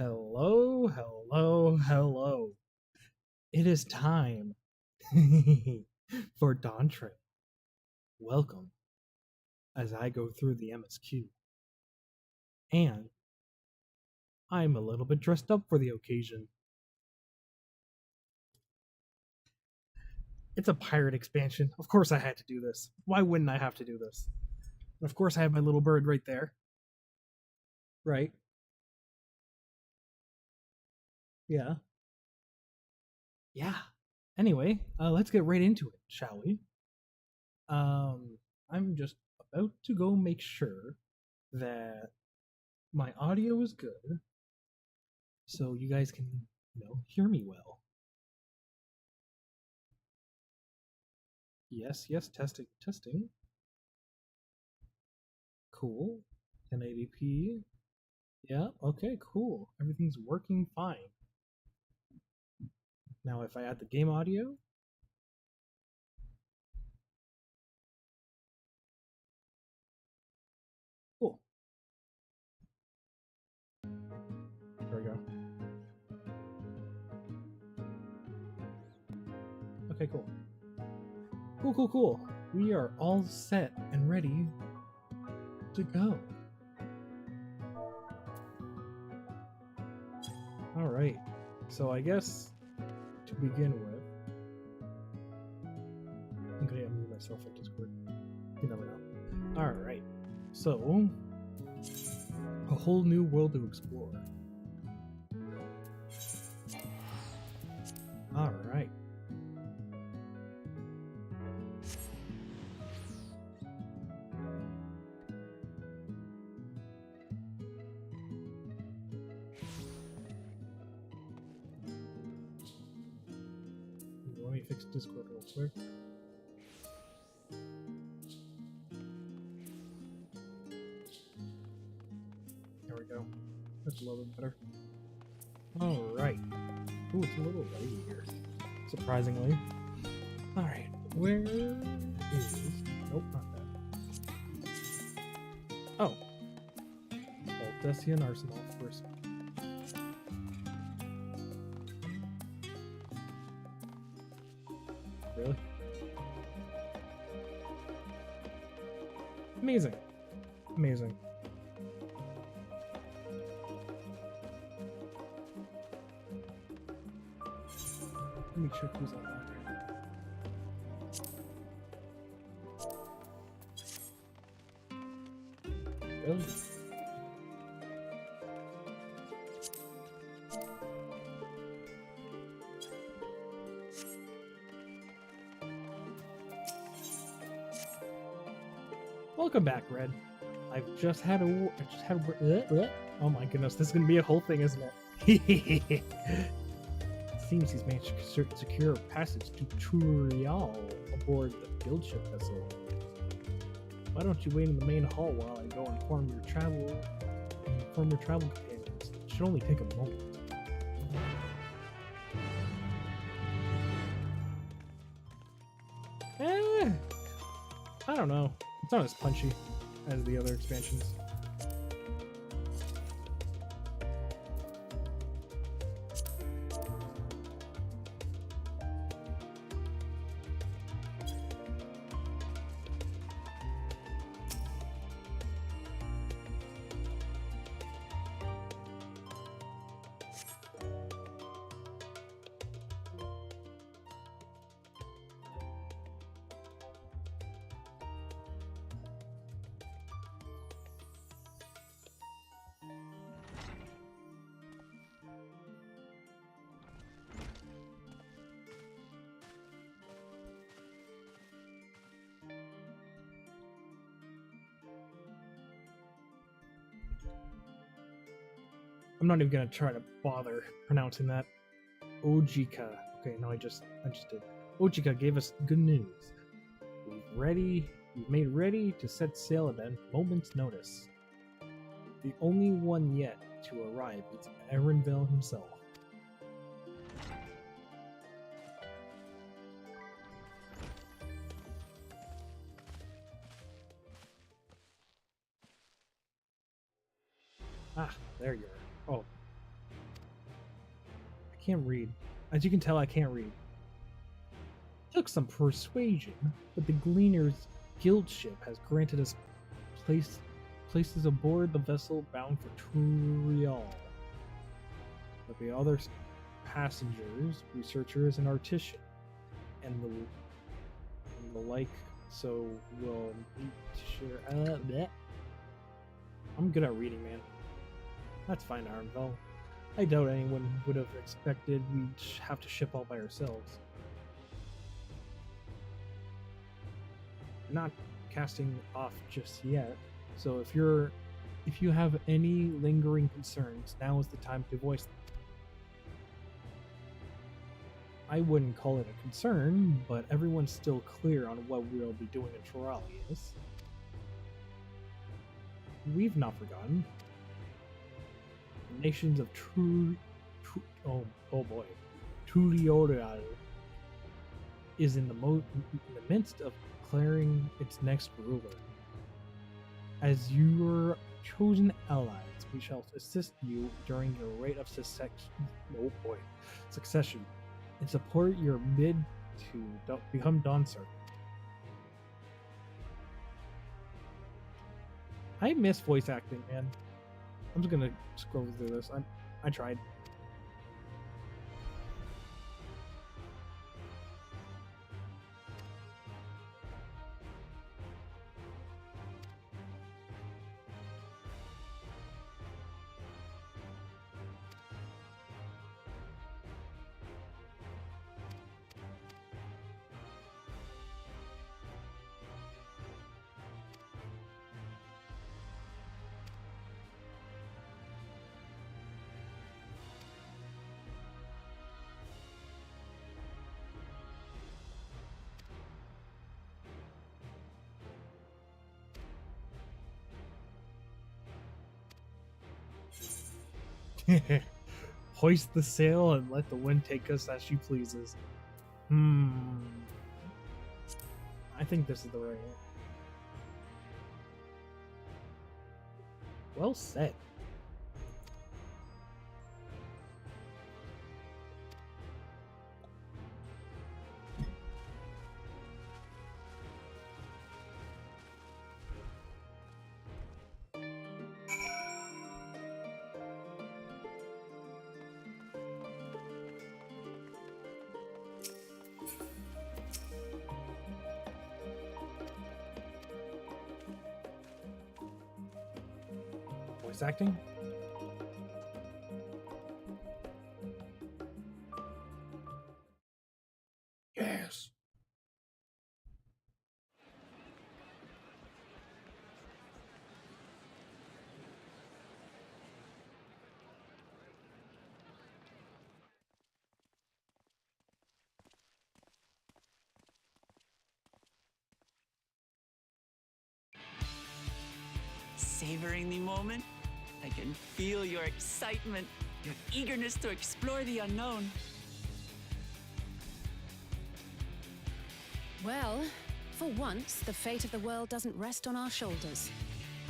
Hello, hello, hello. It is time for Dawntrail. Welcome as I go through the MSQ. And I'm a little bit dressed up for the occasion. It's a pirate expansion. Of course I had to do this. Why wouldn't I have to do this? And of course I have my little bird right there. Right? Yeah. Yeah. Anyway, let's get right into it, shall we? I'm just about to go make sure that my audio is good so you guys can, hear me well. Yes, yes, testing, testing. Cool. 1080p. Yeah, okay, cool. Everything's working fine. Now if I add the game audio, cool. There we go. Okay, cool. Cool, cool, cool. We are all set and ready to go. Alright, so I guess to begin with, I'm gonna unmute myself on Discord. You never know. Alright, so a whole new world to explore. Alright. Let me fix Discord real quick. There we go. That's a little bit better. Alright. Ooh, it's a little laggy here. Surprisingly. Alright, where is... Nope, not that. Oh. Baldesion Arsenal first. Really? Amazing. Amazing. Let me check who's on that. Really? Welcome back, Red. I've just had a... Oh my goodness, this is gonna be a whole thing, isn't it? Seems he's managed to secure passage to Dawntrail aboard the guild ship vessel. Why don't you wait in the main hall while I go inform your travel companions? It should only take a moment. I don't know. It's not as punchy as the other expansions. I'm not even gonna try to bother pronouncing that. Ojika. Okay, no, I just did. Ojika gave us good news. We've made ready to set sail at a moment's notice. The only one yet to arrive is Erenville himself. Ah, there you are. Oh, Can't read. As you can tell, I can't read. Took some persuasion, but the Gleaner's guild ship has granted us places aboard the vessel bound for Turial. But the other passengers, researchers, and artisans, and the like, so we'll need to share. I'm good at reading, man. That's fine, Arnvel. I doubt anyone would have expected we'd have to ship all by ourselves. We're not casting off just yet, so if you have any lingering concerns, now is the time to voice them. I wouldn't call it a concern, but everyone's still clear on what we'll be doing in Toralius. We've not forgotten. The nations of Turial is in the midst of declaring its next ruler. As your chosen allies, we shall assist you during your rite of succession, and support your bid to become Dawntrail. I miss voice acting, man. I'm just gonna scroll through this. I tried. Hoist the sail and let the wind take us as she pleases. I think this is the right one. Well said. Voice acting? Yes. Savoring the moment? I can feel your excitement, your eagerness to explore the unknown. Well, for once, the fate of the world doesn't rest on our shoulders.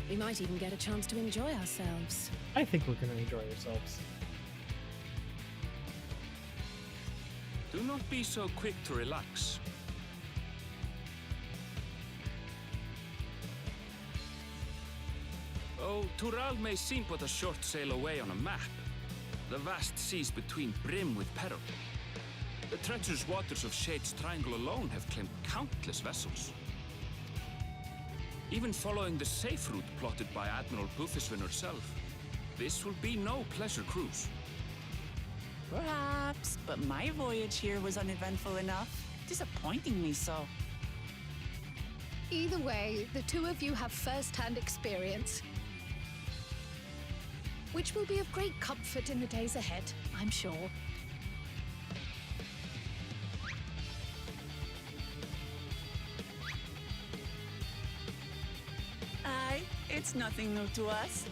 We might even get a chance to enjoy ourselves. I think we're gonna enjoy ourselves. Do not be so quick to relax. Oh, Tural may seem but a short sail away on a map. The vast seas between brim with peril. The treacherous waters of Shade's Triangle alone have claimed countless vessels. Even following the safe route plotted by Admiral Bufisvin herself, this will be no pleasure cruise. Perhaps, but my voyage here was uneventful enough, disappointingly so. Either way, the two of you have first-hand experience, which will be of great comfort in the days ahead, I'm sure. Aye, it's nothing new to us.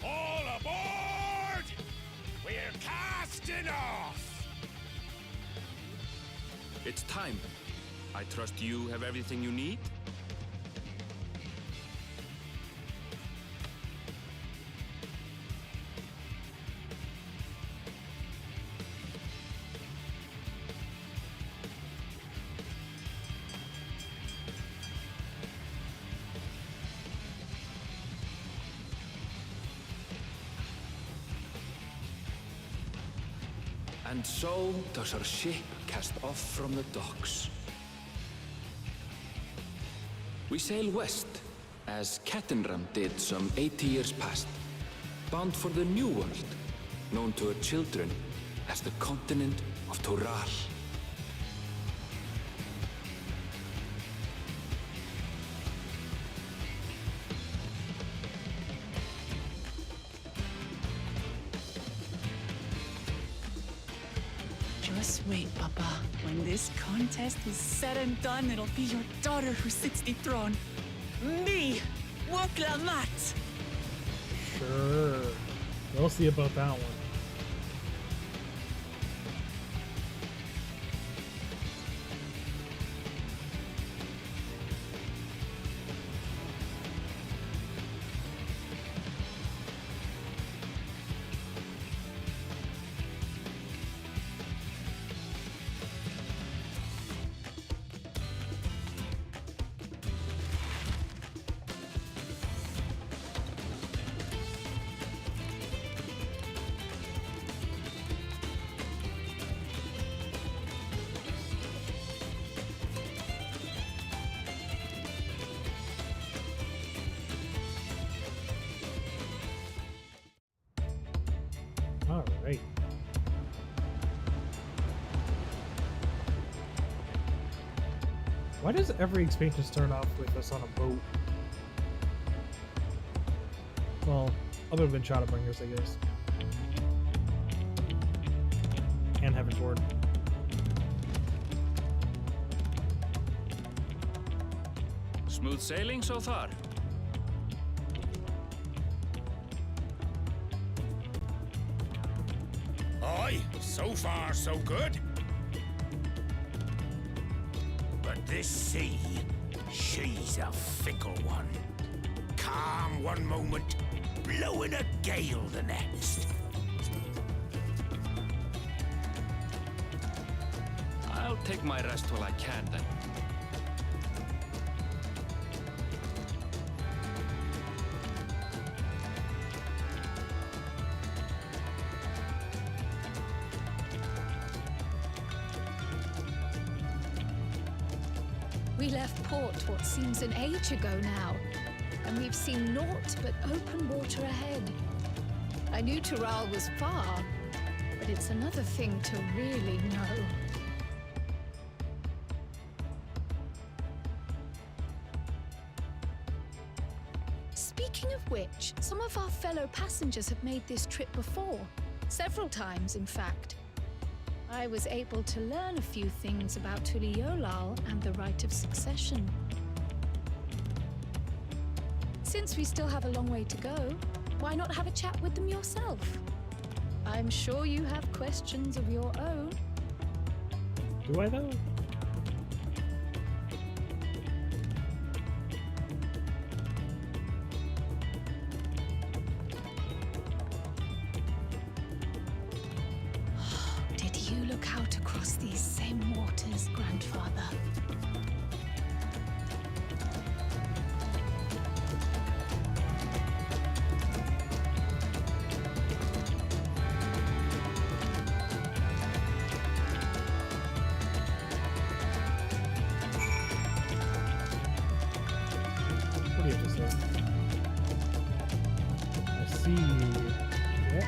All aboard! We're casting off! It's time. I trust you have everything you need? And so does our ship cast off from the docks. We sail west, as Kettenram did some 80 years past, bound for the New World, known to her children as the continent of Toral. Just wait, Papa. When this contest is said and done, it'll be your daughter who sits the throne. Me, Woklamat. Sure. We'll see about that one. All right. Why does every expansion start off with us on a boat? Well, other than Shadowbringers, I guess. And Heaven's Ward. Smooth sailing so far? Aye, so far so good. But this sea, she's a fickle one. Calm one moment, blowing a gale the next. I'll take my rest while I can then. We left port what seems an age ago now, and we've seen naught but open water ahead. I knew Toral was far, but it's another thing to really know. Speaking of which, some of our fellow passengers have made this trip before. Several times, in fact. I was able to learn a few things about Tuliolal and the right of succession. Since we still have a long way to go, why not have a chat with them yourself? I'm sure you have questions of your own. Do I though? Did you look out across these same waters, Grandfather? What do you have to say? I see you. Yeah.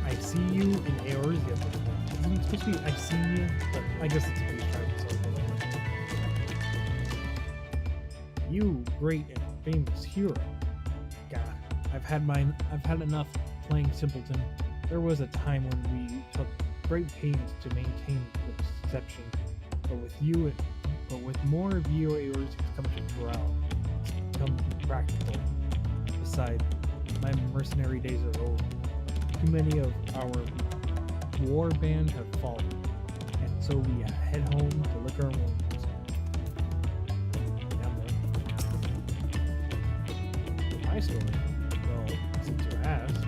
I see you in Eorzea. Isn't it supposed to be I see you? But I guess it's a pretty tribal, so you great and famous hero. God, I've had enough playing Simpleton. There was a time when we took great pains to maintain the deception, but with more of you Eorzea's coming to Toral, it's become practical. Besides, my mercenary days are over. Too many of our war band have fallen, and so we head home to lick our wounds. My story, well, since you asked,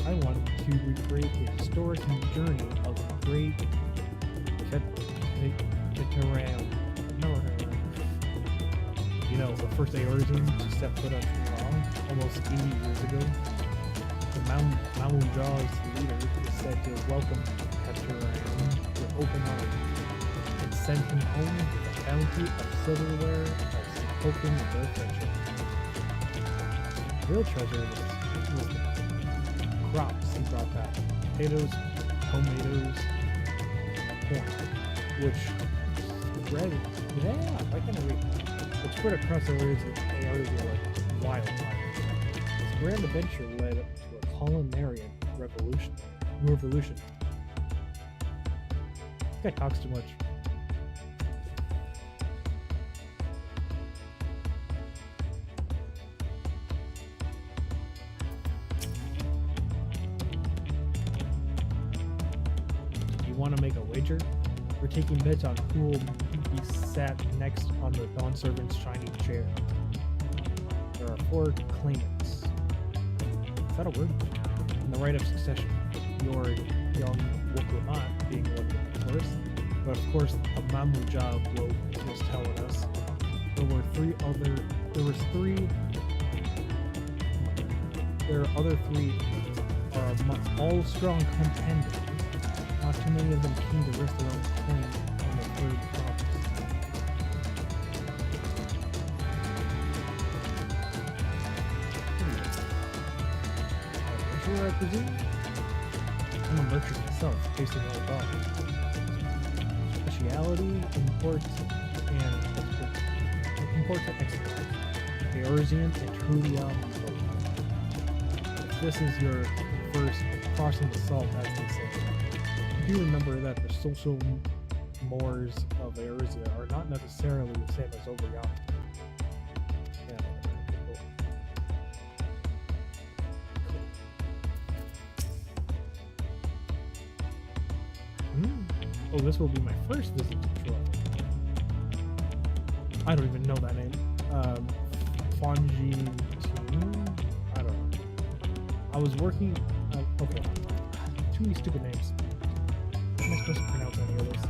I wanted to recreate the historic journey of the great Ketteram. You know, the first Eorzean to step foot on Toral almost 80 years ago. The Mamu Jaw's leader is said to welcome Katuran with open arms and send him home with a bounty of silverware as a token of their friendship. Real treasure was the crops he brought back: potatoes, tomatoes, corn, which spread across areas like wildfire. His grand adventure led to a culinary revolution. This guy talks too much. You want to make a wager? We're taking bets on who will be sat next on the Dawn Servant's shiny chair. There are 4 claimants. Is that a word? In the right of succession. Your young Wokumat being one of the first. But of course, a Mamuja bloke was telling us there are other 3 are all strong contenders. Not too many of them keen to risk their own claim on the 3rd province. Adventurer, I presume? I'm a merchant myself, tasting all dogs. Speciality, imports and exports. Eorzean and Trudium both. If this is your first crossing the salt, as they say, do remember that the social mores of Eorzea are not necessarily the same as over yonder. Yeah, cool. Oh, this will be my first visit to Troy. I don't even know that name. Fonji. I don't know. I was working. Okay. Too many stupid names. How am I supposed to pronounce any of this?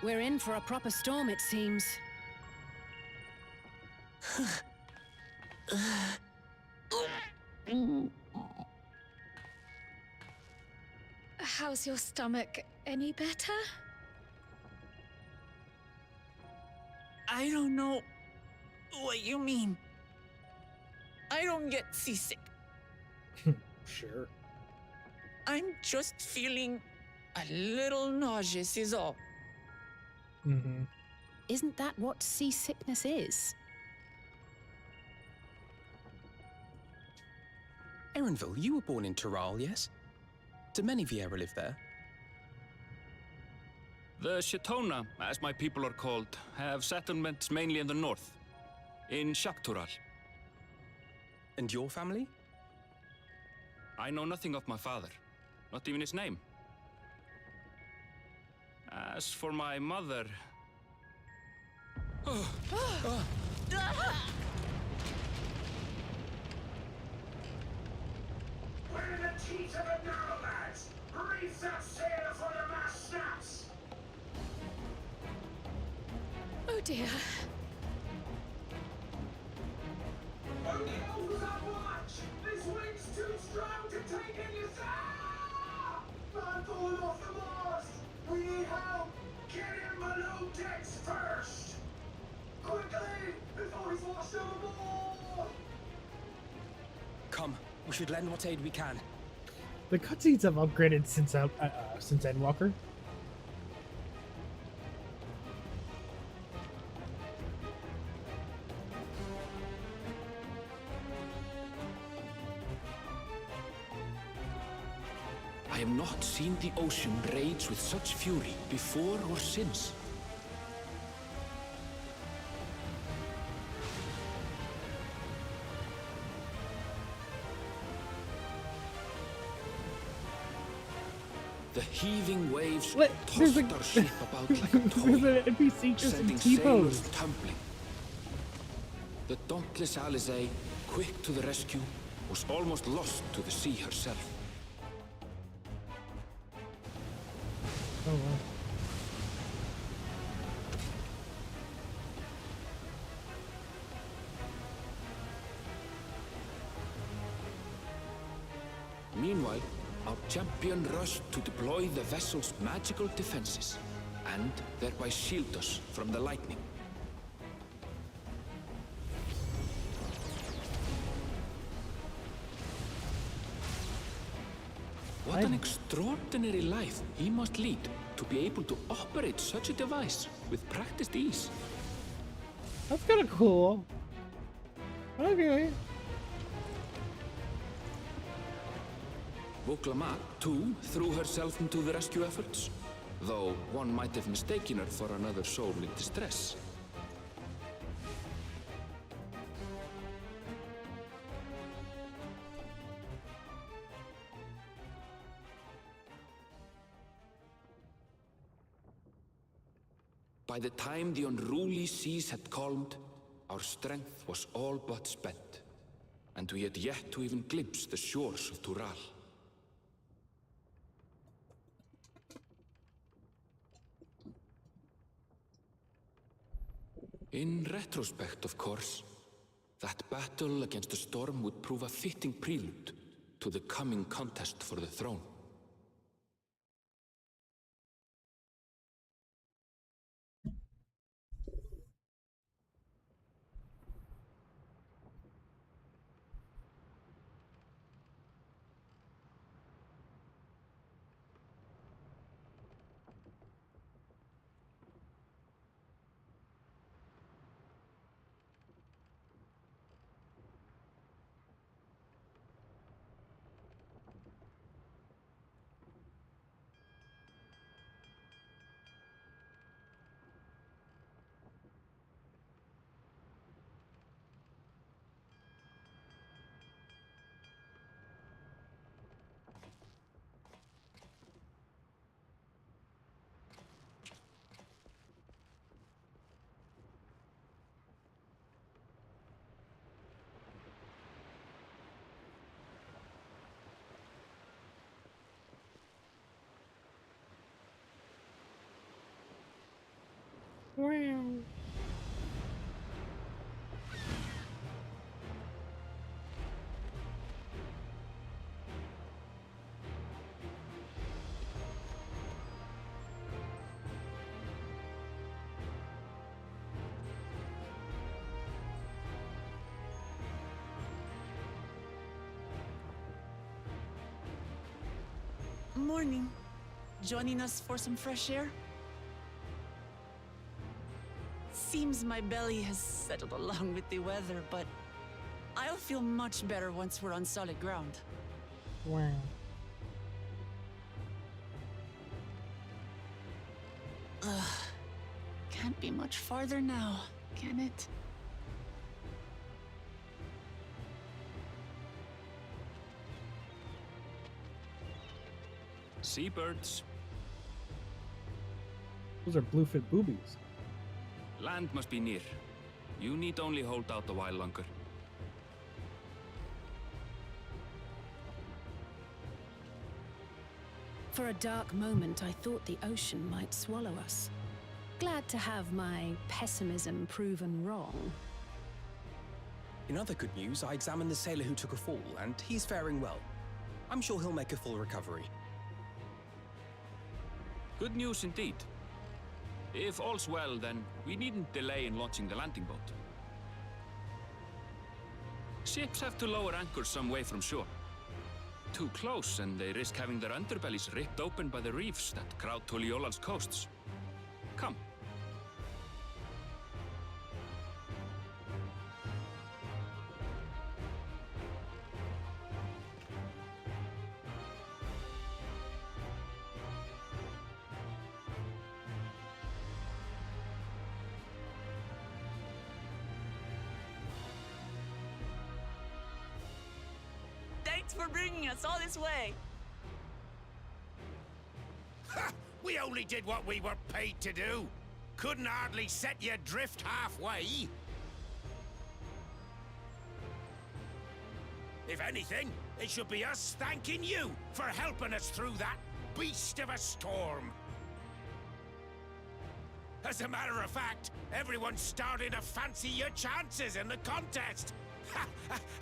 We're in for a proper storm, it seems. How's your stomach? Any better? I don't know what you mean. I don't get seasick. Sure. I'm just feeling a little nauseous is all. Mm-hmm. Isn't that what seasickness is? Erenville, you were born in Tyrol, yes? Do many Vieira live there? The Shatona, as my people are called, have settlements mainly in the north, in Shaktural. And your family? I know nothing of my father, not even his name. As for my mother... Where are the teeth of the narrow lads? Reef that sail before the mast snaps! Oh dear. Only overs on watch! This wind's too strong to take in your Man falling off the mast! We need help! Get him below decks first! Quickly! Before he's washed overboard! Come, we should lend what aid we can. The cutscenes have upgraded since Endwalker. I am not the ocean rage with such fury before or since? The heaving waves What? There's tossed a- our ship about like a There's toy, an NPC just in sending T-pose. sailors tumbling. The dauntless Alizé, quick to the rescue, was almost lost to the sea herself. Oh, wow. Meanwhile, our champion rushed to deploy the vessel's magical defenses, and thereby shield us from the lightning. What an extraordinary life he must lead to be able to operate such a device with practiced ease. That's kind of cool. Okay. Voklama, too, threw herself into the rescue efforts, though one might have mistaken her for another soul in distress. By the time the unruly seas had calmed, our strength was all but spent, and we had yet to even glimpse the shores of Tural. In retrospect, of course, that battle against the storm would prove a fitting prelude to the coming contest for the throne. Wow. Morning. Joining us for some fresh air? Seems my belly has settled along with the weather, but I'll feel much better once we're on solid ground. Wow. Can't be much farther now, can it? Seabirds, Those are bluefin boobies. land must be near. You need only hold out a while longer. For a dark moment, I thought the ocean might swallow us. Glad to have my pessimism proven wrong. In other good news, I examined the sailor who took a fall, and he's faring well. I'm sure he'll make a full recovery. Good news indeed. If all's well, then we needn't delay in launching the landing boat. Ships have to lower anchors some way from shore. Too close, and they risk having their underbellies ripped open by the reefs that crowd Tuliola's coasts. Come. Thanks for bringing us all this way. Ha! We only did what we were paid to do. Couldn't hardly set you adrift halfway. If anything, it should be us thanking you for helping us through that beast of a storm. As a matter of fact, everyone's starting to fancy your chances in the contest.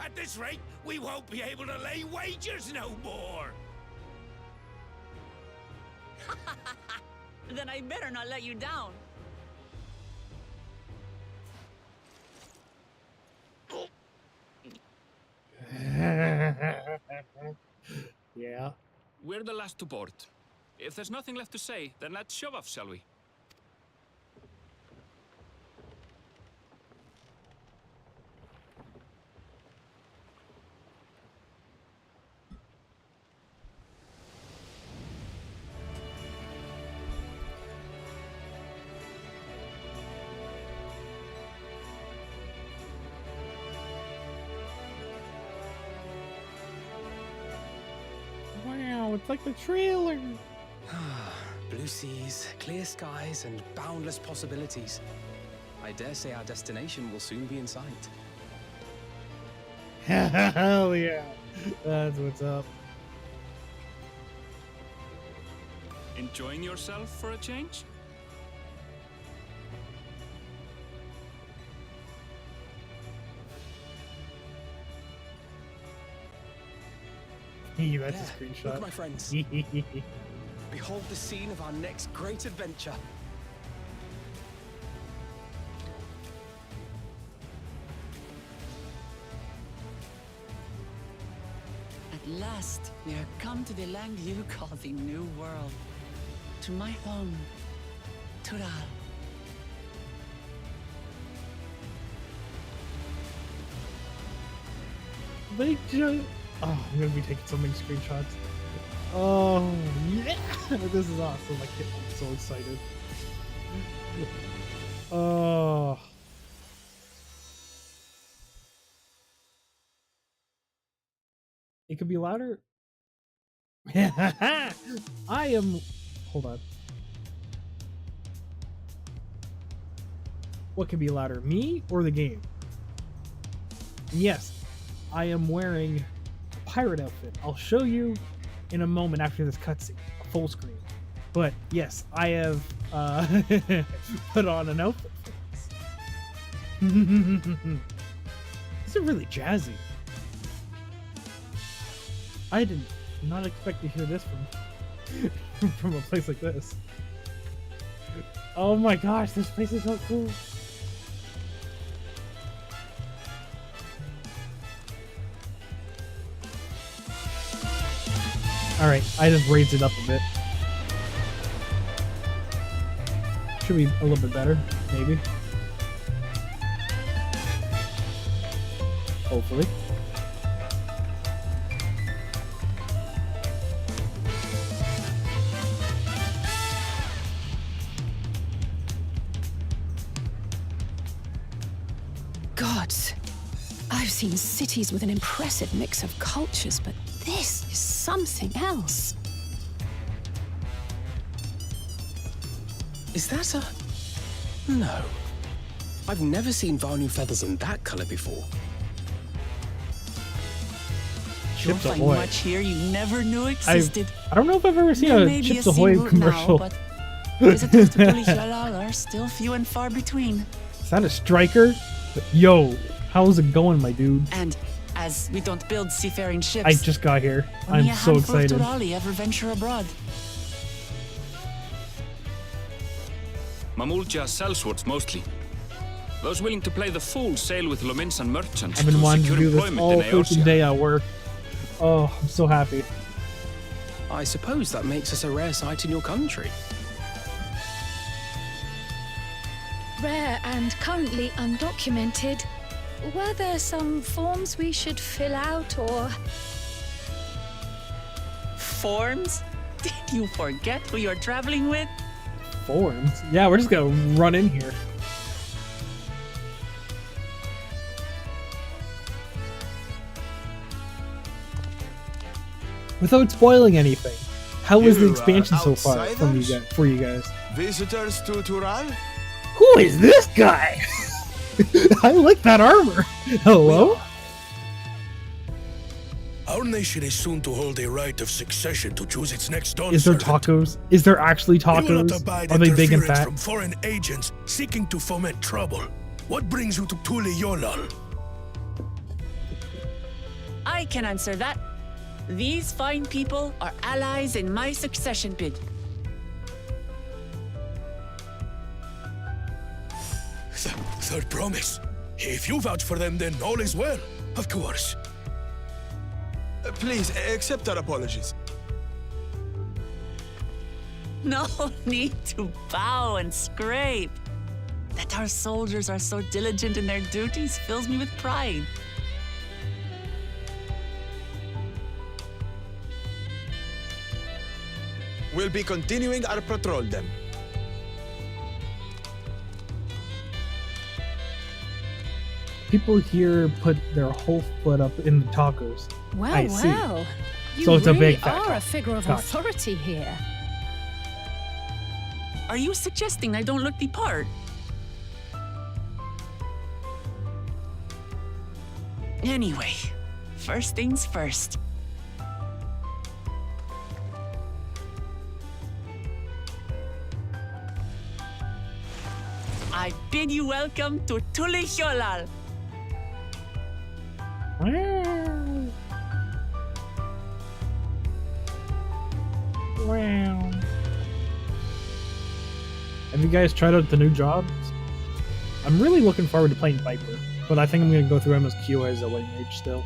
At this rate, we won't be able to lay wagers no more. Then I better not let you down. Yeah. We're the last to board. If there's nothing left to say, then let's shove off, shall we? Wow, it's like the trailer. Blue seas, clear skies, and boundless possibilities. I dare say our destination will soon be in sight. Hell yeah. That's what's up. Enjoying yourself for a change? That's Yeah, a screenshot. look, my friends. Behold the scene of our next great adventure. At last, we are come to the land you call the New World. To my home, Tural. They just... Oh, I'm gonna be taking so many screenshots. Oh, yeah! This is awesome. I'm so excited. Oh. It could be louder. I am... Hold on. What could be louder, me or the game? Yes, I am wearing a pirate outfit. I'll show you in a moment after this cutscene, a full screen. But yes, I have put on an outfit for this. These are really jazzy. I did not expect to hear this from a place like this. Oh my gosh, this place is so cool. Alright, I just raised it up a bit. Should be a little bit better, maybe. Hopefully. Gods, I've seen cities with an impressive mix of cultures, but this is something else. Is that a... No. I've never seen Vanu feathers in that color before. You'll Chips find Ahoy. much here you never knew existed. I don't know if I've ever seen There a may be Chips a Ahoy seaboot commercial. now, but visitors to Pulihalal are still few and far between. Is that a striker? Yo, how's it going, my dude? And as we don't build seafaring ships, I just got here. only I'm a so handful excited. of Turali ever venture abroad. Mamulja sellswords mostly. Those willing to play the fool sail with Lominsan merchants I've been to wanting to secure do this employment all in freaking Eorzea. day at work. Oh, I'm so happy. I suppose that makes us a rare sight in your country. Rare and currently undocumented. Were there some forms we should fill out or... Forms? Did you forget who you're traveling with? Forms? Yeah, we're just gonna run in here. without spoiling anything, how was the You, expansion so far from you outsiders? guys, for you guys? Visitors to Tural? Who is this guy? I like that armor. Hello? Our nation is soon to hold a right of succession to choose its next dawn Is there servant. tacos? Is there actually We will not tacos? abide Are they big and interference fat? from foreign agents seeking to foment trouble. What brings you to Tule Yolal? I can answer that. These fine people are allies in my succession bid. Third promise. If you vouch for them, then all is well. Of course. Please, accept our apologies. No need to bow and scrape. That our soldiers are so diligent in their duties fills me with pride. We'll be continuing our patrol then. People here put their whole foot up in the tacos. Well, I see. well. You So it's a really big fat are a taco. figure of Gotcha. authority here. Are you suggesting I don't look the part? Anyway, first things first. I bid you welcome to Tulihyolal. Wow. Wow. Have you guys tried out the new jobs? I'm really looking forward to playing Viper, but I think I'm gonna go through MSQ as a white mage still.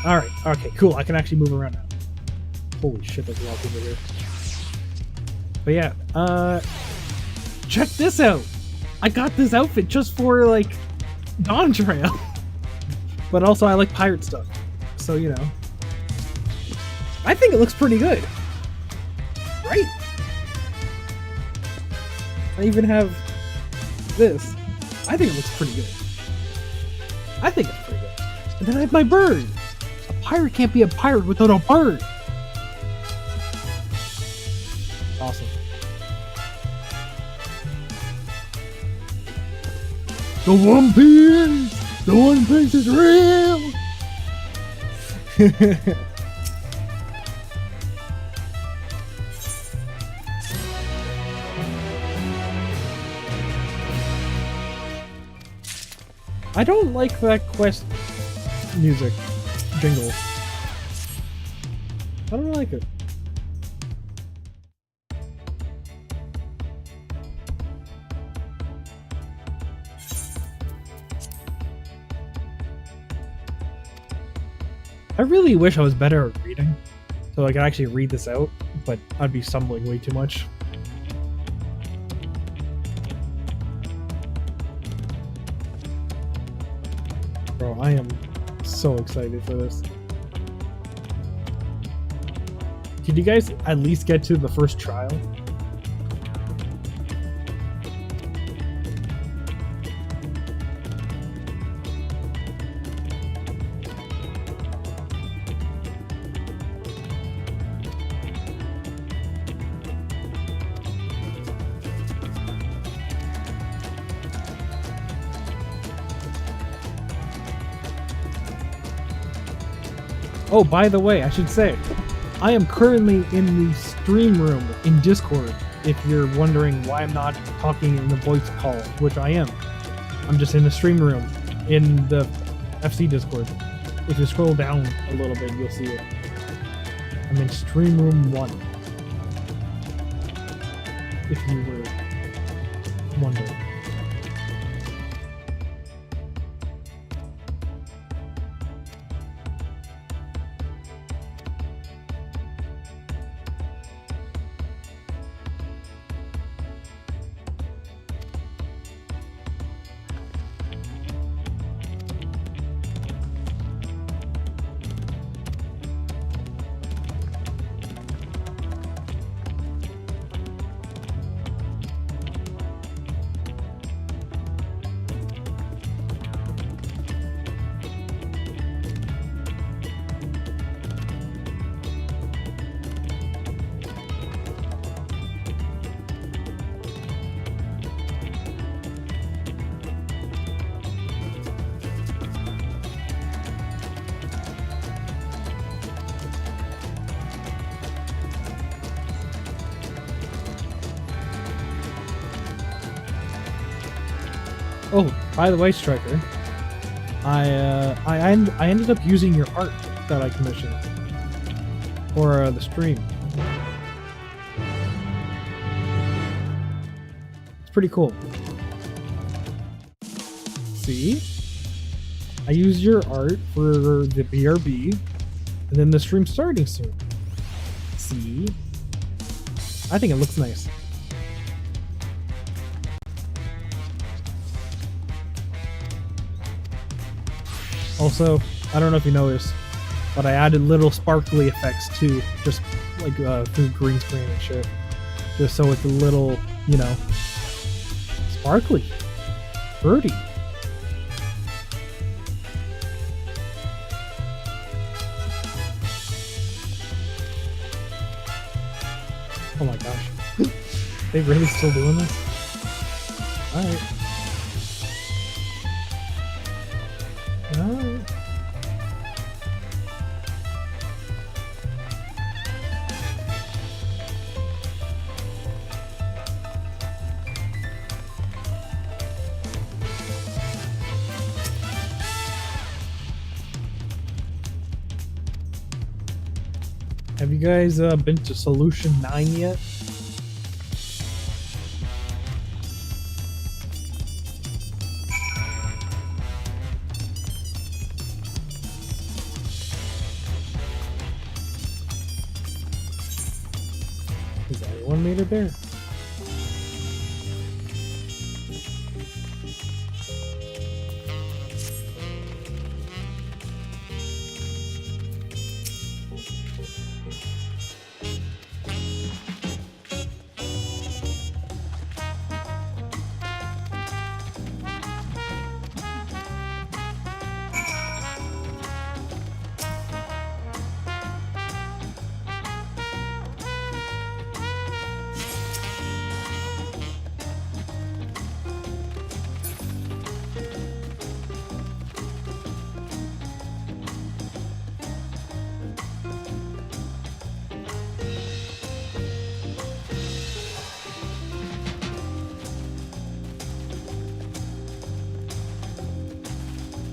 Alright, okay, cool. I can actually move around now. Holy shit, there's a lot of people here. But yeah, check this out! I got this outfit just for, like, Dawntrail. But also I like pirate stuff. So, you know. I think it looks pretty good. Right? I even have this. I think it looks pretty good. I think it's pretty good. And then I have my bird. A pirate can't be a pirate without a bird. Awesome. The One Piece! The One Piece is real! I don't like that quest music jingle. I don't like it. I really wish I was better at reading, so I could actually read this out, but I'd be stumbling way too much. Bro, I am so excited for this. Did you guys at least get to the first trial? Oh, by the way, I should say, I am currently in the stream room in Discord, if you're wondering why I'm not talking in the voice call, which I am. I'm just in the stream room in the FC Discord. If you scroll down a little bit, you'll see it. I'm in stream room 1. If you were wondering. Oh, by the way, Striker, I ended up using your art that I commissioned for the stream. It's pretty cool. See? I used your art for the BRB, and then the stream's starting soon. See? I think it looks nice. Also, I don't know if you noticed, but I added little sparkly effects too, just like through green screen and shit. Just so it's a little, you know, sparkly, birdy. Oh my gosh. They really still doing this? Alright. Alright. Have you guys been to Solution 9 yet? Is everyone made a bear?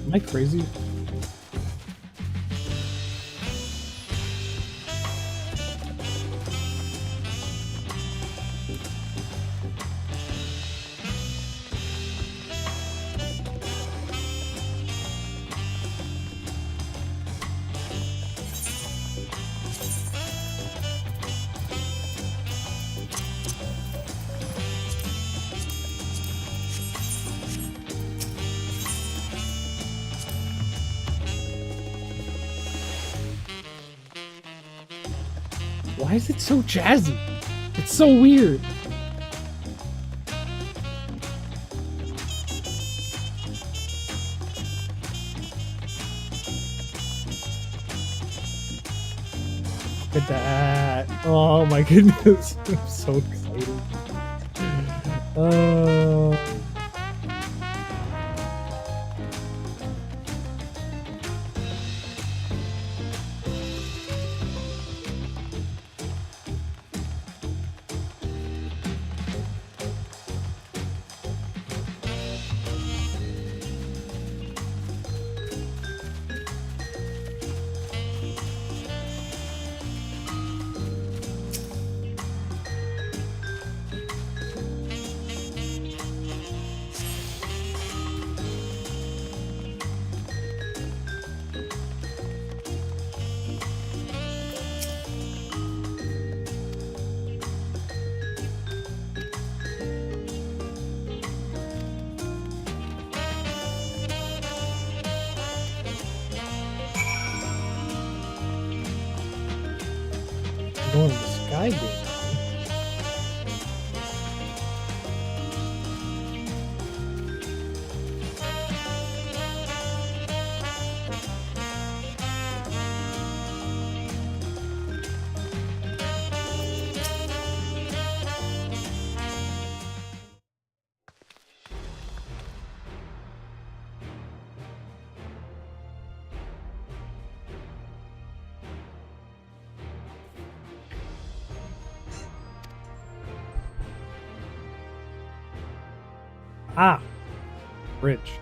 Am I crazy? Why is it so jazzy? It's so weird. Look at that. Oh my goodness. I'm so excited. Going to the sky game. Ah, bridge.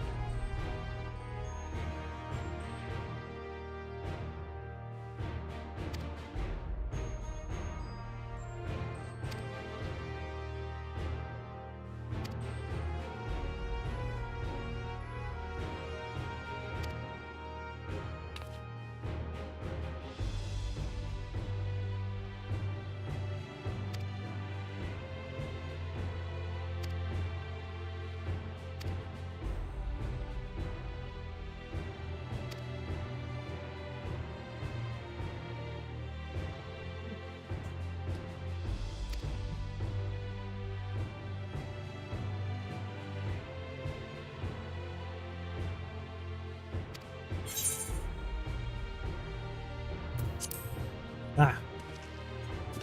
Ah.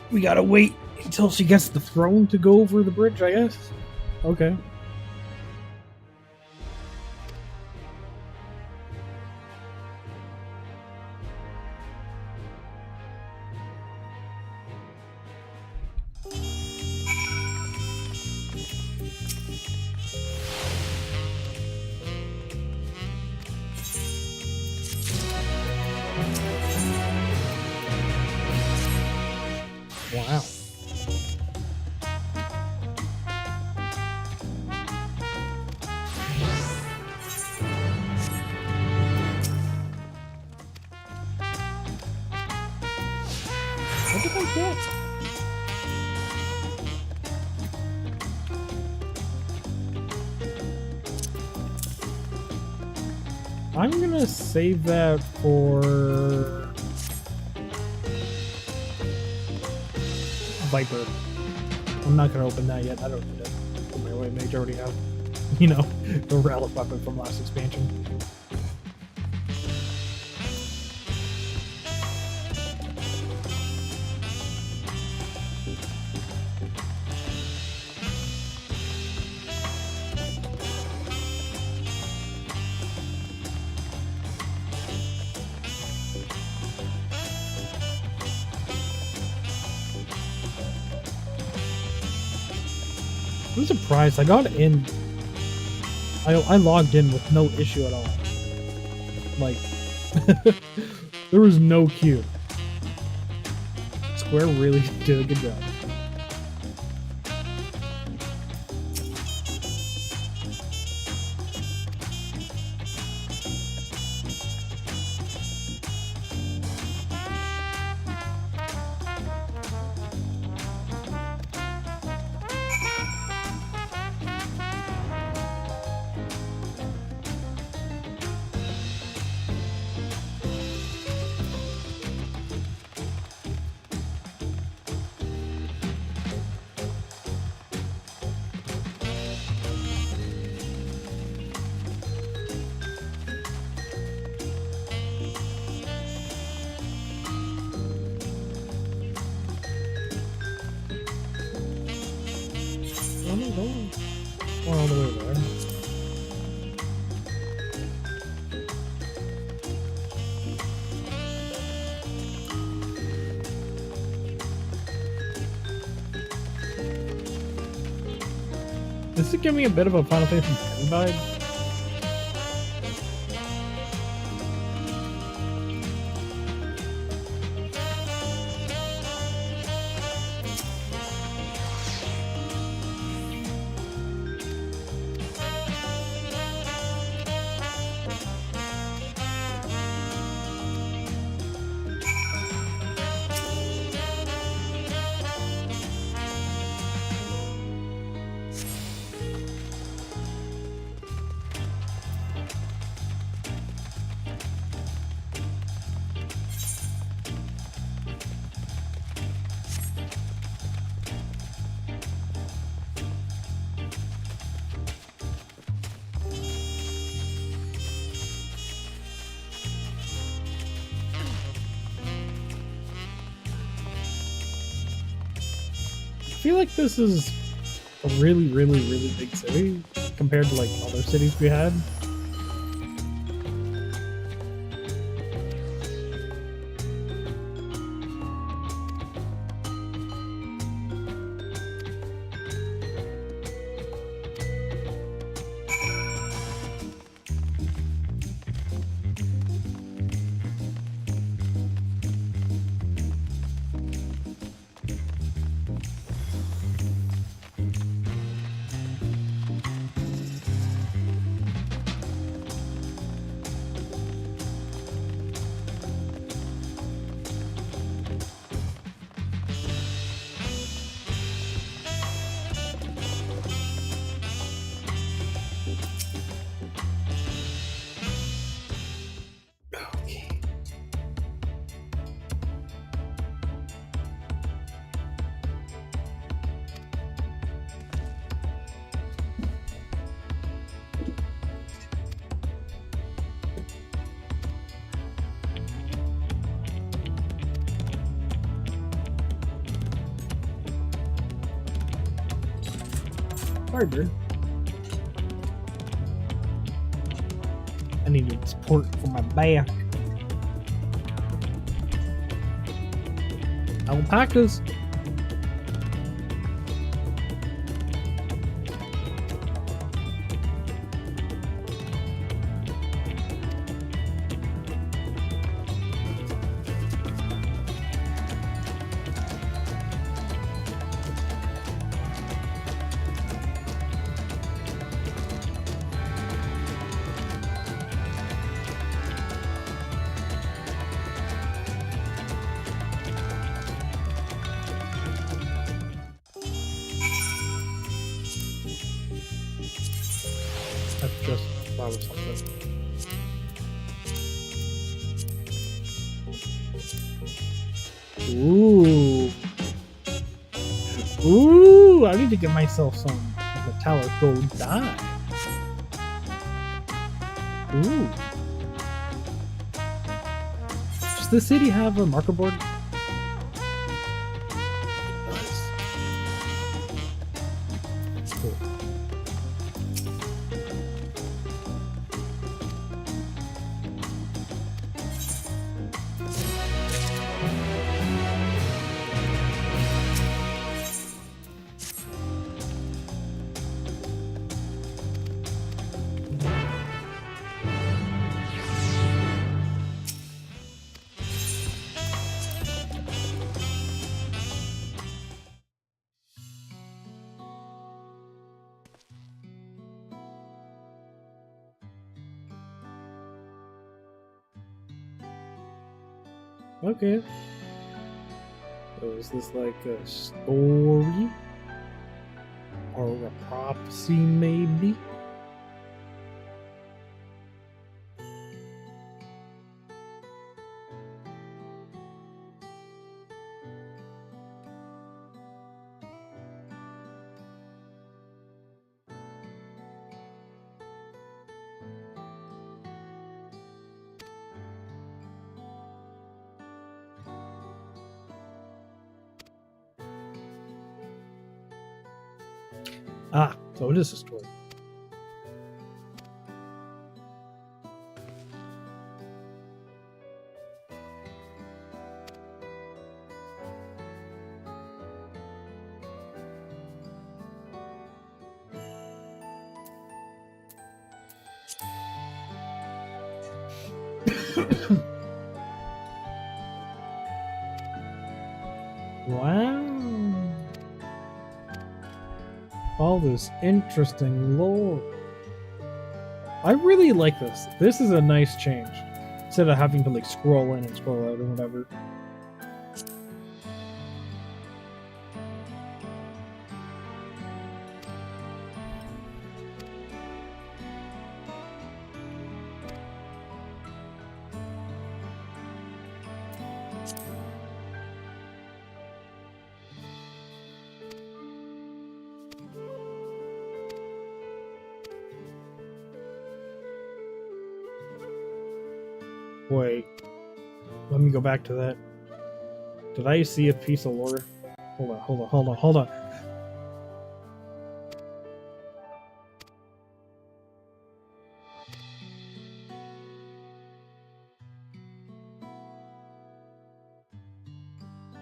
We gotta wait until she gets the throne to go over the bridge, I guess. Okay. Wow. What did I get? I'm gonna save that for Viper. I'm not gonna open that yet. I don't need it. My way mage already have, you know, the relic weapon from last expansion. I'm surprised. I got in. I logged in with no issue at all. Like, there was no queue. Square really did a good job. All the way there. This is giving me a bit of a Final Fantasy X vibe. I feel like this is a really big city compared to like other cities we had. Sorry, bird. I need support for my back. Alpacas. I've just thought of something. Ooh. Ooh, I need to get myself some metallic gold dye. Ooh. Does the city have a marker board? It does. Cool. Okay. So is this like a story? Or a prophecy, maybe? Ah, so it is a story. Wow. All this interesting lore. I really like this. This is a nice change. Instead of having to like scroll in and scroll out or whatever. Wait, let me go back to that. Did I see a piece of lore? Hold on.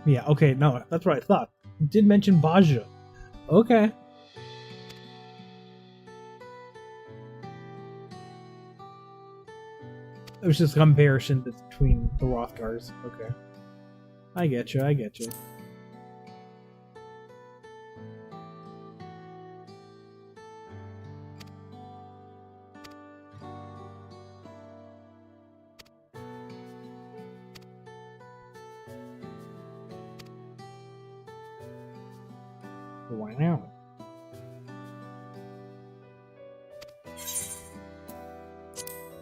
Yeah, okay, no, that's what I thought. You did mention Baja. Okay. It was just a comparison between the Rothgars. Okay. I get you. Wow.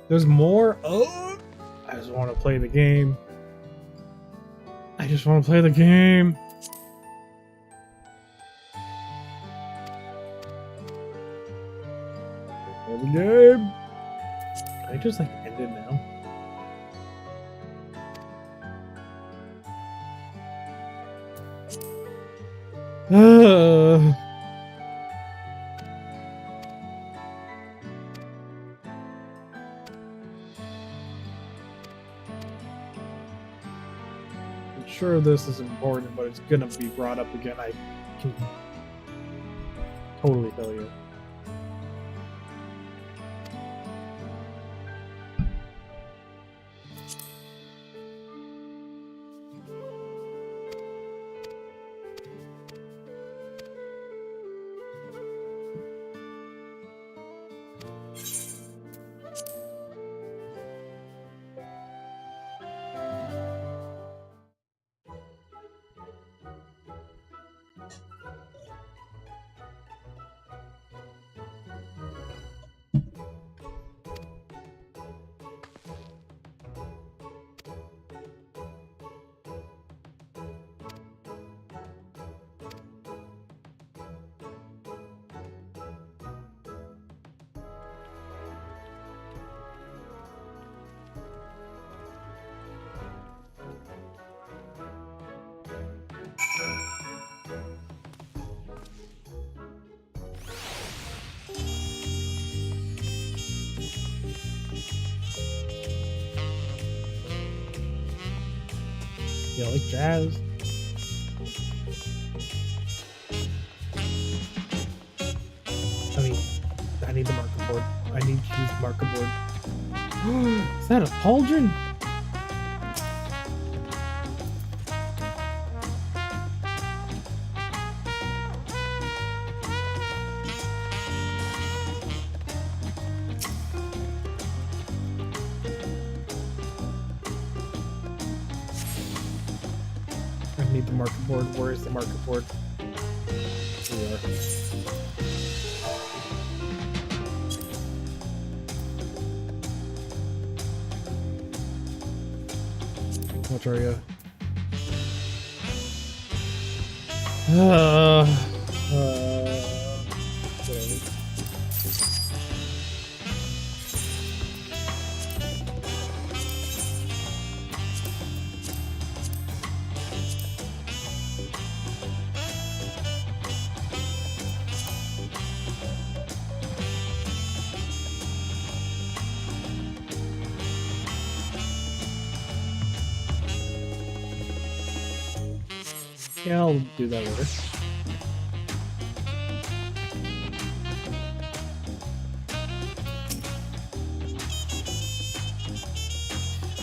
There's more? Oh! I just want to play the game. Play the game. Can I just like end it now? sure this is important, but it's gonna be brought up again. I can totally tell you. You like jazz? I mean, I need the marker board. I need to use the marker board. Is that a pauldron? I need the marker board. Where is the marker board? Here we are. Which are you? Whatever. Yeah, I'll do that later.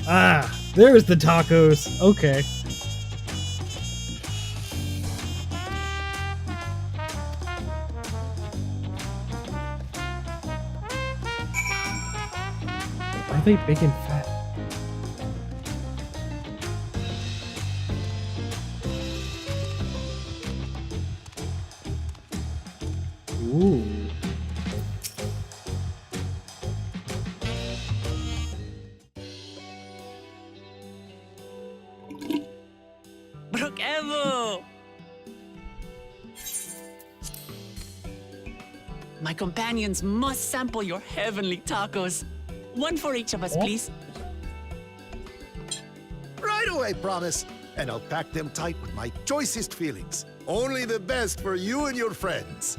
Ah, there's the tacos. Okay. Are they big and fat? Ooh. Brook Evo! My companions must sample your heavenly tacos. One for each of us, please. Right away, promise. And I'll pack them tight with my choicest feelings. Only the best for you and your friends.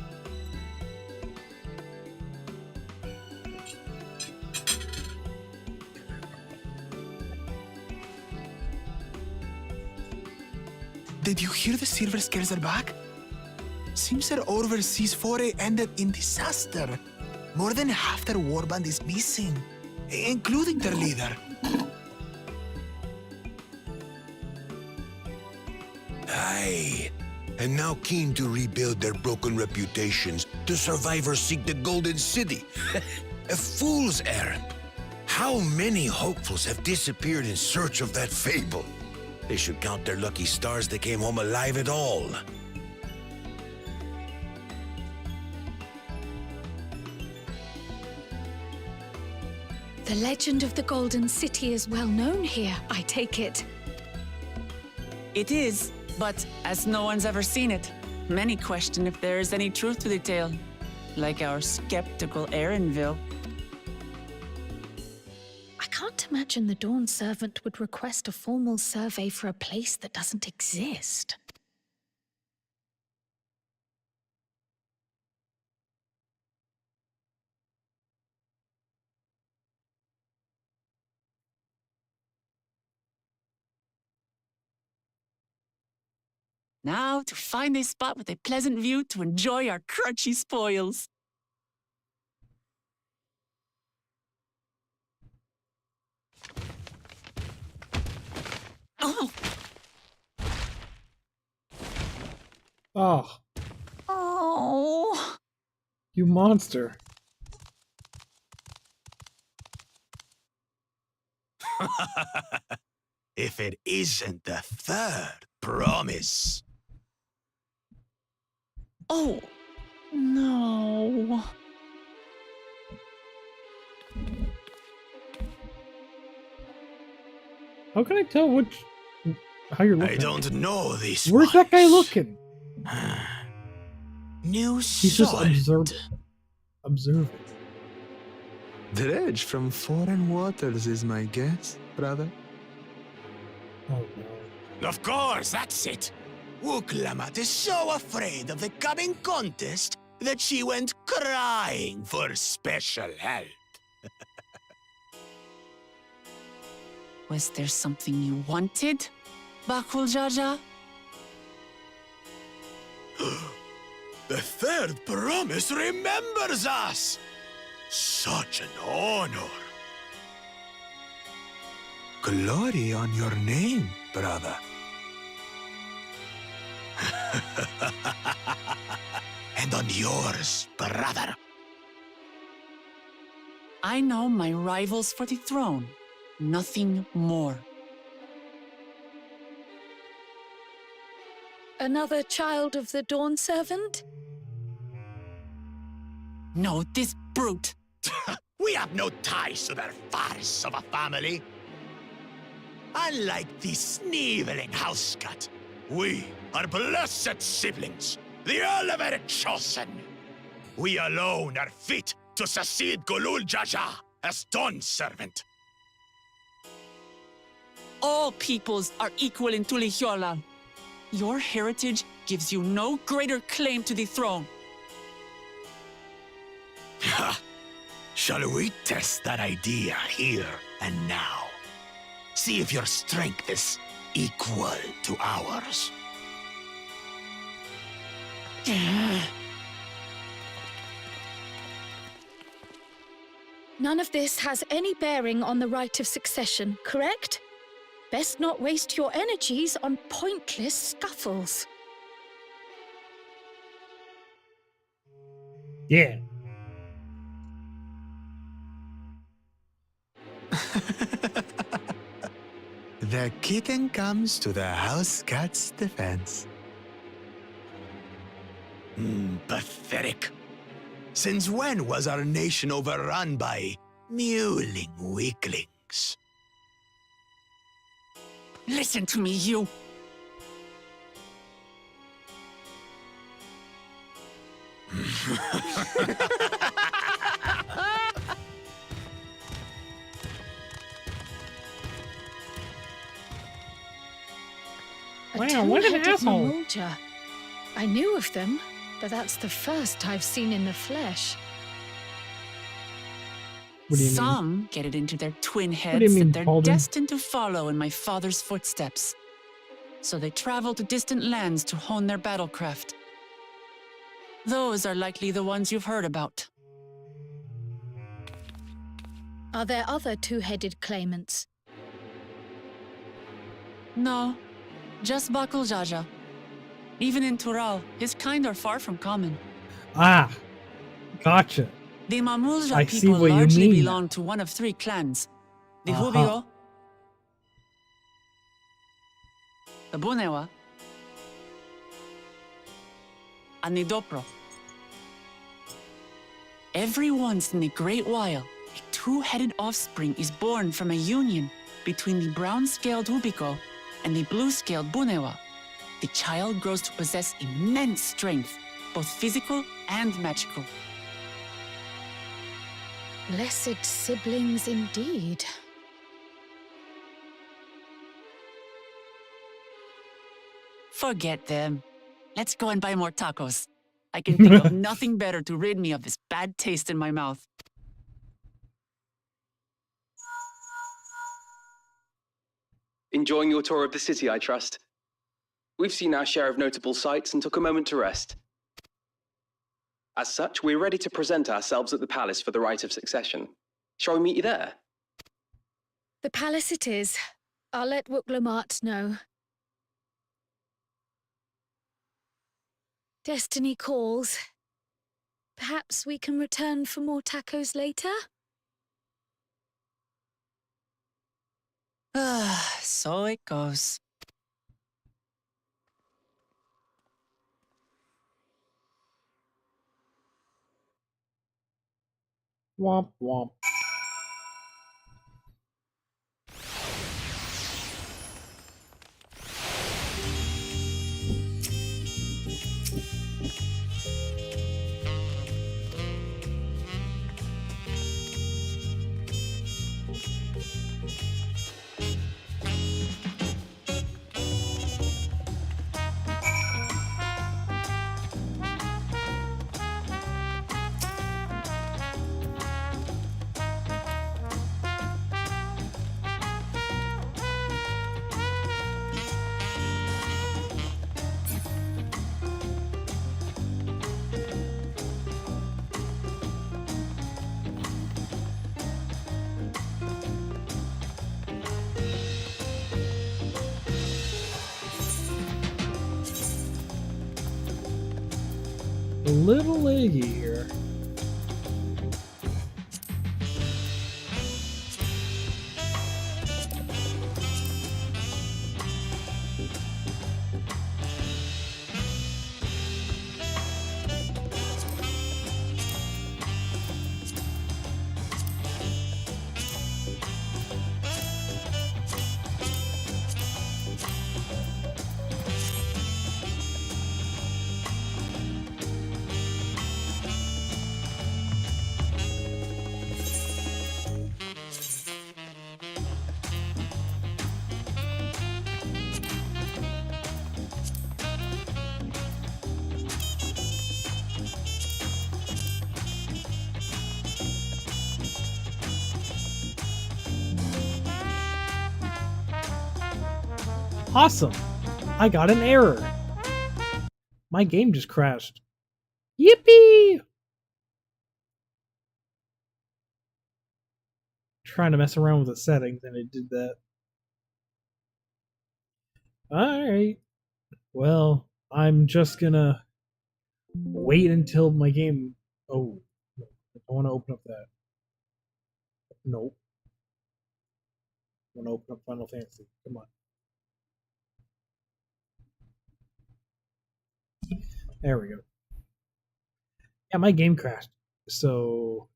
Did you hear the silver scales are back? Seems their overseas foray ended in disaster. More than half their warband is missing, including their leader. Aye. And now keen to rebuild their broken reputations, the survivors seek the Golden City. A fool's errand. How many hopefuls have disappeared in search of that fable? They should count their lucky stars they came home alive at all. The legend of the Golden City is well known here, I take it. It is, but as no one's ever seen it, many question if there is any truth to the tale. Like our skeptical Erinville. I can't imagine the Dawn Servant would request a formal survey for a place that doesn't exist. Now to find a spot with a pleasant view to enjoy our crunchy spoils. Oh! Oh, Oh! you monster. If it isn't the third promise. Oh! No. How can I tell how you're looking? I don't know this. Where's that guy looking? New He's just sword. observing. Dredge from foreign waters is my guess, brother. Oh no. Of course, that's it. Wuklamat is so afraid of the coming contest that she went crying for special help. Was there something you wanted, Bakul Jaja? The third promise remembers us! Such an honor! Glory on your name, brother. And on yours, brother. I know my rivals for the throne. Nothing more. Another child of the Dawn Servant? No, this brute. We have no ties to their farce of a family. Unlike the sneevling housecut, we are blessed siblings, the elevated chosen. We alone are fit to succeed Golul Jaja as Dawn Servant. All peoples are equal in Tulihiola. Your heritage gives you no greater claim to the throne. Ha! Shall we test that idea here and now? See if your strength is equal to ours. None of this has any bearing on the right of succession, correct? Best not waste your energies on pointless scuffles. Yeah. The kitten comes to the house cat's defense. Pathetic. Since when was our nation overrun by mewling weaklings? Listen to me, you. Wow, what an asshole. Mamulja. I knew of them, but that's the first I've seen in the flesh. What do you mean? Some get it into their twin do you heads mean, that they're Paulden? destined to follow in my father's footsteps. So they travel to distant lands to hone their battlecraft. Those are likely the ones you've heard about. Are there other two-headed claimants? No, just Bakul Jaja. Even in Tural, his kind are far from common. Ah, gotcha. The Mamulja I see people what you largely mean. belong to one of three clans. The Uh-huh. Hubigo, the Bunewa, and the Dopro. Every once in a great while, a two-headed offspring is born from a union between the brown-scaled Hubico and the blue-scaled Bunewa. The child grows to possess immense strength, both physical and magical. Blessed siblings indeed. Forget them. Let's go and buy more tacos. I can think of nothing better to rid me of this bad taste in my mouth. Enjoying your tour of the city, I trust. We've seen our share of notable sights and took a moment to rest. As such, we're ready to present ourselves at the palace for the rite of succession. Shall we meet you there? The palace it is. I'll let Wooklamart know. Destiny calls. Perhaps we can return for more tacos later? So it goes. Womp womp. A little leggy here. Awesome! I got an error. My game just crashed. Yippee! Trying to mess around with the settings and it did that. Alright. Well, I'm just gonna wait until my game... Oh, no. I want to open up that. Nope. I want to open up Final Fantasy. Come on. There we go. Yeah, my game crashed. So...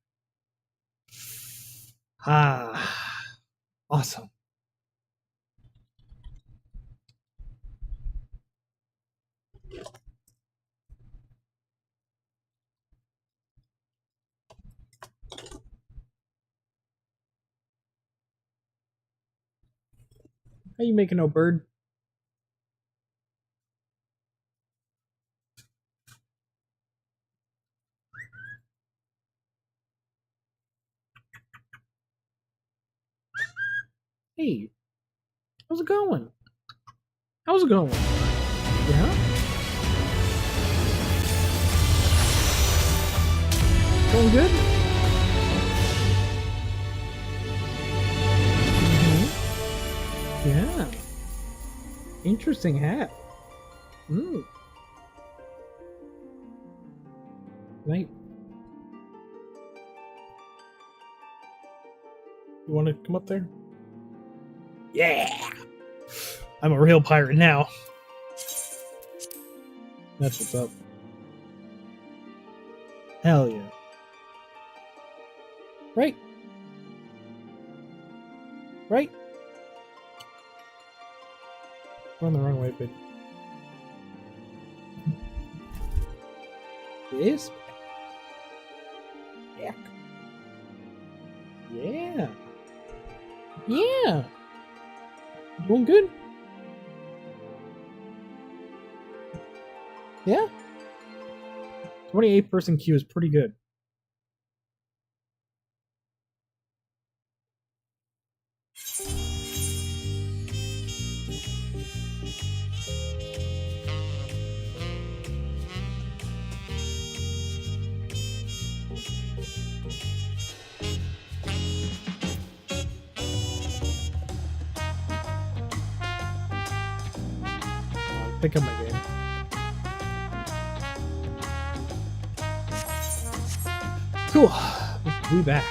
Awesome. How you making, no bird? Hey, how's it going? How's it going? Yeah? Going good? Yeah. Interesting hat. Right. You want to come up there? Yeah! I'm a real pirate now. That's what's up. Hell yeah. Right. Right. We're on the wrong way, but... This? Yeah. Yeah. Yeah. Doing good? Yeah. 28-person queue is pretty good. pick up my game. Cool. We back.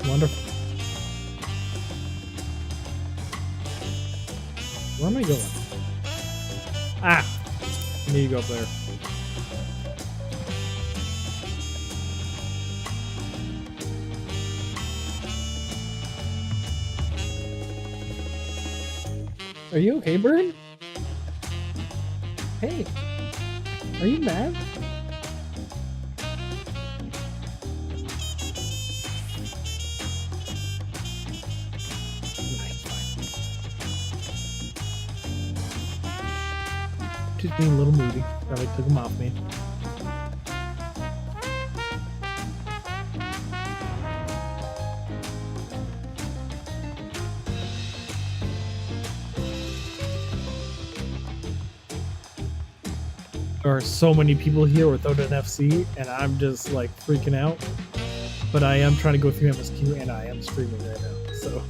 Wonderful. Where am I going? Ah! I need to go up there. Are you okay, Bird? Hey! Are you mad? Just being a little moody. Probably took him off me. There are so many people here without an FC, and I'm just like freaking out. But I am trying to go through MSQ, and I am streaming right now. So.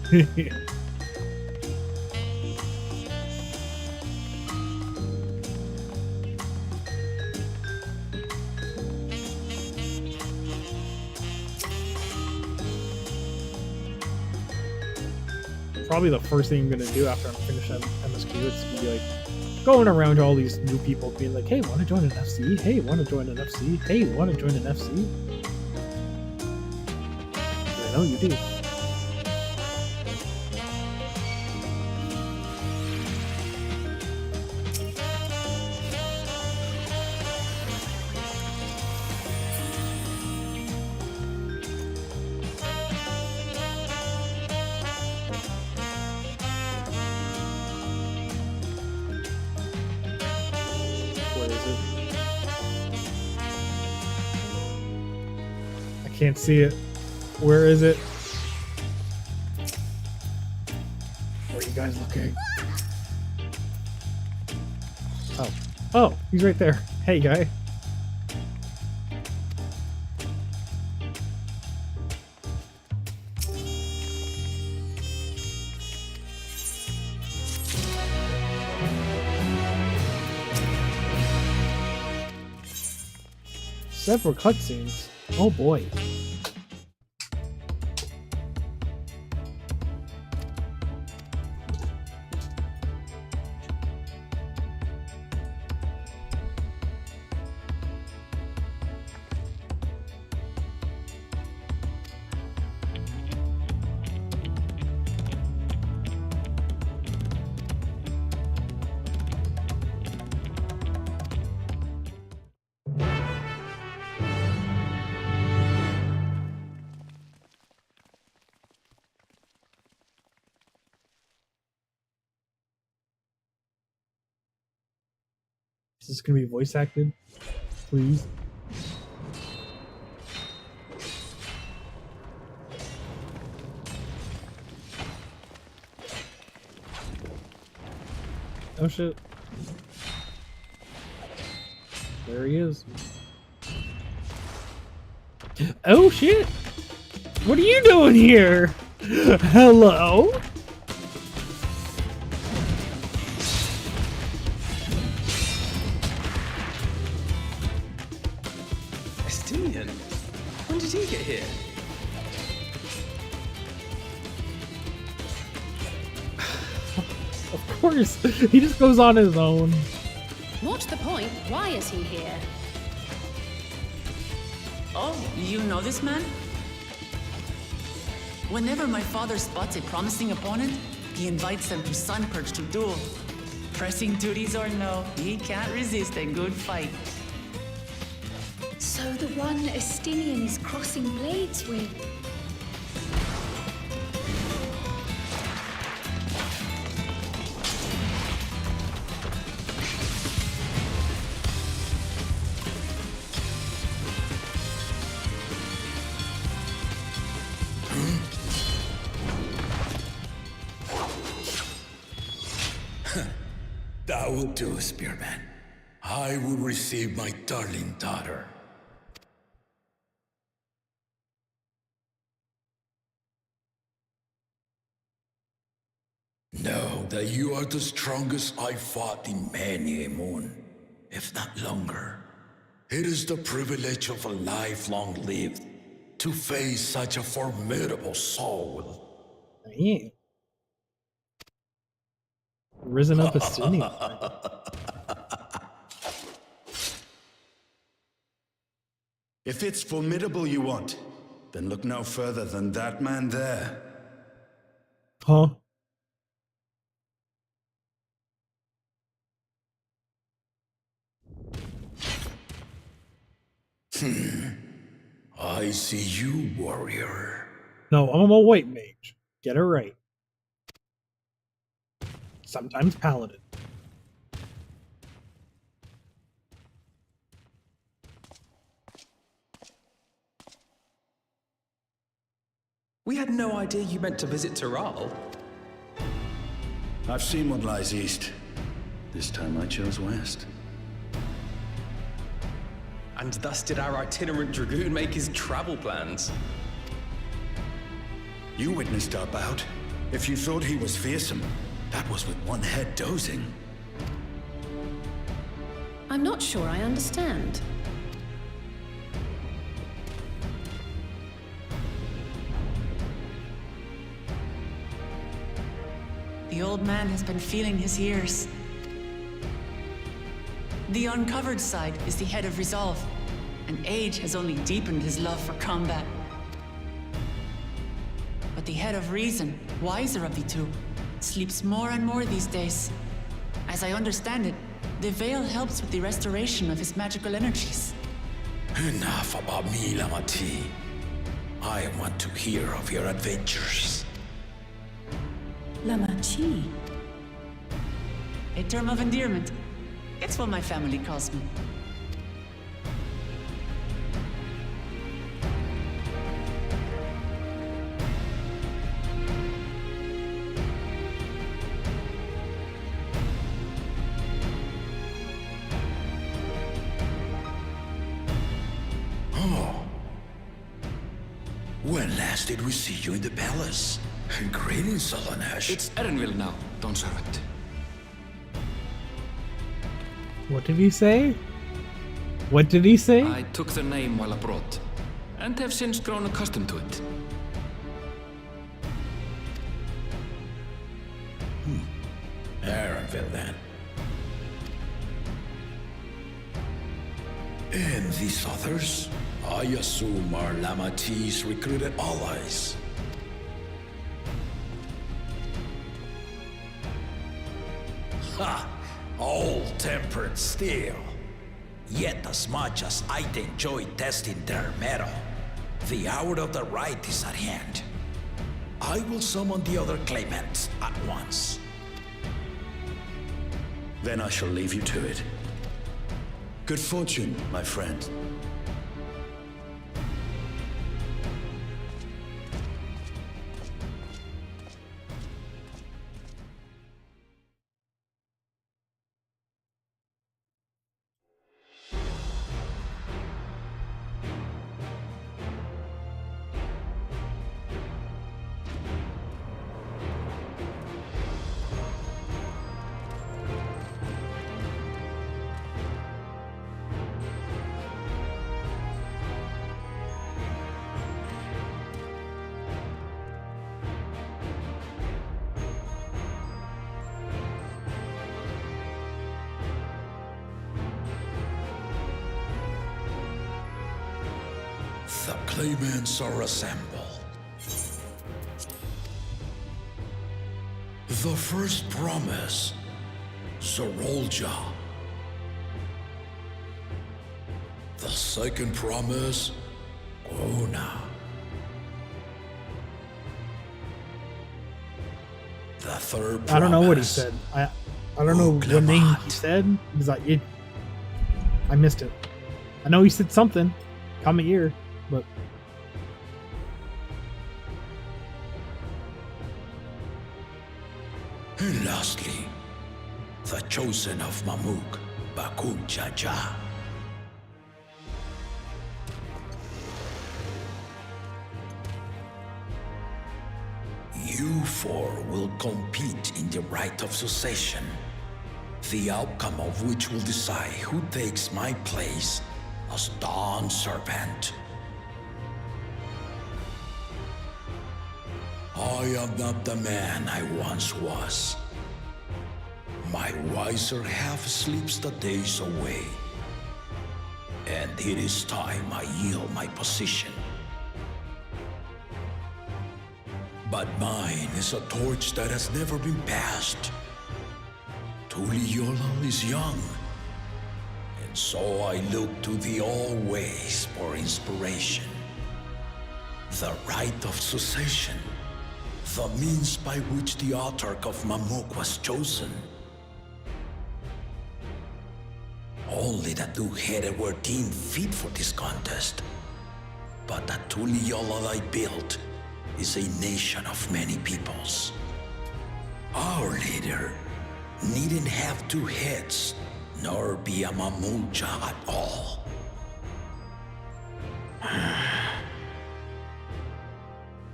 Probably the first thing I'm gonna do after I'm finished MSQ, it's gonna be like going around to all these new people being like, hey, want to join an FC? Hey, want to join an FC? Hey, want to join an FC? I know you do. Can't see it. Where is it? Where are you guys looking? Oh. Oh, he's right there. Hey, guy. Several cutscenes. Oh boy. Is this gonna be voice acted? Please. Oh shit. There he is. Oh shit! What are you doing here? Hello? When did he get here? Of course, he just goes on his own. What's the point? Why is he here? Oh, you know this man? Whenever my father spots a promising opponent, he invites them to Sunperch to duel. Pressing duties or no, he can't resist a good fight. So the one Estinian is crossing blades with. That will do, Spearman. I will receive my darling daughter. Know that you are the strongest I fought in many a moon, if not longer. It is the privilege of a life long lived to face such a formidable soul. Damn. Risen up a city. If it's formidable you want, then look no further than that man there. Huh? I see you, warrior. No, I'm a white mage. Get it right. Sometimes paladin. We had no idea you meant to visit Tyrrell. I've seen what lies east. This time I chose west. And thus did our itinerant dragoon make his travel plans. You witnessed our bout. If you thought he was fearsome, that was with one head dozing. I'm not sure I understand. The old man has been feeling his years. The uncovered side is the head of resolve, and age has only deepened his love for combat. But the head of reason, wiser of the two, sleeps more and more these days. As I understand it, the veil helps with the restoration of his magical energies. Enough about me, Lamati. I want to hear of your adventures. Lamachi. A term of endearment. It's what my family calls me. Oh. When last did we see you in the palace? Greetings, Solonesh. It's Erenville now, Dawntrail. What did he say? What did he say? I took the name while abroad, and have since grown accustomed to it. Erenville, then. And these others, I assume, are Lamati's recruited allies. Ha! Old-tempered still. Yet as much as I'd enjoy testing their mettle, the hour of the right is at hand. I will summon the other claimants at once. Then I shall leave you to it. Good fortune, my friend. The claimants are assembled. The first promise, Zorolja. The second promise, Ona. The third promise, I don't know what he said. I don't know what name he said. He's like, I missed it. I know he said something. Come here, but and lastly, the chosen of Mamuk, Bakul Jaja. You four will compete in the rite of succession, the outcome of which will decide who takes my place as Dawn Serpent. I am not the man I once was. My wiser half sleeps the days away, and it is time I yield my position. But mine is a torch that has never been passed. Tuliyola is young, and so I look to thee always for inspiration. The rite of succession, the means by which the autarch of Mamuk was chosen. Only the two-headed were deemed fit for this contest, but the Tuliyola I built is a nation of many peoples. Our leader needn't have two heads, nor be a Mamulja at all.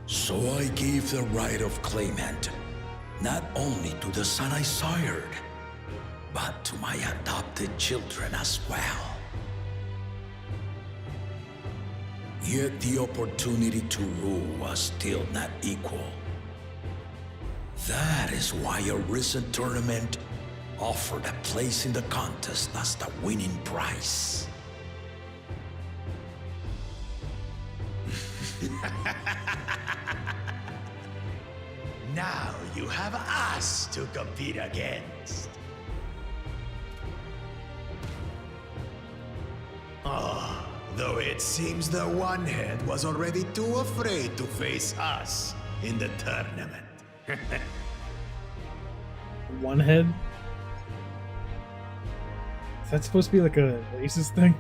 So I gave the right of claimant, not only to the son I sired, but to my adopted children as well. Yet the opportunity to rule was still not equal. That is why a recent tournament offered a place in the contest as the winning prize. Now you have us to compete against. Oh, though it seems the one head was already too afraid to face us in the tournament. One head? Is that supposed to be like a racist thing?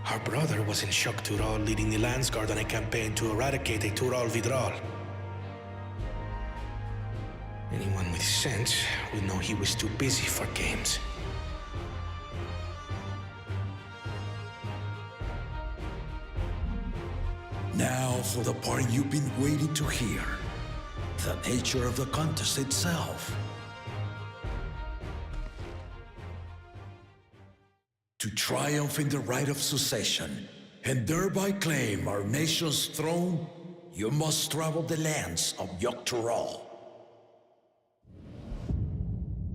Our brother was in Shock Tural leading the Landsguard on a campaign to eradicate a Tural Vidral. Anyone with sense would know he was too busy for games. Now for the part you've been waiting to hear. The nature of the contest itself. To triumph in the rite of succession, and thereby claim our nation's throne, you must travel the lands of Yogg-Tural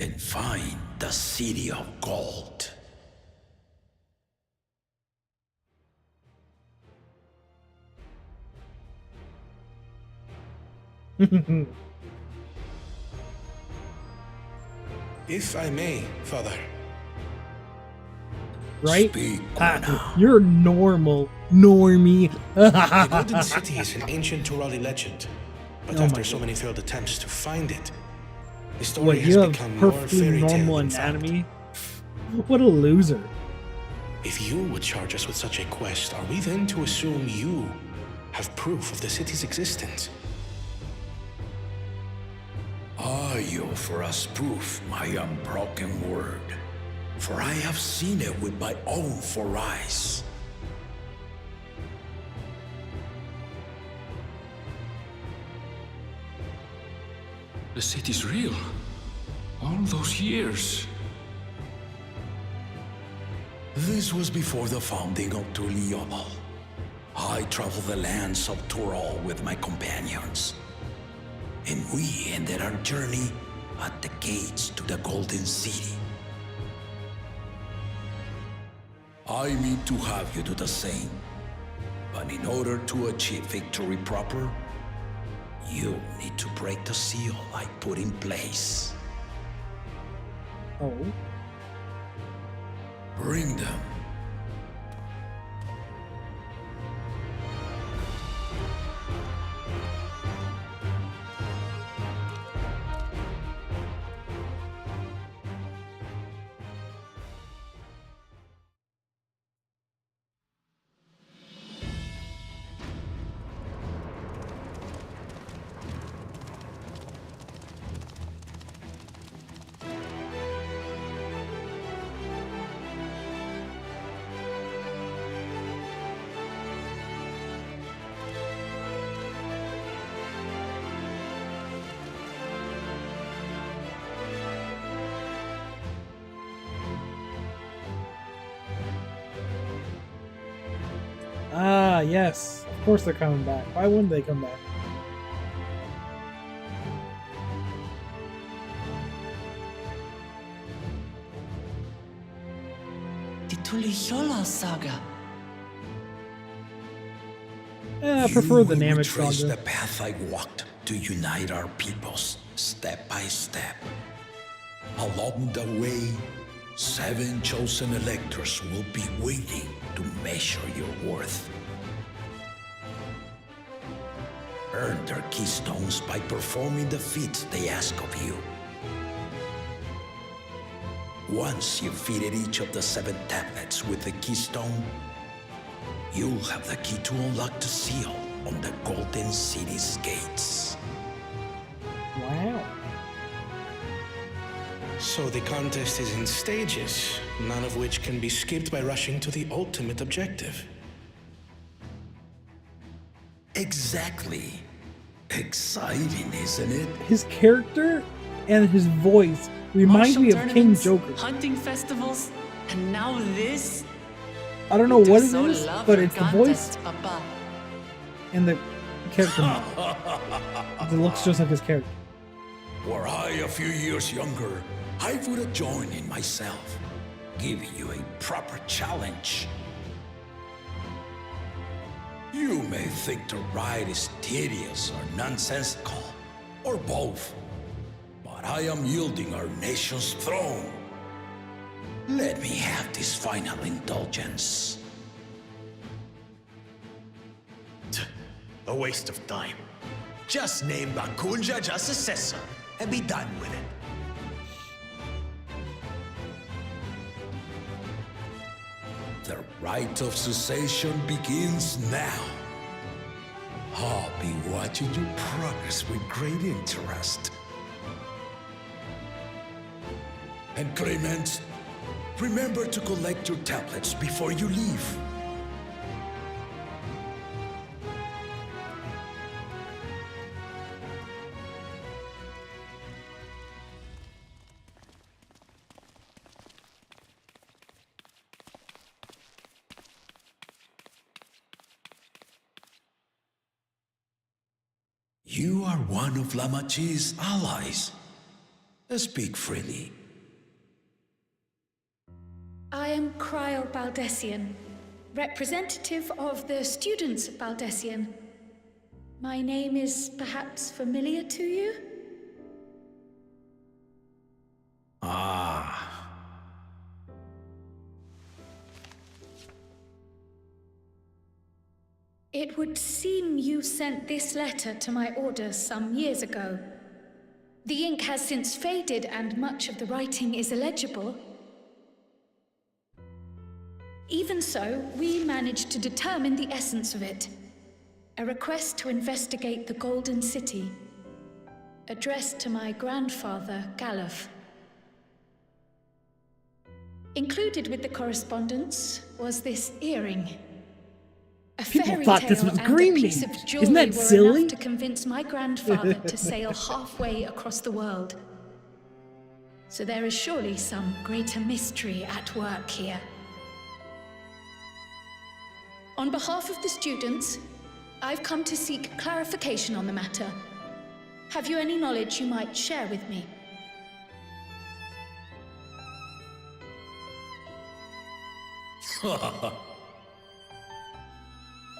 and find the City of Gold. If I may, Father. Right? Speak, You're normal, normie. The Golden City is an ancient Turali legend, but after so many failed attempts to find it, the story What, has you have become more perfectly fairy tale normal than fact. anatomy? What a loser. If you would charge us with such a quest, are we then to assume you have proof of the city's existence? Are you for us proof my unbroken word? For I have seen it with my own four eyes. The city's real. All those years. This was before the founding of Tuliyola. I traveled the lands of Tural with my companions, and we ended our journey at the gates to the Golden City. I mean to have you do the same, but in order to achieve victory proper, you need to break the seal I put in place. Oh. Bring them. yes. Of course they're coming back. Why wouldn't they come back? The Tuliyola saga. I prefer the You will Namek retrace saga. the path I walked to unite our peoples, step by step. Along the way, 7 chosen electors will be waiting to measure your worth. Earn their keystones by performing the feats they ask of you. Once you've fitted each of the 7 tablets with the keystone, you'll have the key to unlock the seal on the Golden City's gates. Wow. So the contest is in stages, none of which can be skipped by rushing to the ultimate objective. Exactly. Exciting, isn't it? His character and his voice reminds Martial me of King tournaments, Joker. hunting festivals, and now this. I don't know Do what it so is, love but your it's the voice contest, Papa. and the character. It looks just like his character. Were I a few years younger, I would have joined in myself, giving you a proper challenge. You may think the ride is tedious or nonsensical, or both, but I am yielding our nation's throne. Let me have this final indulgence. A waste of time. Just name Bakunja as successor and be done with it. The rite of cessation begins now. I'll be watching your progress with great interest. And Clement, remember to collect your tablets before you leave. You are one of Lamachi's allies. Speak freely. I am Cryle Baldessian, representative of the students of Baldessian. My name is perhaps familiar to you? Ah. It would seem you sent this letter to my orders some years ago. The ink has since faded and much of the writing is illegible. Even so, we managed to determine the essence of it. A request to investigate the Golden City, addressed to my grandfather, Galuf. Included with the correspondence was this earring. A People fairy thought tale this was and a Green piece Man. of jewelry Isn't that were silly? enough to convince my grandfather to sail halfway across the world. So there is surely some greater mystery at work here. On behalf of the students, I've come to seek clarification on the matter. Have you any knowledge you might share with me?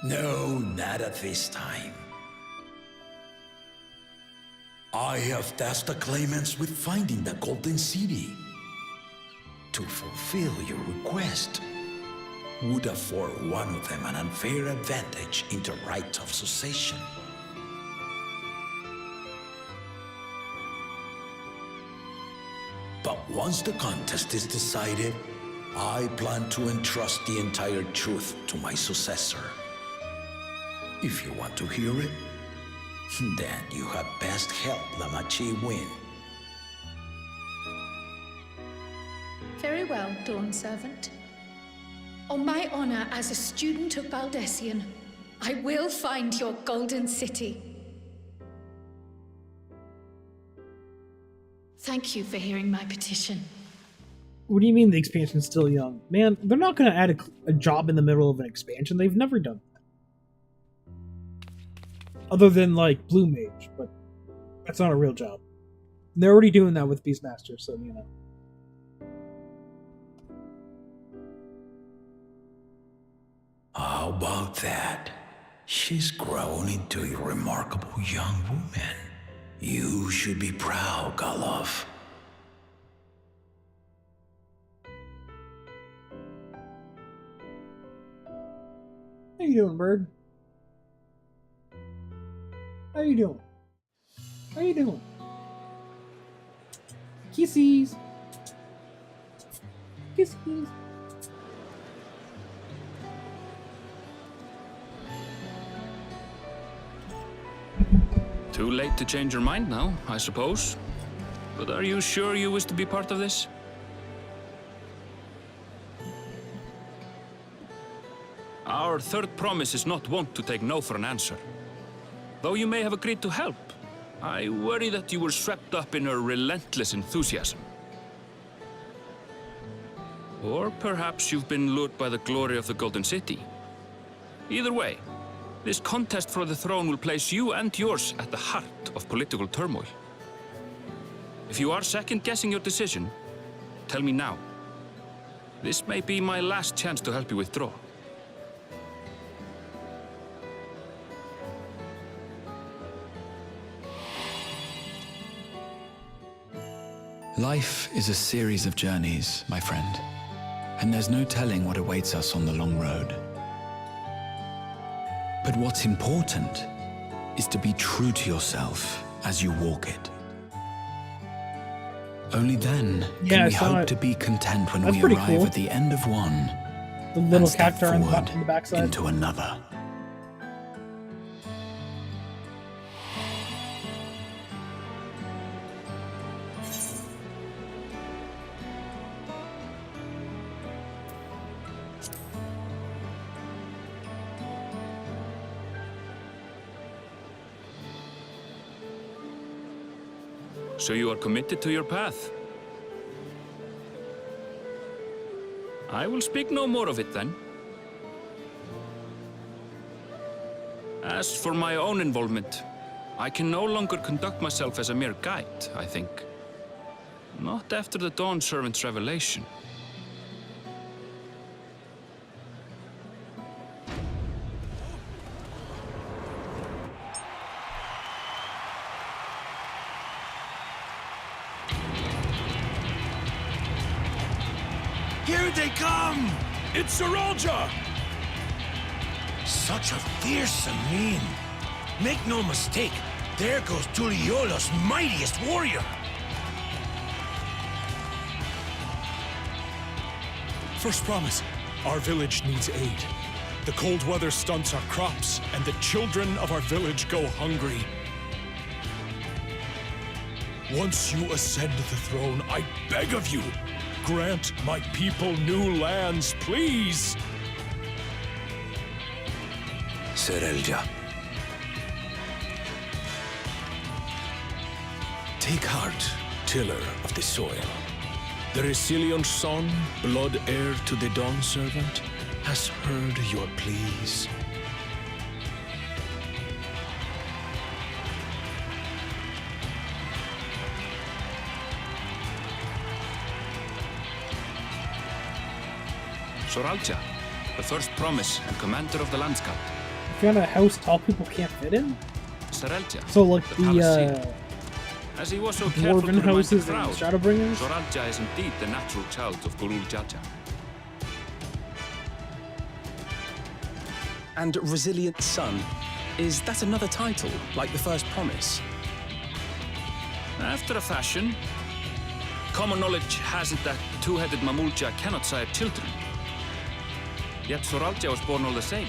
No, not at this time. I have tasked the claimants with finding the Golden City. To fulfill your request would afford one of them an unfair advantage in the right of succession. But once the contest is decided, I plan to entrust the entire truth to my successor. If you want to hear it, then you had best help Lamachi win. Very well, Dawn Servant. On my honor as a student of Baldessian, I will find your Golden City. Thank you for hearing my petition. What do you mean the expansion's still young? Man, they're not going to add a job in the middle of an expansion. They've never done that. Other than, like, Blue Mage, but that's not a real job. And they're already doing that with Beastmaster, so, you know. How about that? She's grown into a remarkable young woman. You should be proud, Galov. How you doing, bird? How you doing? How you doing? Kissies! Kissies! Too late to change your mind now, I suppose. But are you sure you wish to be part of this? Our third promise is not wont to take no for an answer. Though you may have agreed to help, I worry that you were swept up in her relentless enthusiasm. Or perhaps you've been lured by the glory of the Golden City. Either way, this contest for the throne will place you and yours at the heart of political turmoil. If you are second-guessing your decision, tell me now. This may be my last chance to help you withdraw. Life is a series of journeys, my friend, and there's no telling what awaits us on the long road. But what's important is to be true to yourself as you walk it. Only then can we hope to be content when we arrive at the end of one the little and step cactus forward in the backside into another. So you are committed to your path? I will speak no more of it then. As for my own involvement, I can no longer conduct myself as a mere guide, I think. Not after the Dawn Servant's revelation. Here they come! It's Saralja! Such a fearsome mien. Make no mistake, there goes Tuliola's mightiest warrior. First promise, our village needs aid. The cold weather stunts our crops, and the children of our village go hungry. Once you ascend the throne, I beg of you, grant my people new lands, please! Serelja. Take heart, tiller of the soil. The Resilient son, blood heir to the Dawn Servant, has heard your pleas. Soralja, the first promise and commander of the Landscape. If you're in a house tall people can't fit in? Soralja, So like the as he was so careful to dwarven remind the houses crowd, and Shadowbringers? Soralja is indeed the natural child of Gulul Jaja. And Resilient Son, is that another title, like the first promise? After a fashion, common knowledge has it that two-headed Mamulja cannot sire children. Yet Soralja was born all the same,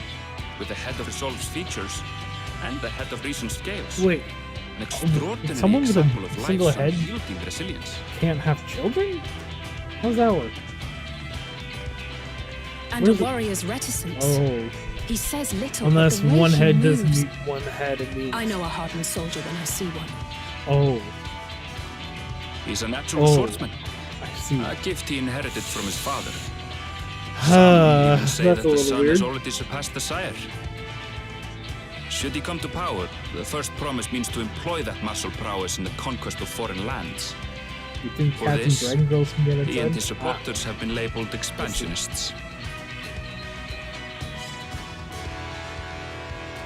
with the head of Resolve's features and the head of Reason's scales. Wait, an extraordinary someone with example a of single life's head unyielding resilience. can't have children? How does that work? And Where's a it? warrior's reticence. Oh, He says little, unless but the way one he head moves, doesn't meet one head, it means... I know a hardened soldier when I see one. Oh, He's a natural Oh, swordsman, I see. a gift he inherited from his father. Some even say That's that a the little son weird. has already surpassed the sire. Should he come to power, the first promise means to employ that martial prowess in the conquest of foreign lands. You think For cats this, and dragon girls can get it he done? and his supporters have been labeled expansionists.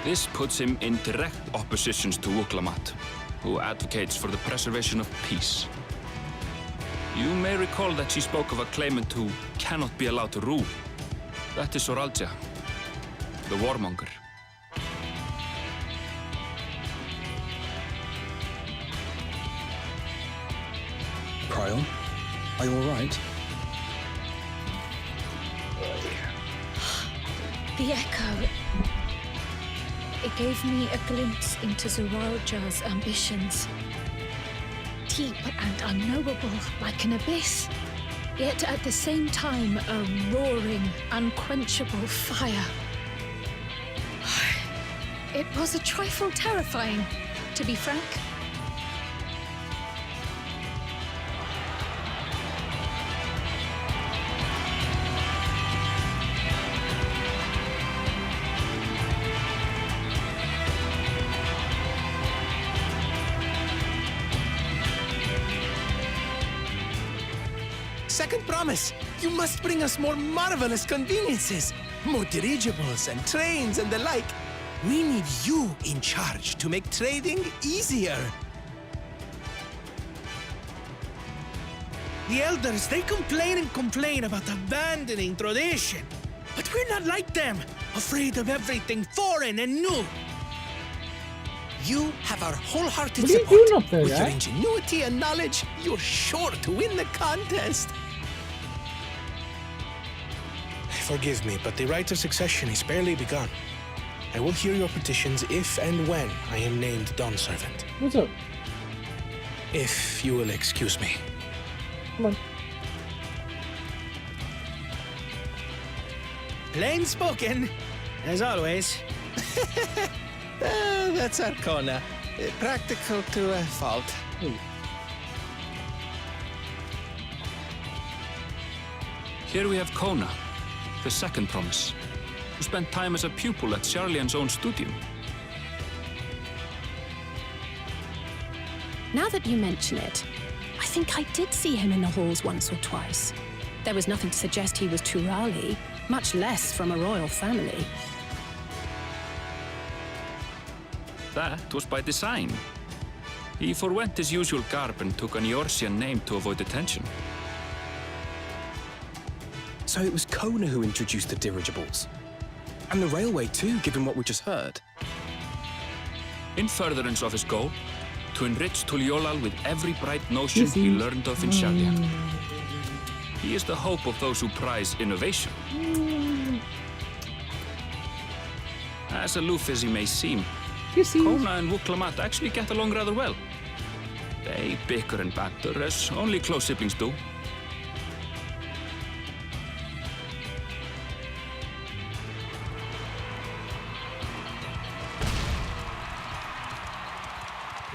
This puts him in direct opposition to Wuklamat, who advocates for the preservation of peace. You may recall that she spoke of a claimant who cannot be allowed to rule. That is Soralja, the warmonger. Prion, are you all right? The echo. It gave me a glimpse into Zoralja's ambitions. Deep and unknowable, like an abyss. Yet at the same time, a roaring, unquenchable fire. It was a trifle terrifying, to be frank. Second promise, you must bring us more marvelous conveniences. More dirigibles and trains and the like. We need you in charge to make trading easier. The elders, they complain and complain about abandoning tradition. But we're not like them, afraid of everything foreign and new. You have our wholehearted What are you support. doing up there, With your guy? ingenuity and knowledge, you're sure to win the contest. Forgive me, but the rite of succession is barely begun. I will hear your petitions if and when I am named Dawn Servant. What's up? If you will excuse me. Come on. Plain spoken, as always. That's Arcona. Practical to a fault. Here we have Kona, the second promise, who spent time as a pupil at Charlian's own studium. Now that you mention it, I think I did see him in the halls once or twice. There was nothing to suggest he was Turali, much less from a royal family. That was by design. He forwent his usual garb and took an Eorzean name to avoid attention. So it was Kona who introduced the dirigibles. And the railway too, given what we just heard. In furtherance of his goal, to enrich Tuliolal with every bright notion he learned of in Sharlian. He is the hope of those who prize innovation. As aloof as he may seem, Kona and Wuklamat actually get along rather well. They bicker and banter as only close siblings do.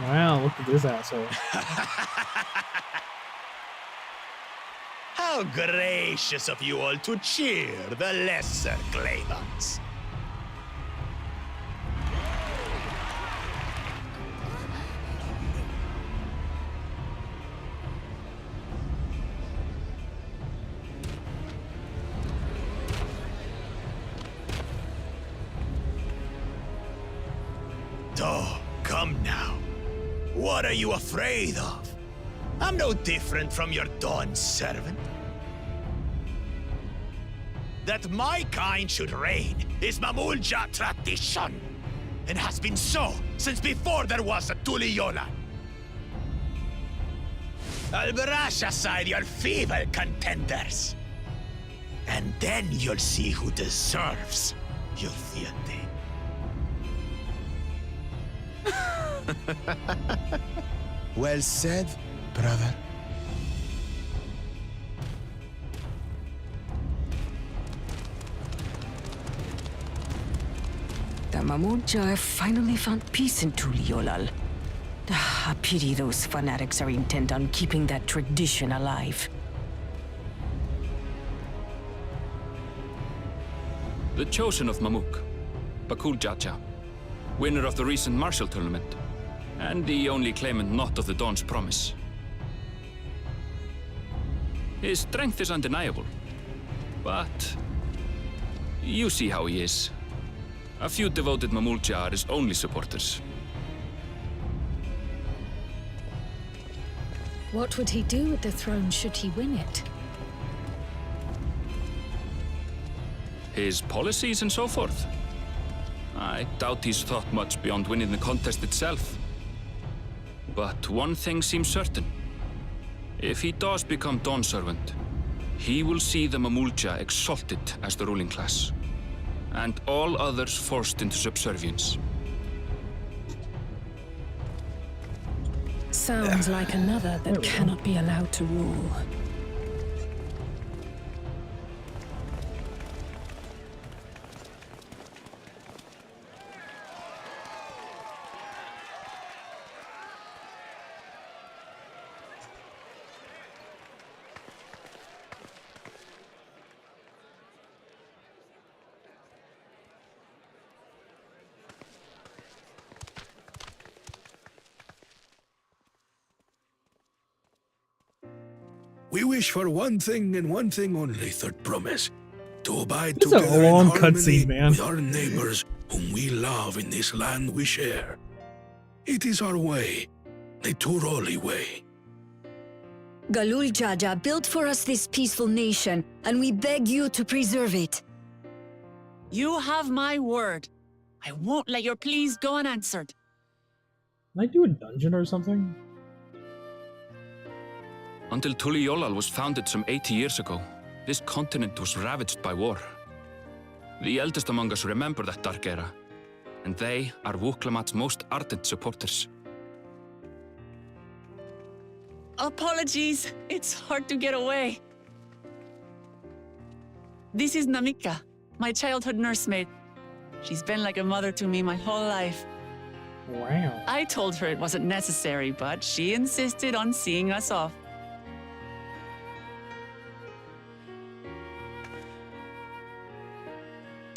Wow, look at this asshole. How gracious of you all to cheer the lesser claimants. Oh, come now. What are you afraid of? I'm no different from your Dawn servant. That my kind should reign is Mamulja tradition, and has been so since before there was a Tuliola. I'll brush aside your feeble contenders, and then you'll see who deserves your fealty. Well said, brother. The Mamulja finally found peace in Tuliolal. A pity those fanatics are intent on keeping that tradition alive. The chosen of Mamuk, Bakul Jaja. winner of the recent martial tournament, and the only claimant not of the Dawn's promise. His strength is undeniable, but you see how he is. A few devoted Mamulja are his only supporters. What would he do with the throne should he win it? His policies and so forth? I doubt he's thought much beyond winning the contest itself. But one thing seems certain. If he does become Dawn Servant, he will see the Mamulja exalted as the ruling class, and all others forced into subservience. Sounds like another that cannot be allowed to rule. We wish for one thing and one thing only, Third Promise. To abide This is a together long in harmony cutscene, man. with our neighbors whom we love in this land we share. It is our way, the Turoli way. Galul Jaja built for us this peaceful nation, and we beg you to preserve it. You have my word. I won't let your pleas go unanswered. Can I do a dungeon or something? Until Tuliyollal was founded some 80 years ago, this continent was ravaged by war. The eldest among us remember that dark era, and they are Wuklamat's most ardent supporters. Apologies, it's hard to get away. This is Namika, my childhood nursemaid. She's been like a mother to me my whole life. Wow. I told her it wasn't necessary, but she insisted on seeing us off.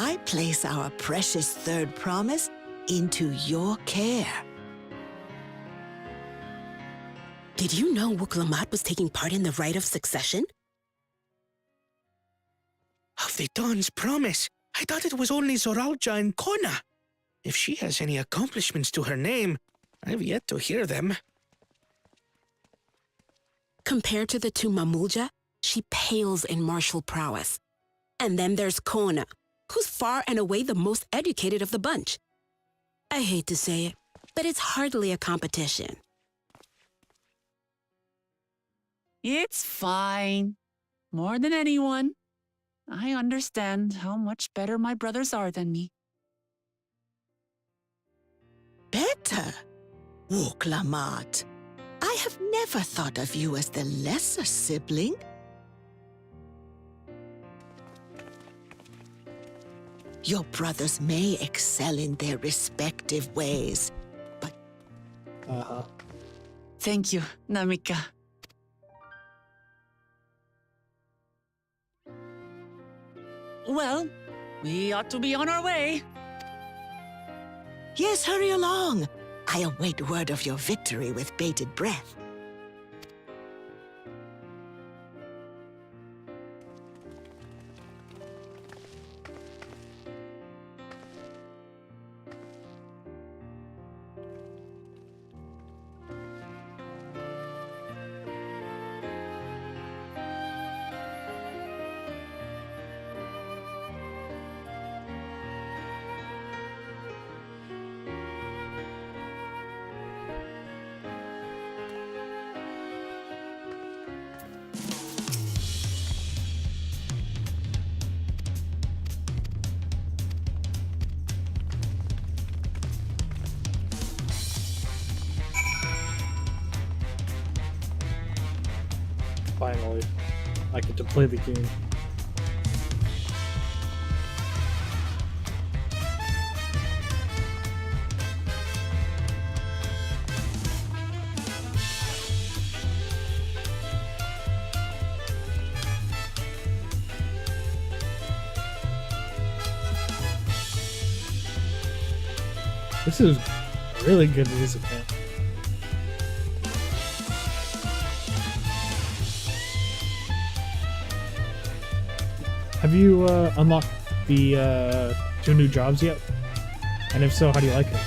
I place our precious Third Promise into your care. Did you know Wuklamat was taking part in the rite of succession? Of the Dawn's promise? I thought it was only Zoralja and Kona. If she has any accomplishments to her name, I've yet to hear them. Compared to the two Mamulja, she pales in martial prowess. And then there's Kona, who's far and away the most educated of the bunch. I hate to say it, but it's hardly a competition. It's fine. More than anyone. I understand how much better my brothers are than me. Better? Wuklamat, I have never thought of you as the lesser sibling. Your brothers may excel in their respective ways, but... Thank you, Namika. Well, we ought to be on our way. Yes, hurry along. I await word of your victory with bated breath. Finally, I get to play the game. This is really good music, man. Have you unlocked the 2 new jobs yet? And if so, how do you like it?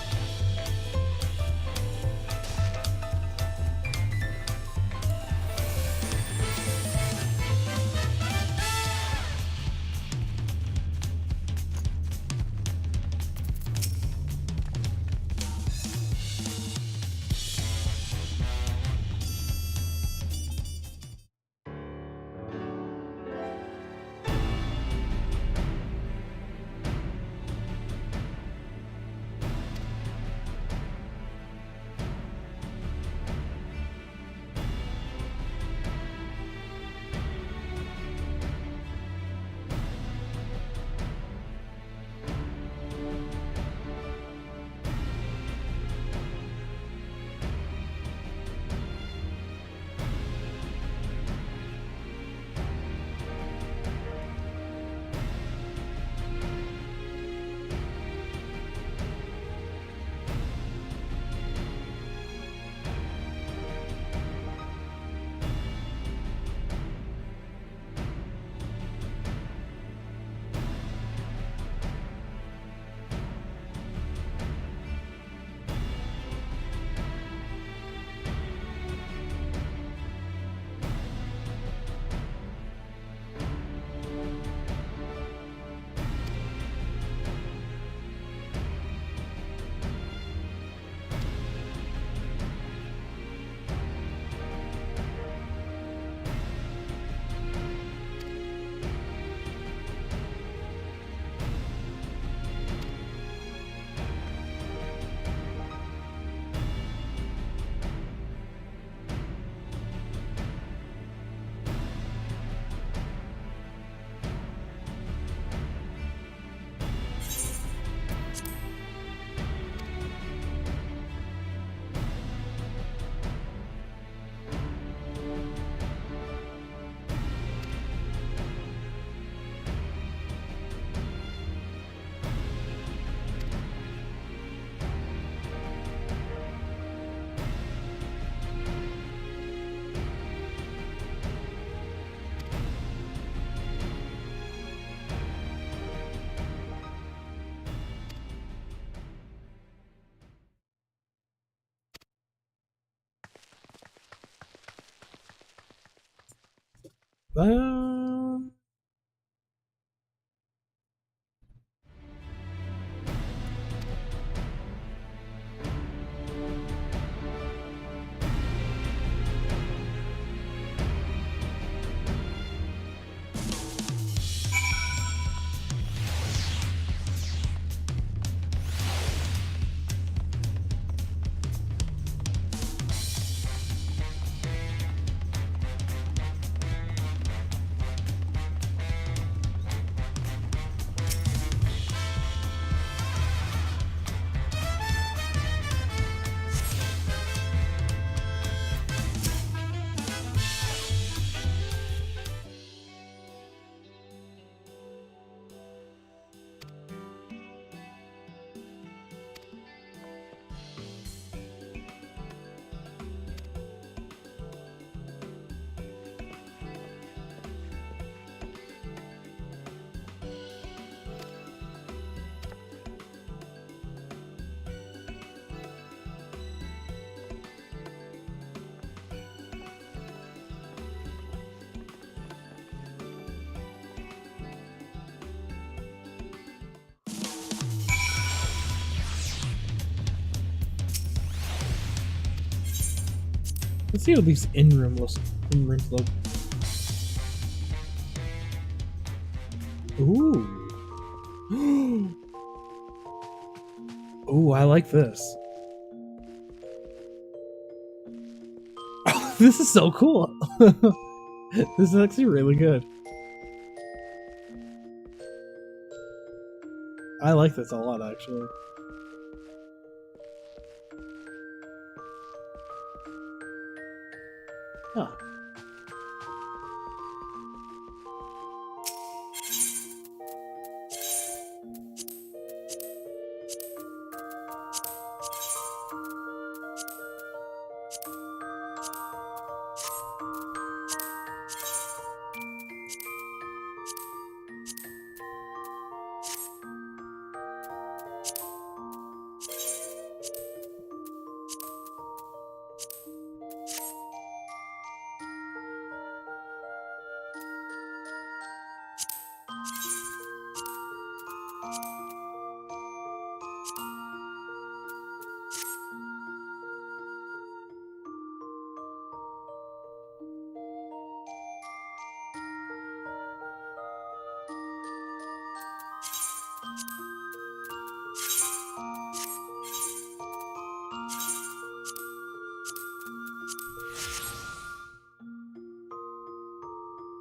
Let's see what these in-rooms look. Ooh. Ooh, I like this. This is so cool. This is actually really good. I like this a lot, actually. Huh.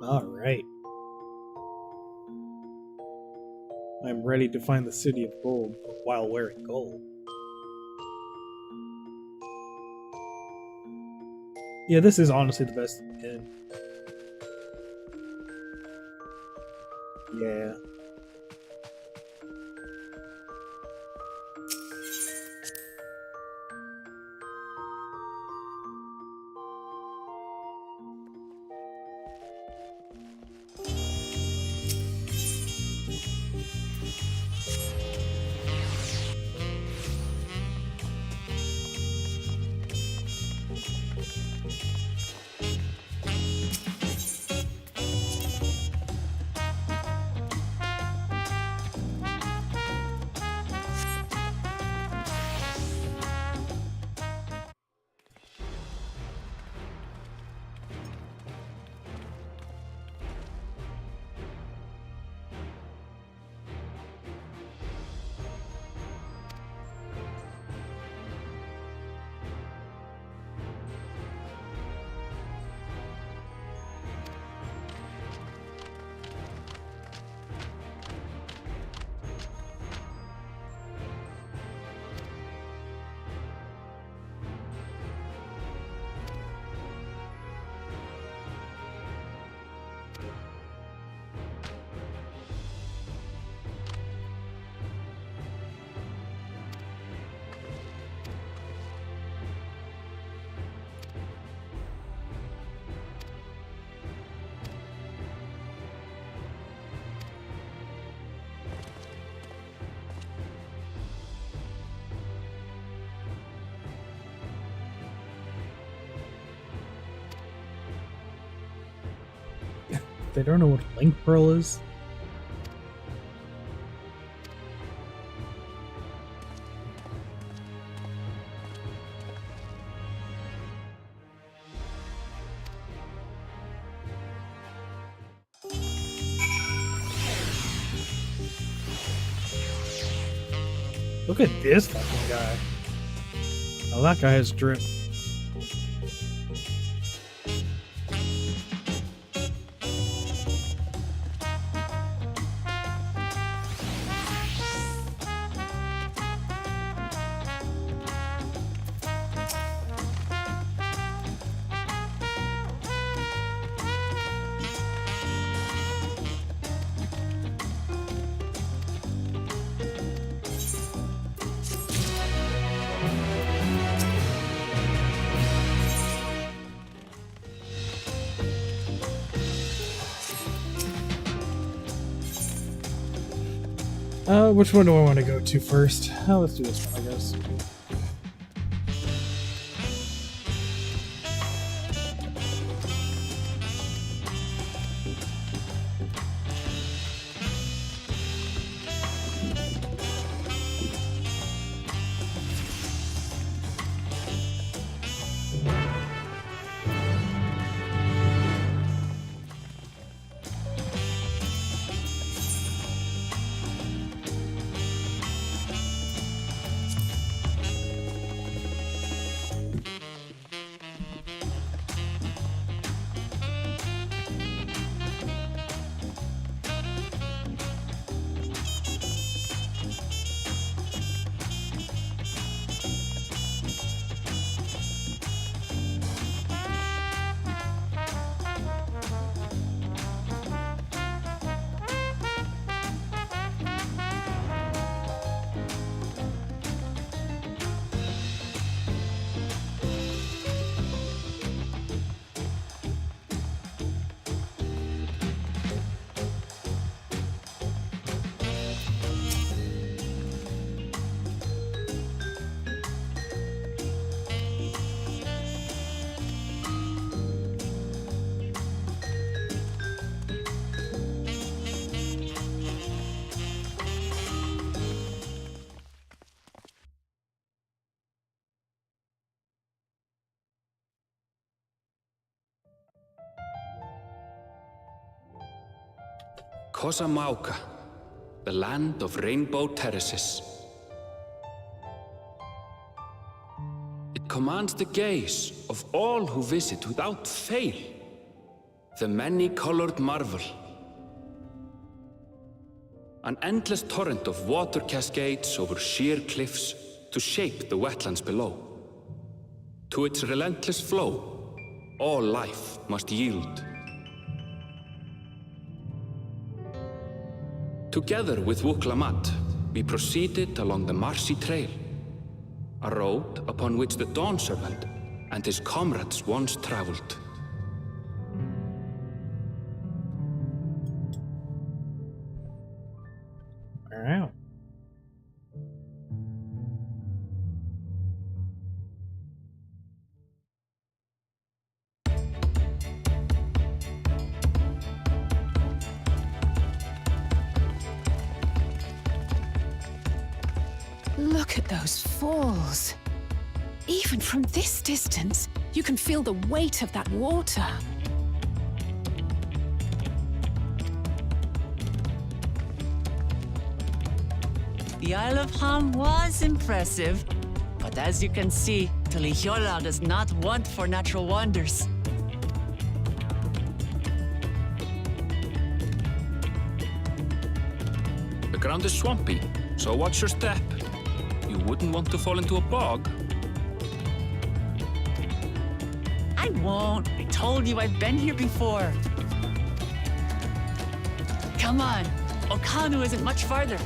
All right. I'm ready to find the city of gold while wearing gold. Yeah, this is honestly the best in. Yeah. They don't know what Link Pearl is. Look at this fucking guy. Oh, that guy has drip. Which one do I want to go to first? Let's do this one, I guess. Kosamauka, the land of rainbow terraces. It commands the gaze of all who visit without fail. The many-colored marvel. An endless torrent of water cascades over sheer cliffs to shape the wetlands below. To its relentless flow, all life must yield. Together with Wuklamat, we proceeded along the marshy trail, a road upon which the Dawn Servant and his comrades once traveled. Wow. Look at those falls. Even from this distance, you can feel the weight of that water. The Isle of Ham was impressive, but as you can see, Tulihiola does not want for natural wonders. The ground is swampy, so watch your step. You wouldn't want to fall into a bog. I won't. I told you I've been here before. Come on. Okanu isn't much farther.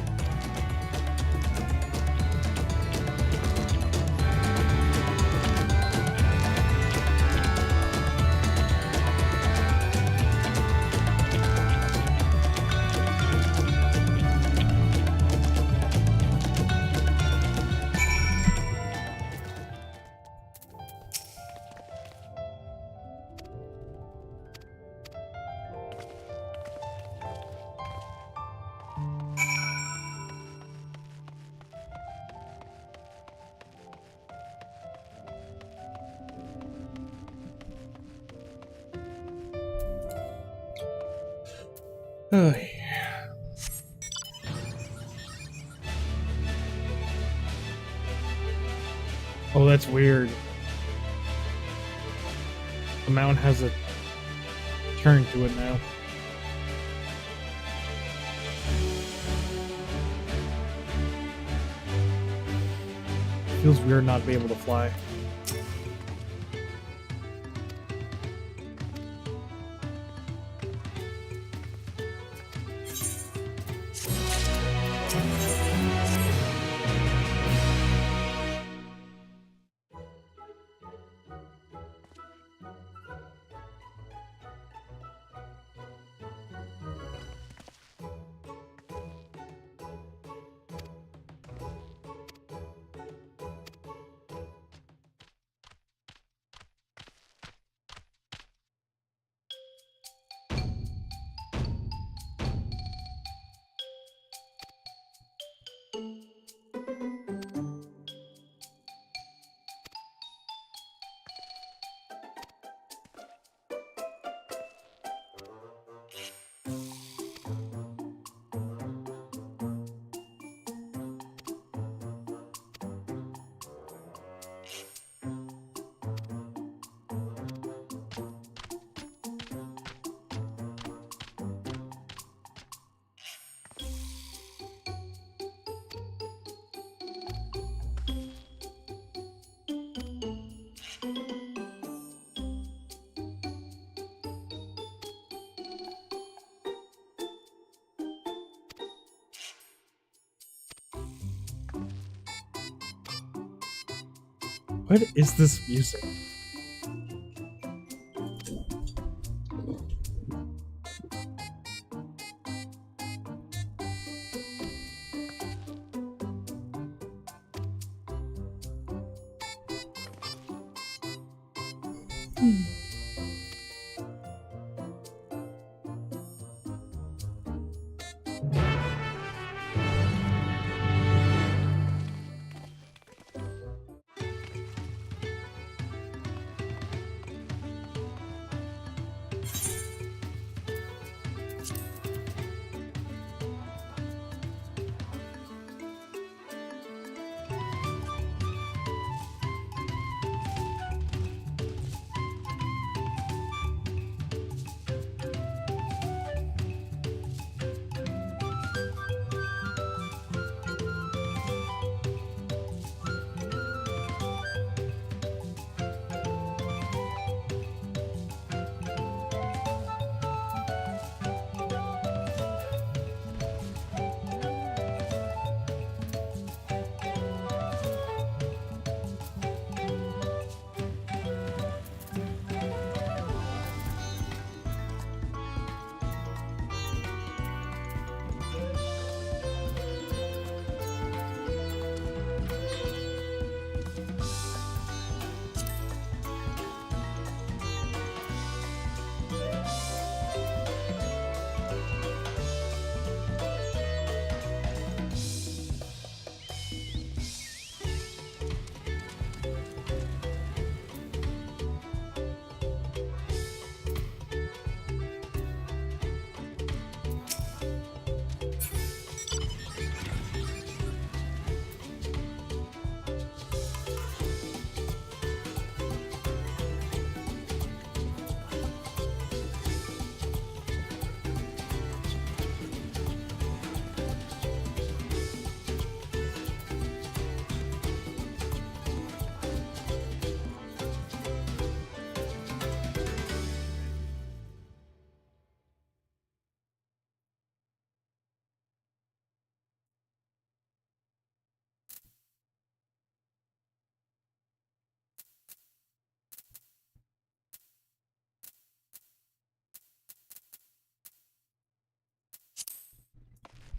Oh, oh, that's weird. The mountain has a turn to it now. Feels weird not to be able to fly. What is this music?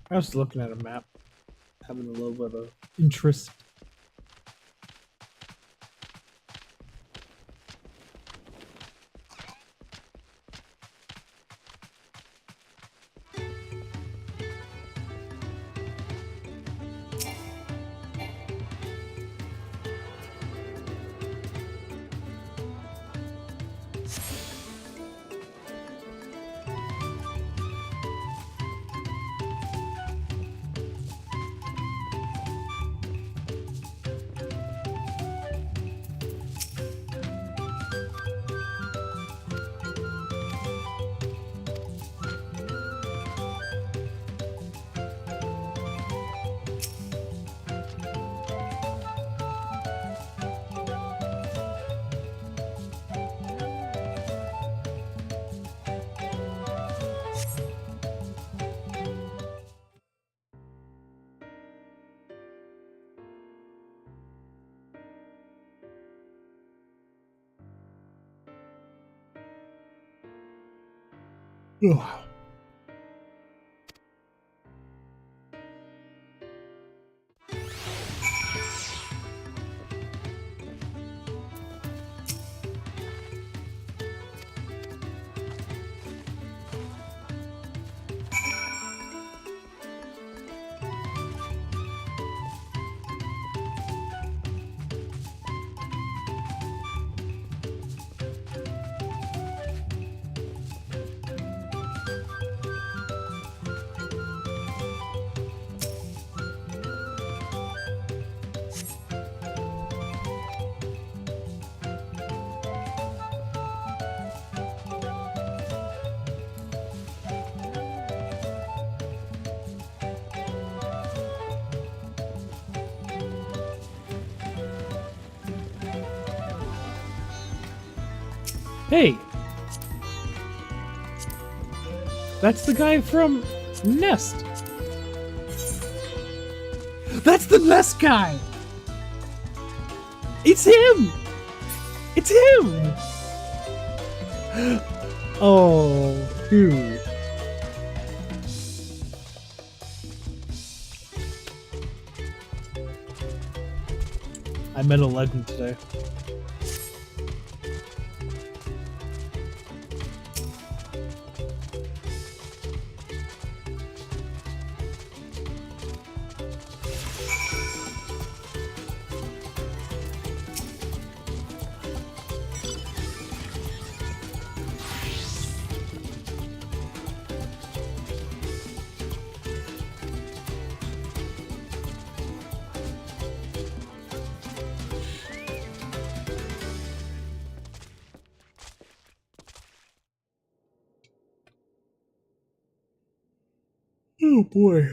I was looking at a map, having a little bit of interest. Ugh. Hey! That's the guy from Nest! That's the Nest guy! It's him! It's him! Oh, dude. I met a legend today. Oh boy.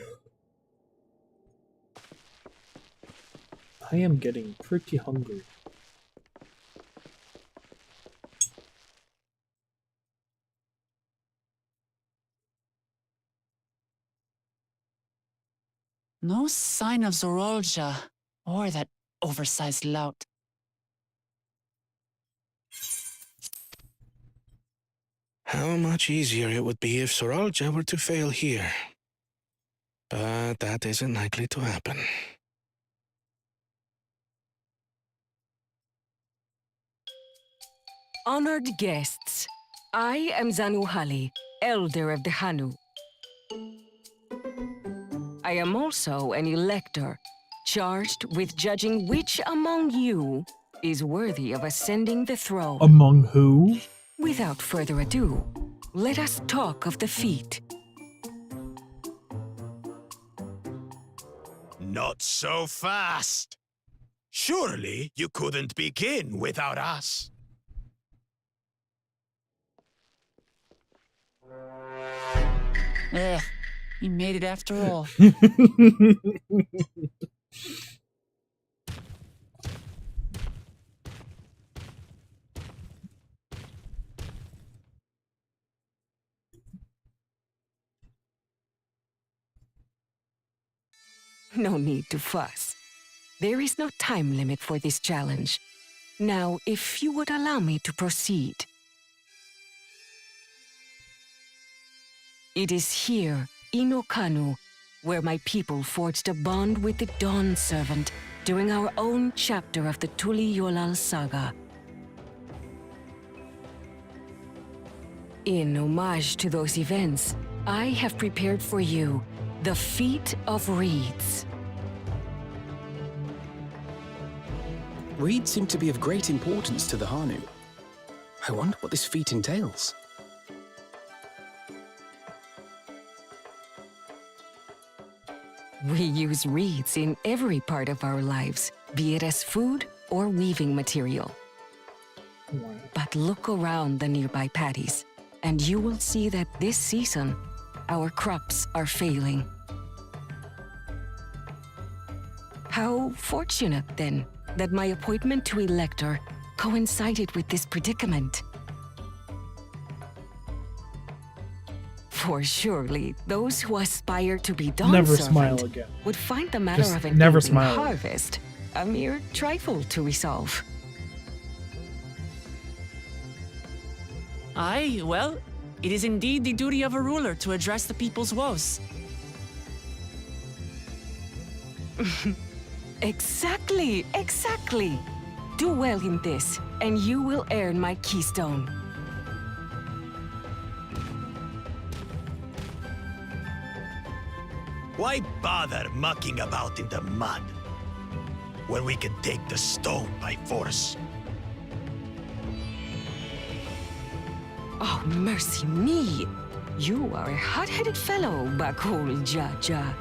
I am getting pretty hungry. No sign of Zorolja or that oversized lout. How much easier it would be if Soralja were to fail here. But that isn't likely to happen. Honored guests, I am Zanuhali, Elder of the Hanu. I am also an elector, charged with judging which among you is worthy of ascending the throne. Among who? Without further ado, let us talk of the feat. Not so fast. Surely you couldn't begin without us. Ugh, he made it after all. No need to fuss. There is no time limit for this challenge. Now, if you would allow me to proceed. It is here, in Okanu, where my people forged a bond with the Dawn Servant during our own chapter of the Tuli Yolal saga. In homage to those events, I have prepared for you the Feat of Reeds. Reeds seem to be of great importance to the Hanu. I wonder what this feat entails. We use reeds in every part of our lives, be it as food or weaving material. But look around the nearby paddies, and you will see that this season, our crops are failing. How fortunate, then, that my appointment to Elector coincided with this predicament. For surely, those who aspire to be Dawn Never Servant smile again. would find the matter Just of an never impending smile. harvest a mere trifle to resolve. Aye, well, it is indeed the duty of a ruler to address the people's woes. Exactly, exactly. Do well in this, and you will earn my keystone. Why bother mucking about in the mud when we can take the stone by force? Oh, mercy me! You are a hot-headed fellow, Bakul Jaja.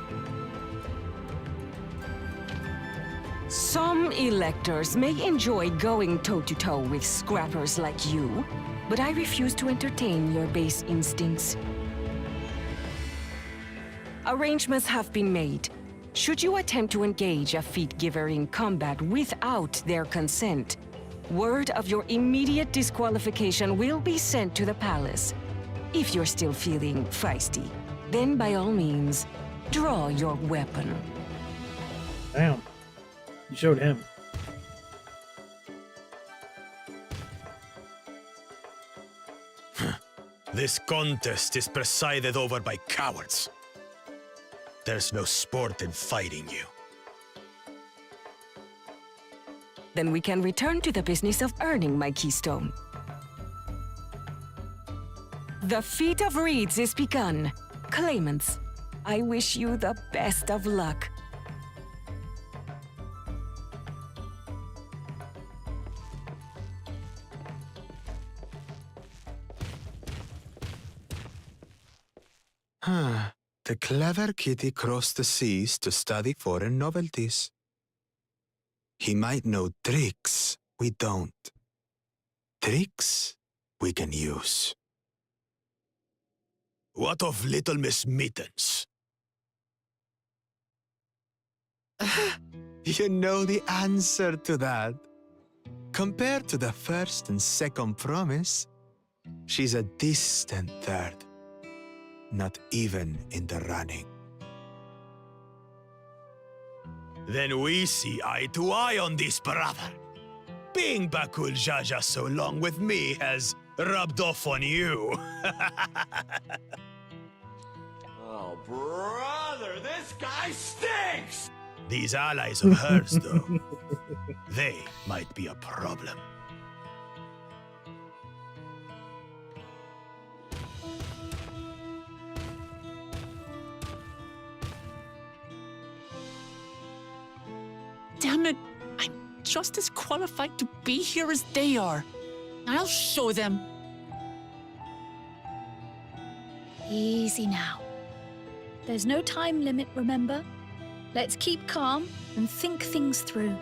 Some electors may enjoy going toe-to-toe with scrappers like you, but I refuse to entertain your base instincts. Arrangements have been made. Should you attempt to engage a feat giver in combat without their consent, word of your immediate disqualification will be sent to the palace. If you're still feeling feisty, then by all means, draw your weapon. Damn. You showed him. This contest is presided over by cowards. There's no sport in fighting you. Then we can return to the business of earning my keystone. The Feat of Reeds is begun. Claimants, I wish you the best of luck. The clever kitty crossed the seas to study foreign novelties. He might know tricks we don't. Tricks we can use. What of Little Miss Mittens? You know the answer to that. Compared to the first and second promise, she's a distant third. Not even in the running. Then we see eye to eye on this, brother. Being Bakul Jaja so long with me has rubbed off on you. Oh, brother, this guy stinks! These allies of hers, though, they might be a problem. Damn it! I'm just as qualified to be here as they are. I'll show them. Easy now. There's no time limit, remember? Let's keep calm and think things through.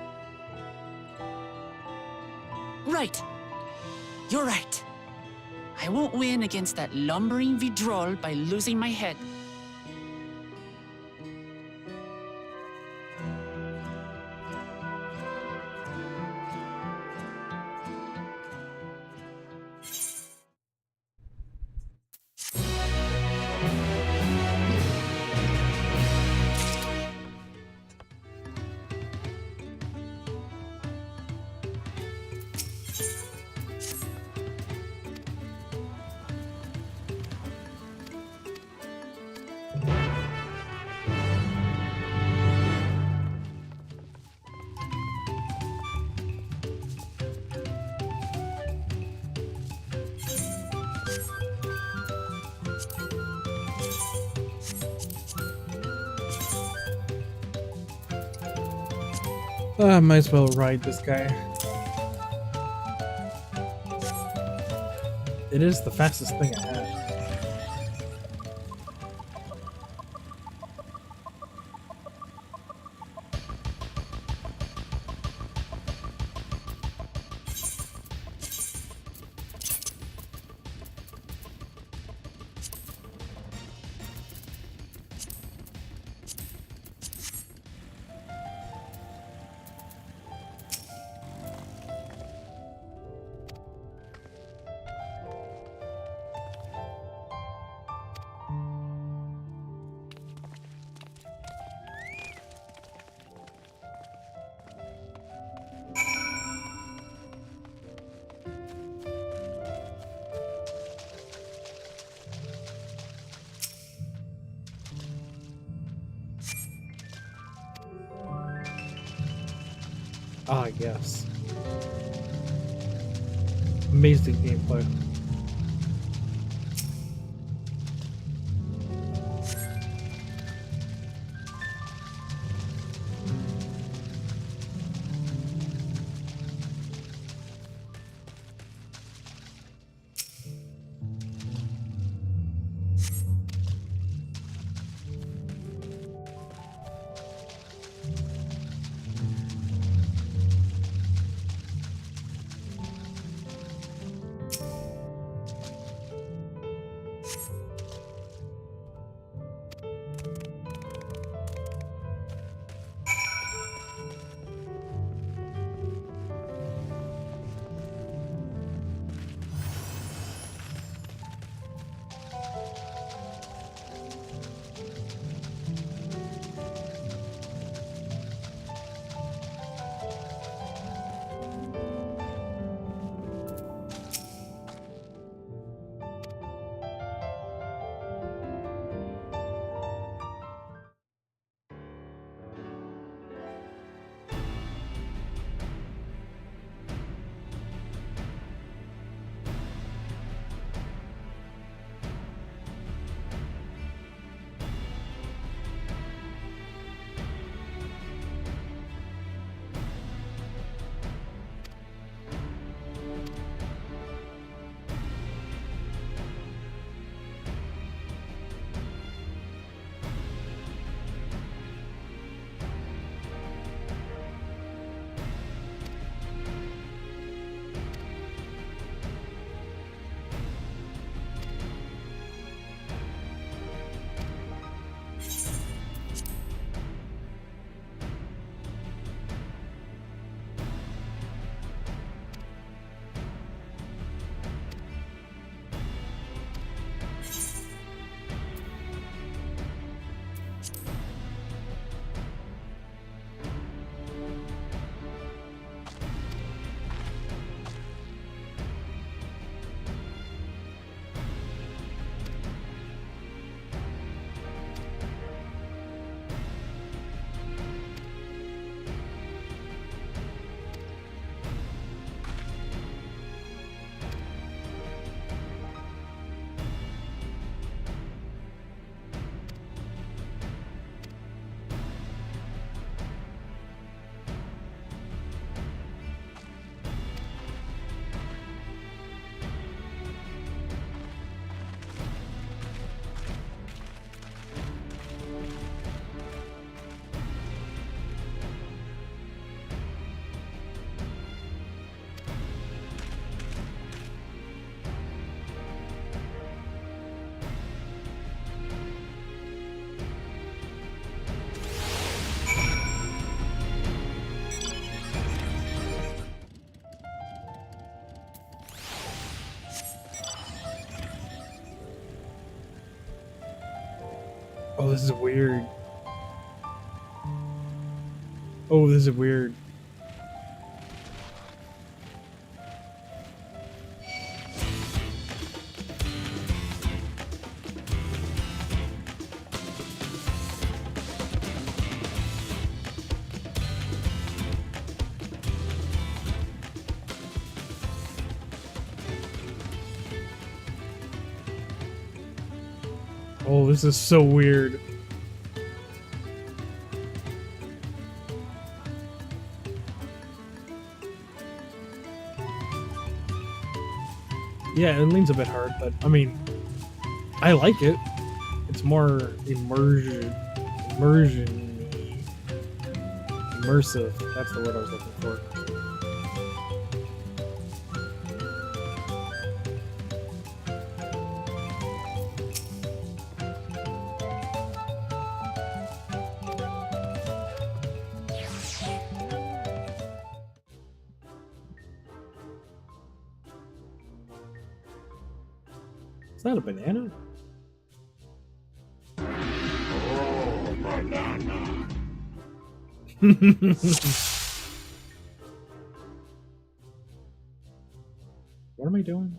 Right. You're right. I won't win against that lumbering Vidrol by losing my head. I might as well ride this guy. It is the fastest thing I have. Ah, yes. Amazing gameplay. Oh, this is weird. Oh, this is weird. Oh, this is so weird. Yeah, it leans a bit hard, but I mean, I like it. It's more immersive. That's the word I was looking for. Is that a banana? Oh, banana. What am I doing?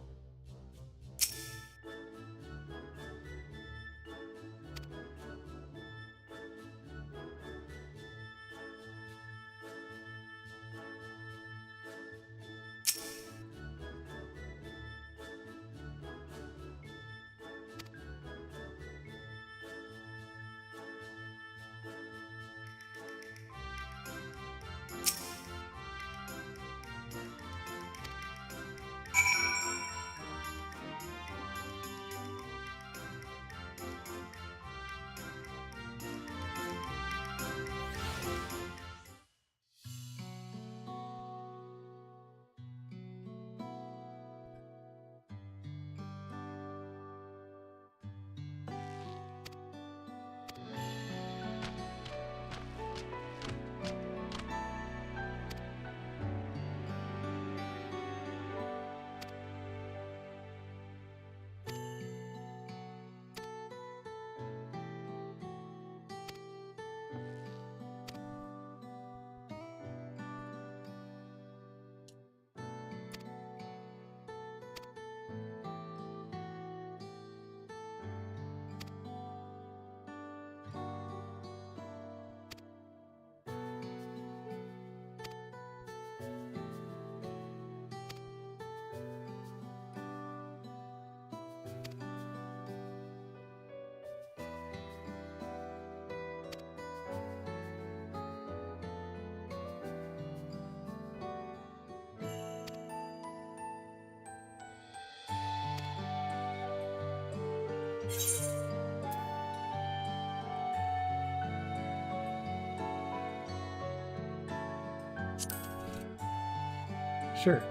Sure.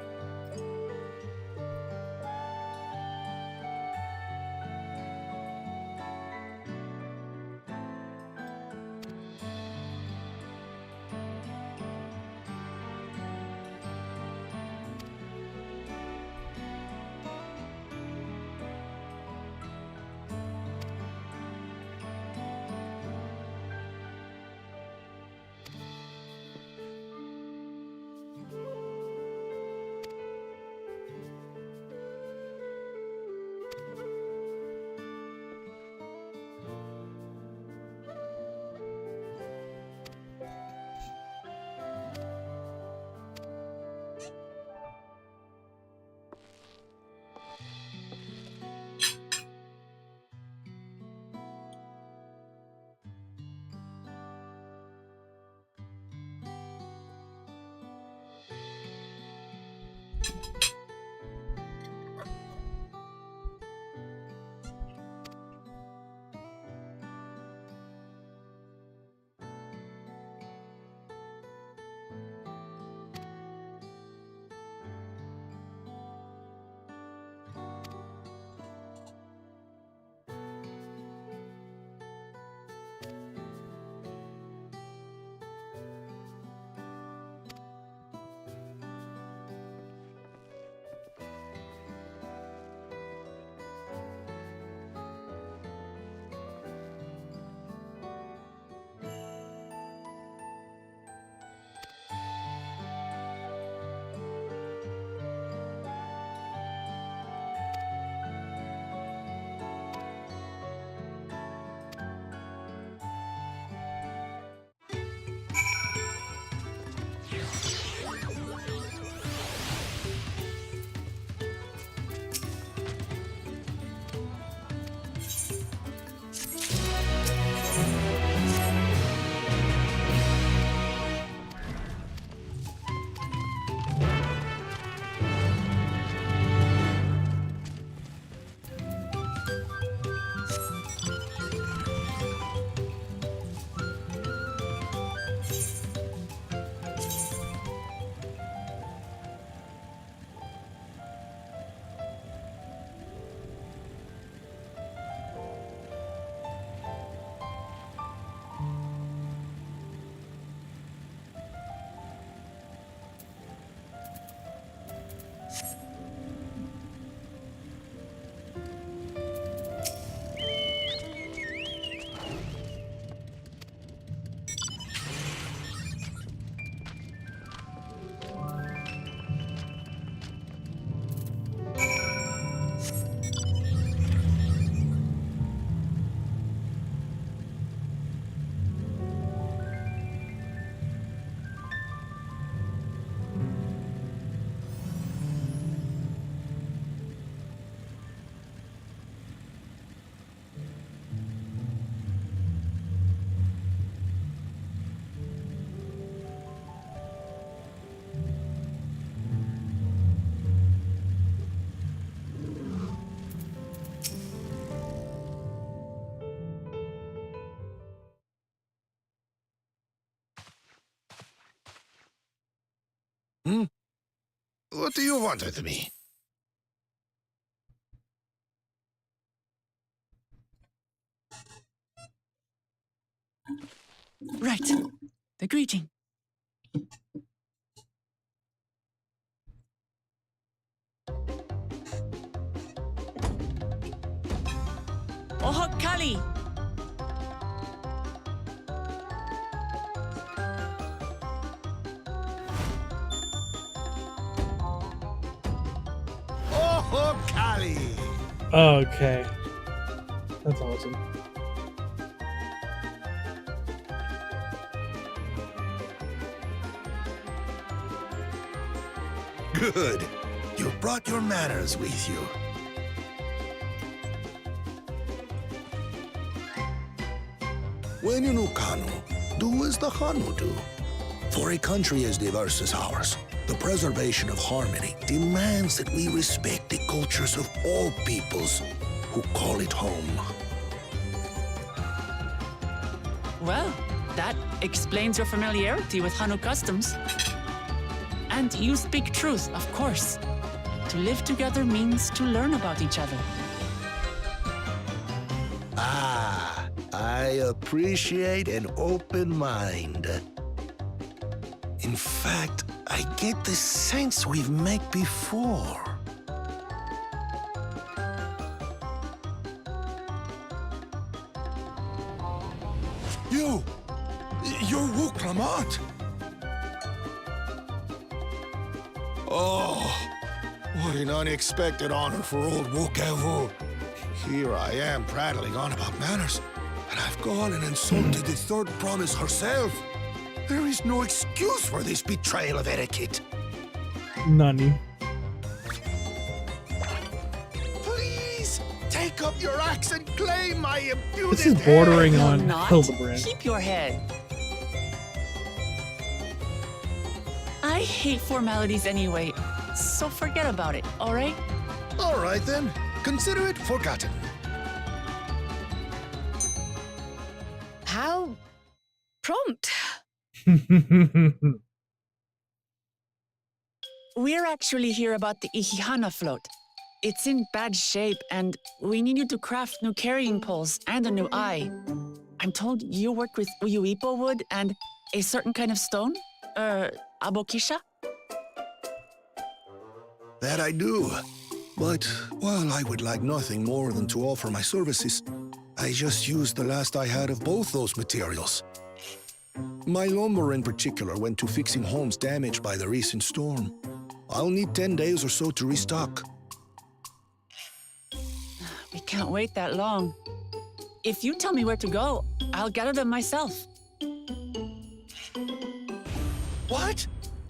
Hmm? What do you want with me? Right. The greeting. Oho Kali! Oh, Kali! Okay. That's awesome. Good. You brought your manners with you. When you know Kanu, do as the Hanu do. For a country as diverse as ours, the preservation of harmony demands that we respect the cultures of all peoples who call it home. Well, that explains your familiarity with Hanu customs. And you speak truth, of course. To live together means to learn about each other. Ah, I appreciate an open mind. In fact, I get the sense we've met before. You're Wook Lamont. Oh, what an unexpected honor for old Wook. Here I am prattling on about manners, and I've gone and insulted the third promise herself. There is no excuse for this betrayal of etiquette. None. Please, take up your axe and claim my impudent This is bordering head. on Not. Hildebrand. Keep your head. I hate formalities anyway, so forget about it, all right? All right then, consider it forgotten. How prompt. We're actually here about the Ihihana float. It's in bad shape, and we need you to craft new carrying poles and a new eye. I'm told you work with Uyuipo wood and a certain kind of stone? Abokisha? That I do. But while I would like nothing more than to offer my services, I just used the last I had of both those materials. My lumber in particular went to fixing homes damaged by the recent storm. I'll need 10 days or so to restock. We can't wait that long. If you tell me where to go, I'll gather them myself. What?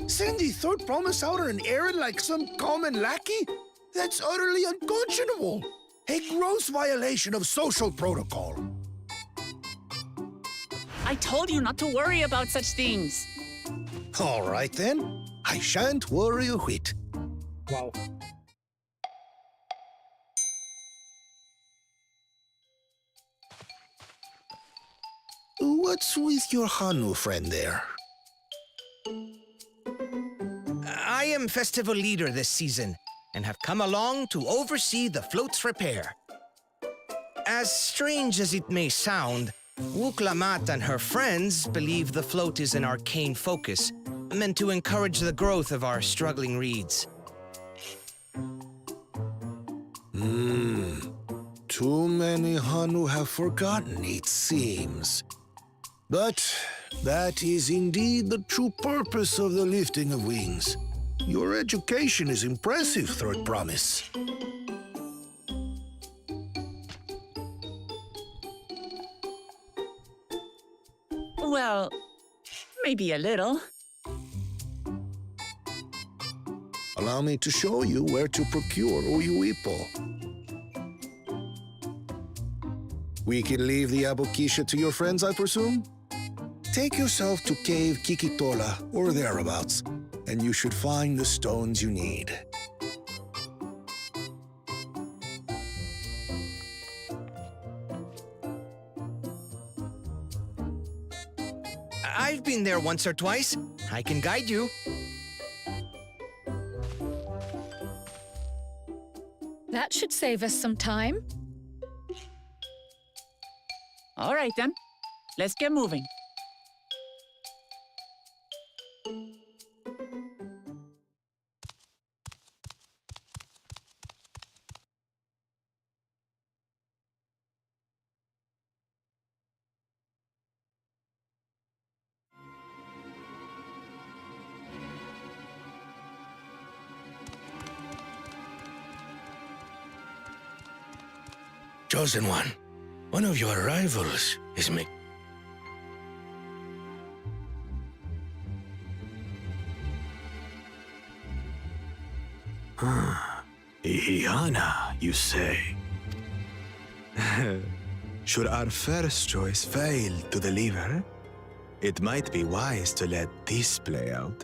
Send the third promise out on an errand like some common lackey? That's utterly unconscionable. A gross violation of social protocol. I told you not to worry about such things. All right then. I shan't worry a whit. Wow. What's with your Hanu friend there? I am festival leader this season and have come along to oversee the float's repair. As strange as it may sound, Wuklamat and her friends believe the float is an arcane focus, meant to encourage the growth of our struggling reeds. Too many Hanu have forgotten, it seems. But that is indeed the true purpose of the lifting of wings. Your education is impressive, Third Promise. Well, maybe a little. Allow me to show you where to procure Uyuipo. We can leave the Abokisha to your friends, I presume? Take yourself to Cave Kikitola or thereabouts, and you should find the stones you need. I've been there once or twice. I can guide you. That should save us some time. All right, then. Let's get moving. Chosen one of your rivals is me. Ihiana, you say? Should our first choice fail to deliver, it might be wise to let this play out.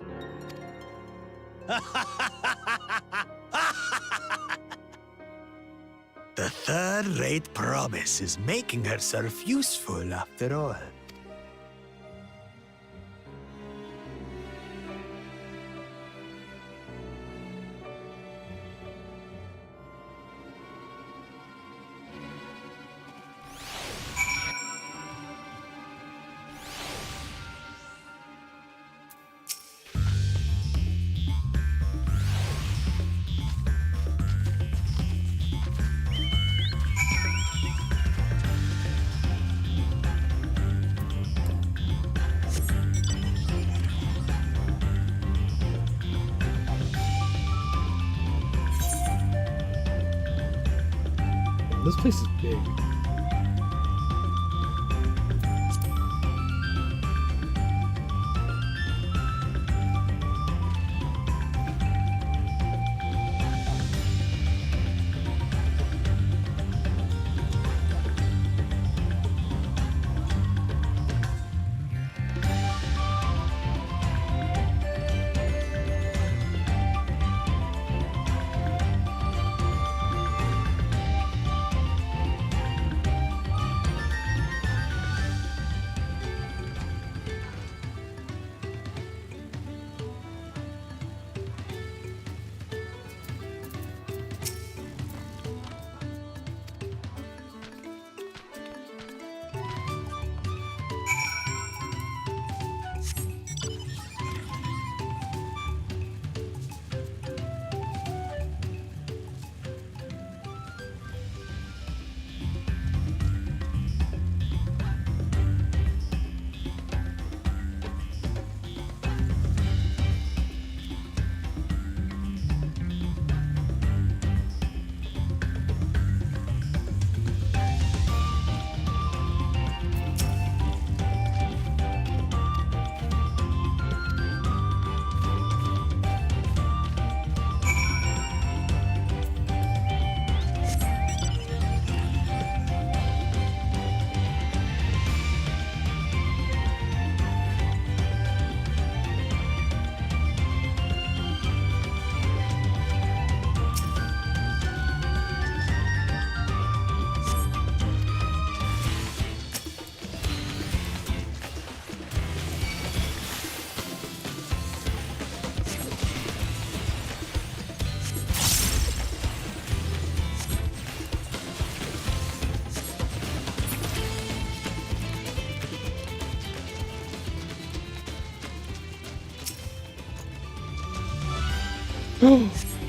The third-rate promise is making herself useful after all. This place is big.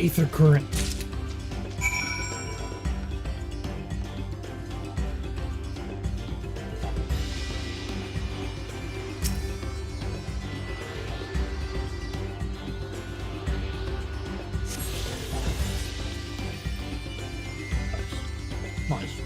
Aether current. Nice.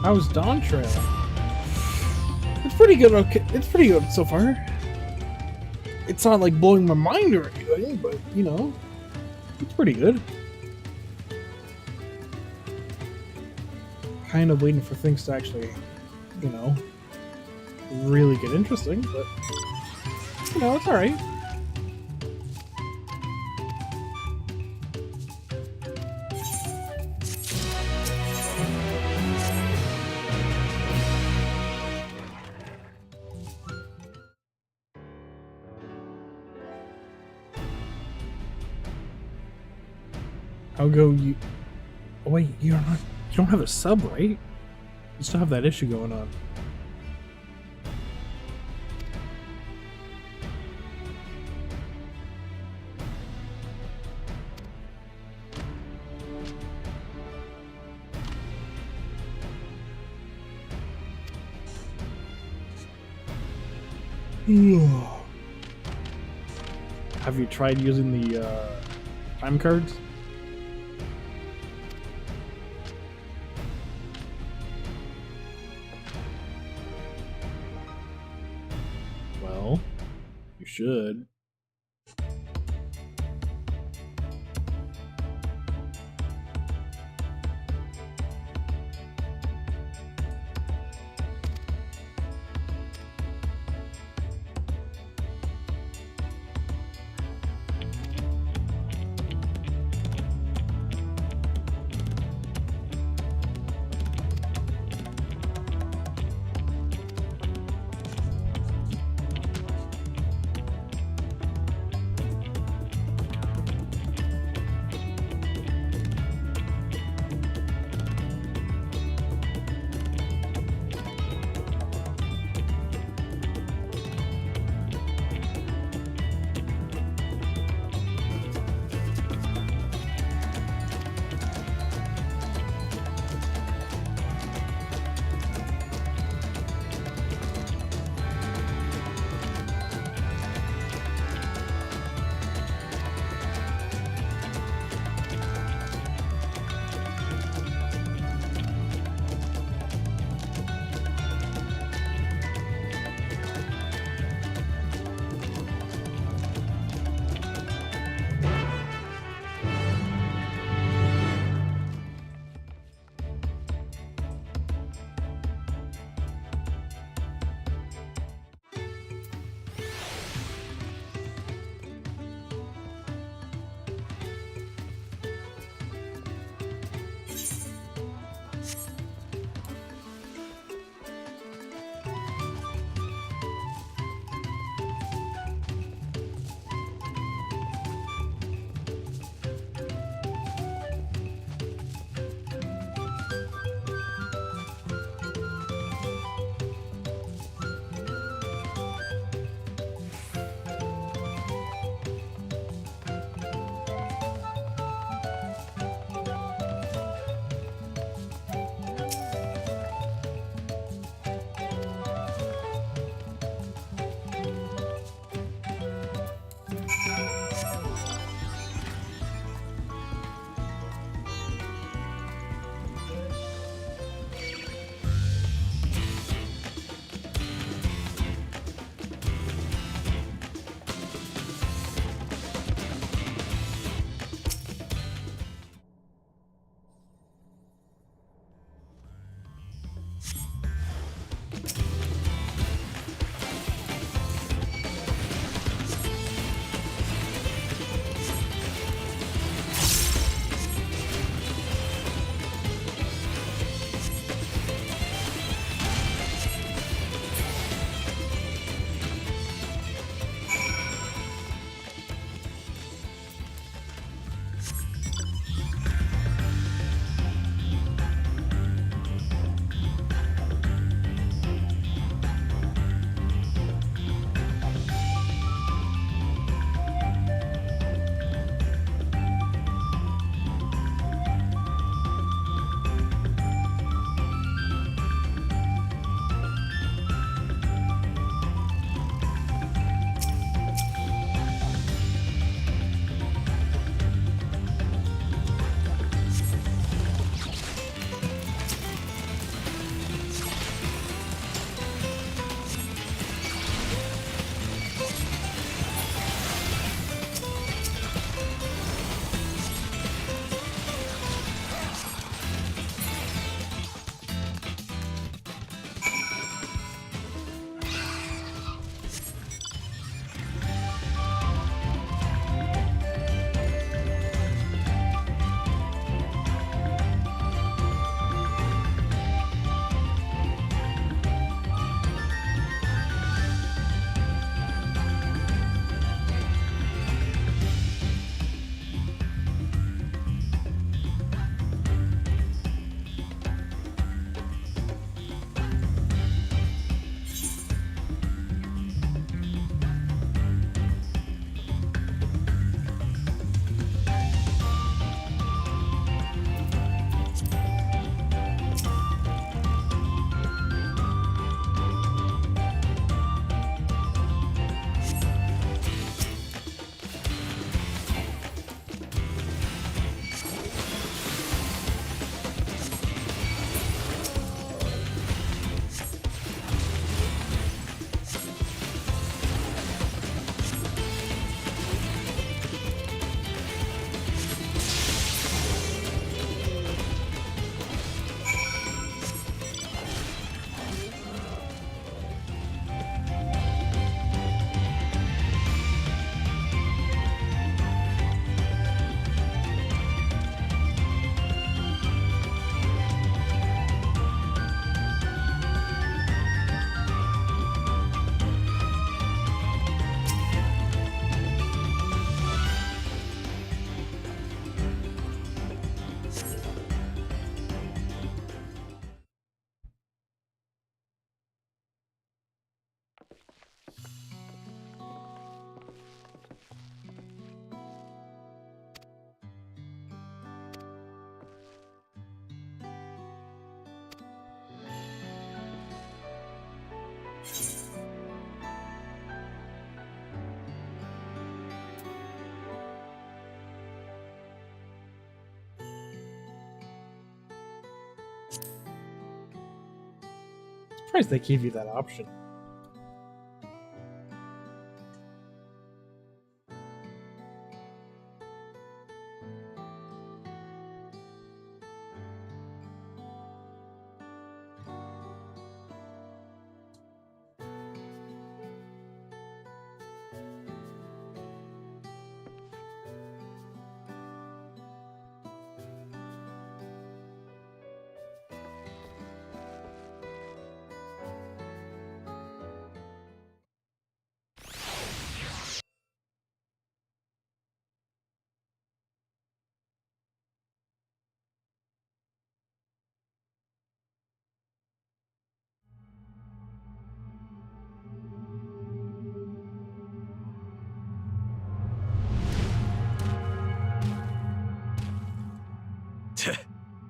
How's Dawntrail? It's pretty good. Okay, it's pretty good so far. It's not like blowing my mind or anything, but you know, it's pretty good. Kind of waiting for things to actually, you know, really get interesting, but you know, it's alright. I'll go. You. Oh wait, you're not. You don't have a sub, right? You still have that issue going on. Have you tried using the time cards? Well, you should. Surprised they gave you that option.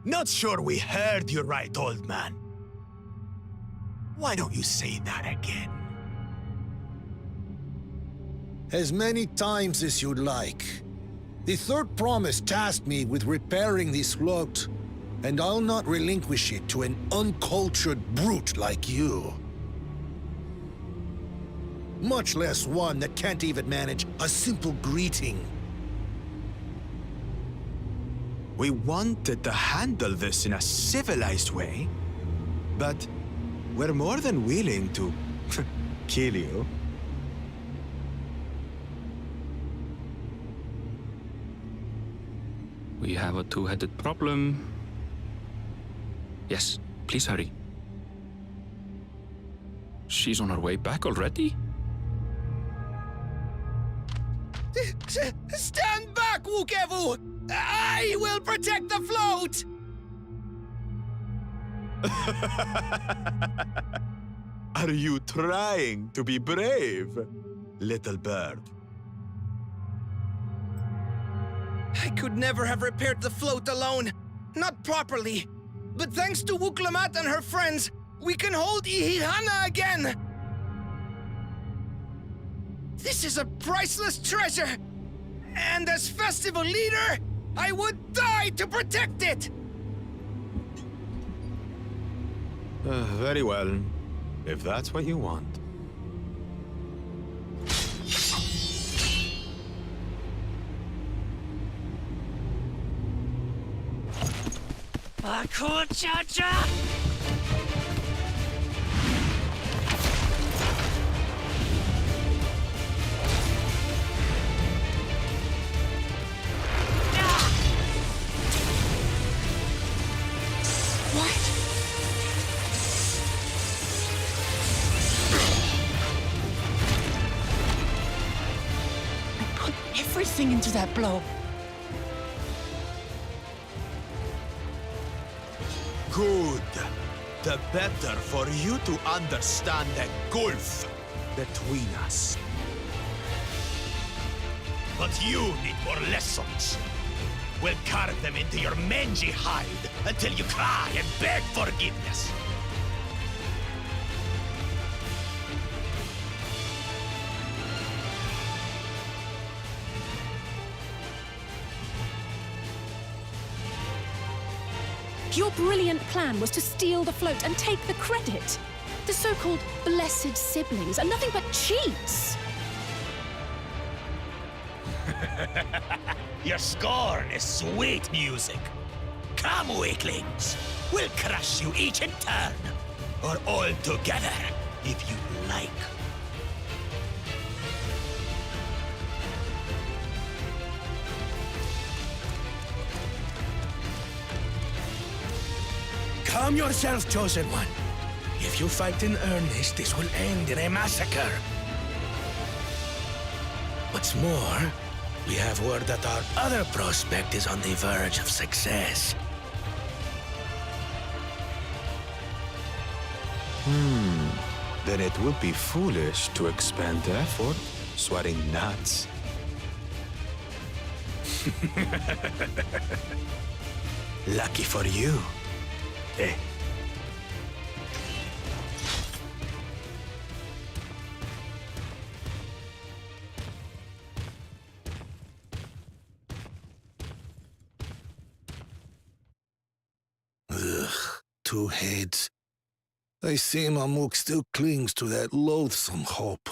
Not sure we heard you right, old man. Why don't you say that again? As many times as you'd like. The third promise tasked me with repairing this float, and I'll not relinquish it to an uncultured brute like you. Much less one that can't even manage a simple greeting. We wanted to handle this in a civilized way, but we're more than willing to kill you. We have a two-headed problem. Yes, please hurry. She's on her way back already? Stand back, Wukevu! I will protect the float! Are you trying to be brave, little bird? I could never have repaired the float alone. Not properly. But thanks to Wuklamat and her friends, we can hold Ihihana again! This is a priceless treasure! And as festival leader, I would die to protect it! Very well, if that's what you want. Cha-cha! Everything into that blow. Good. The better for you to understand the gulf between us. But you need more lessons. We'll carve them into your mangy hide until you cry and beg forgiveness. Your brilliant plan was to steal the float and take the credit. The so-called blessed siblings are nothing but cheats. Your scorn is sweet music. Come, weaklings. We'll crush you each in turn. Or all together, if you like. Calm yourself, Chosen One. If you fight in earnest, this will end in a massacre. What's more, we have word that our other prospect is on the verge of success. then it would be foolish to expend effort sweating nuts. Lucky for you. Eh. Ugh, two heads. I see Mamuk still clings to that loathsome hope.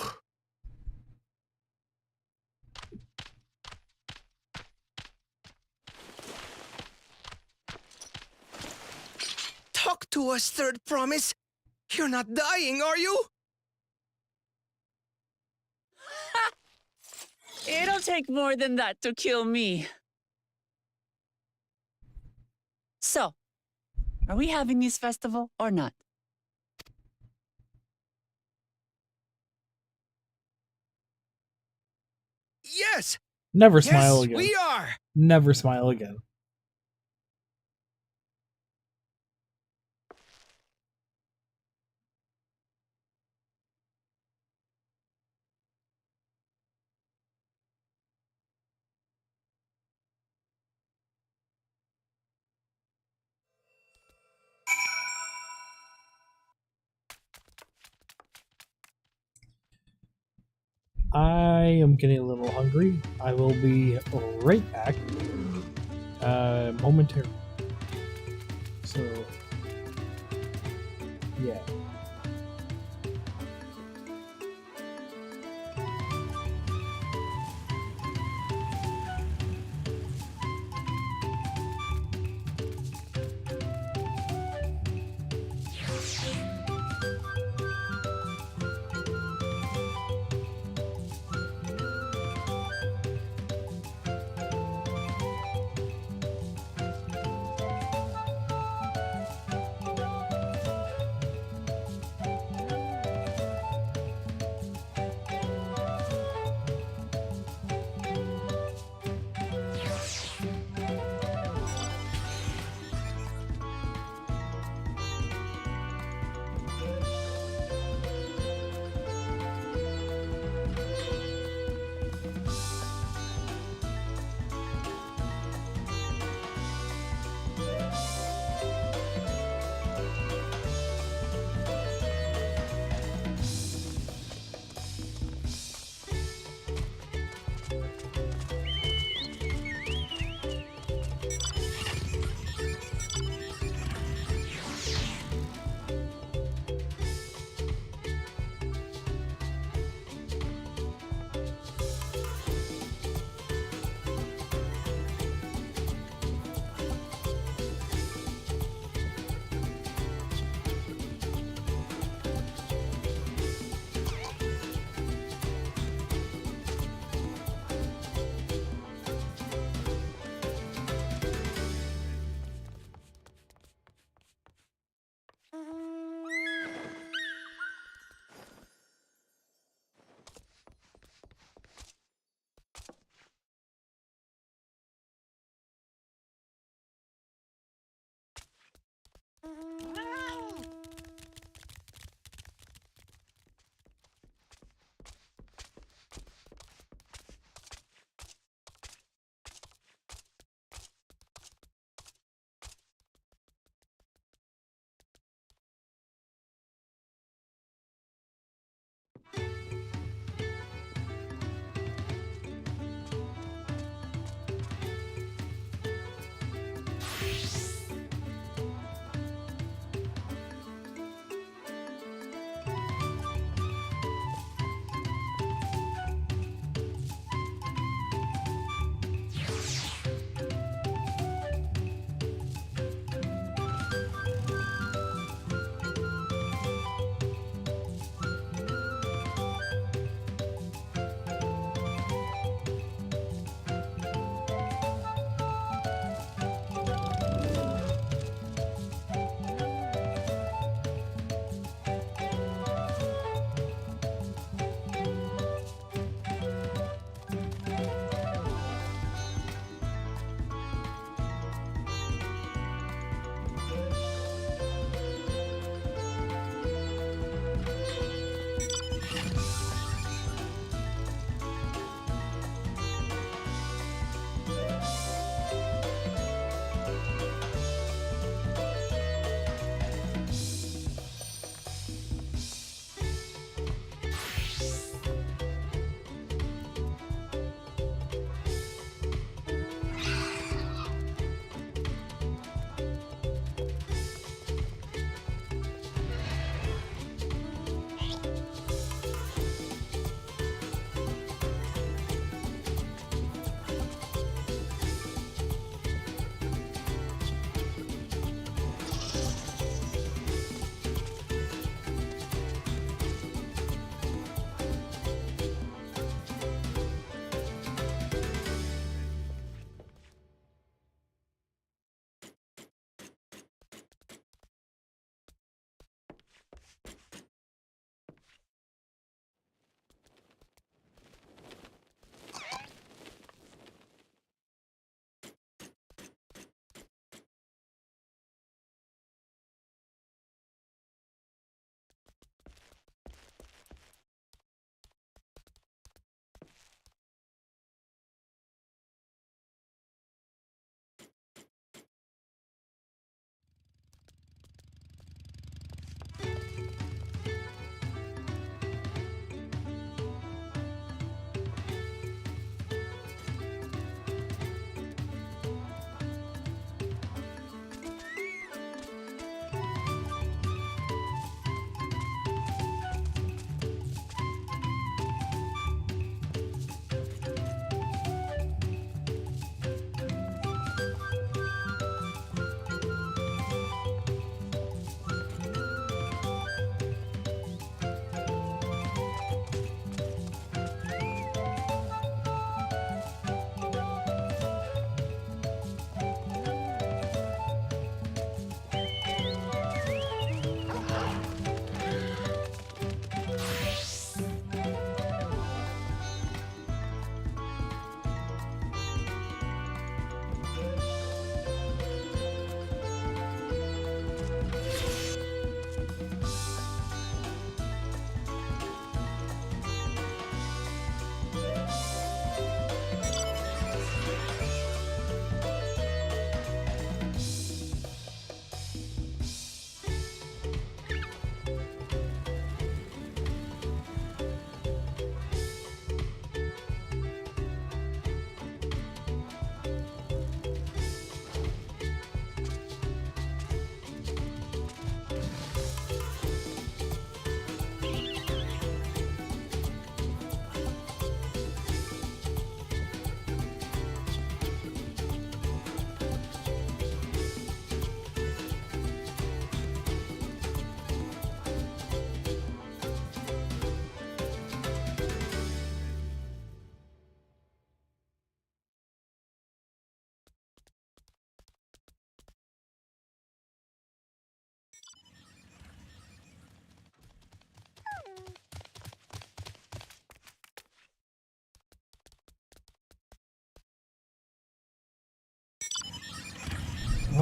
Talk to us, Third Promise. You're not dying, are you? It'll take more than that to kill me. So, are we having this festival or not? Yes! Never smile Yes, again. we are! Never smile again. I am getting a little hungry. I will be right back momentarily. So, yeah.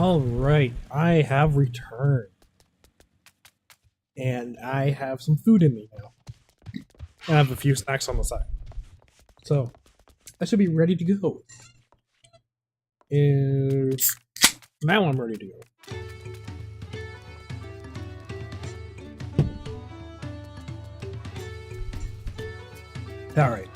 All right, I have returned. And I have some food in me now. I have a few snacks on the side. So, I should be ready to go. Now I'm ready to go. Alright.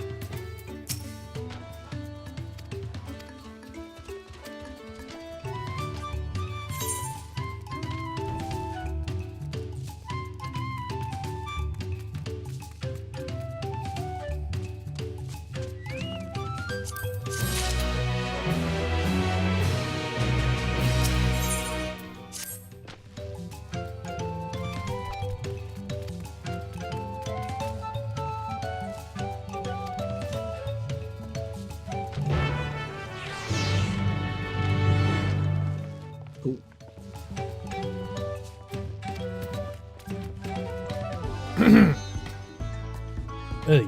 Cool. Hey.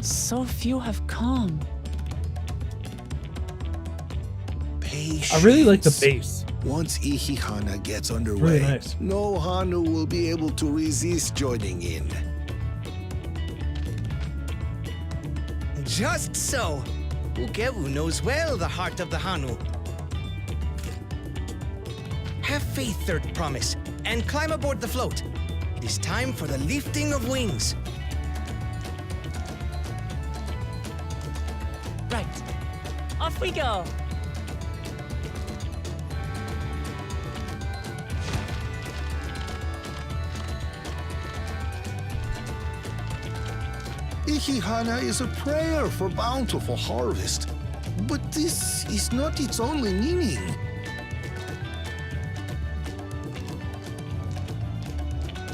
So few have come. Patience. I really like the bass. Once Ihihana gets underway, Really nice. no Hanu will be able to resist joining in. Just so. Ukewu knows well the heart of the Hanu. Have faith, Third Promise, and climb aboard the float. It is time for the lifting of wings. Right. Off we go. Ihihana is a prayer for bountiful harvest. But this is not its only meaning.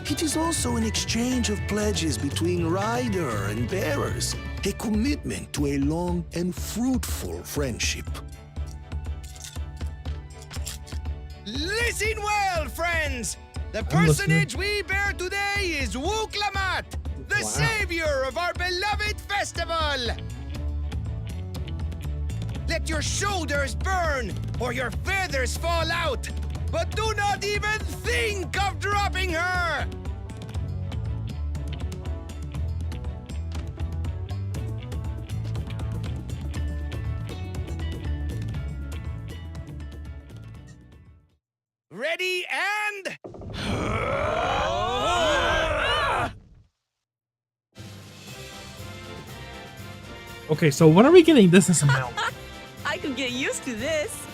It is also an exchange of pledges between rider and bearers, a commitment to a long and fruitful friendship. Listen well, friends! The I'm listening. personage we bear today is Wuklamat, the savior of our beloved festival! Let your shoulders burn, or your feathers fall out, but do not even think of dropping her! Ready and... Okay, so when are we getting this as a mount? I could get used to this.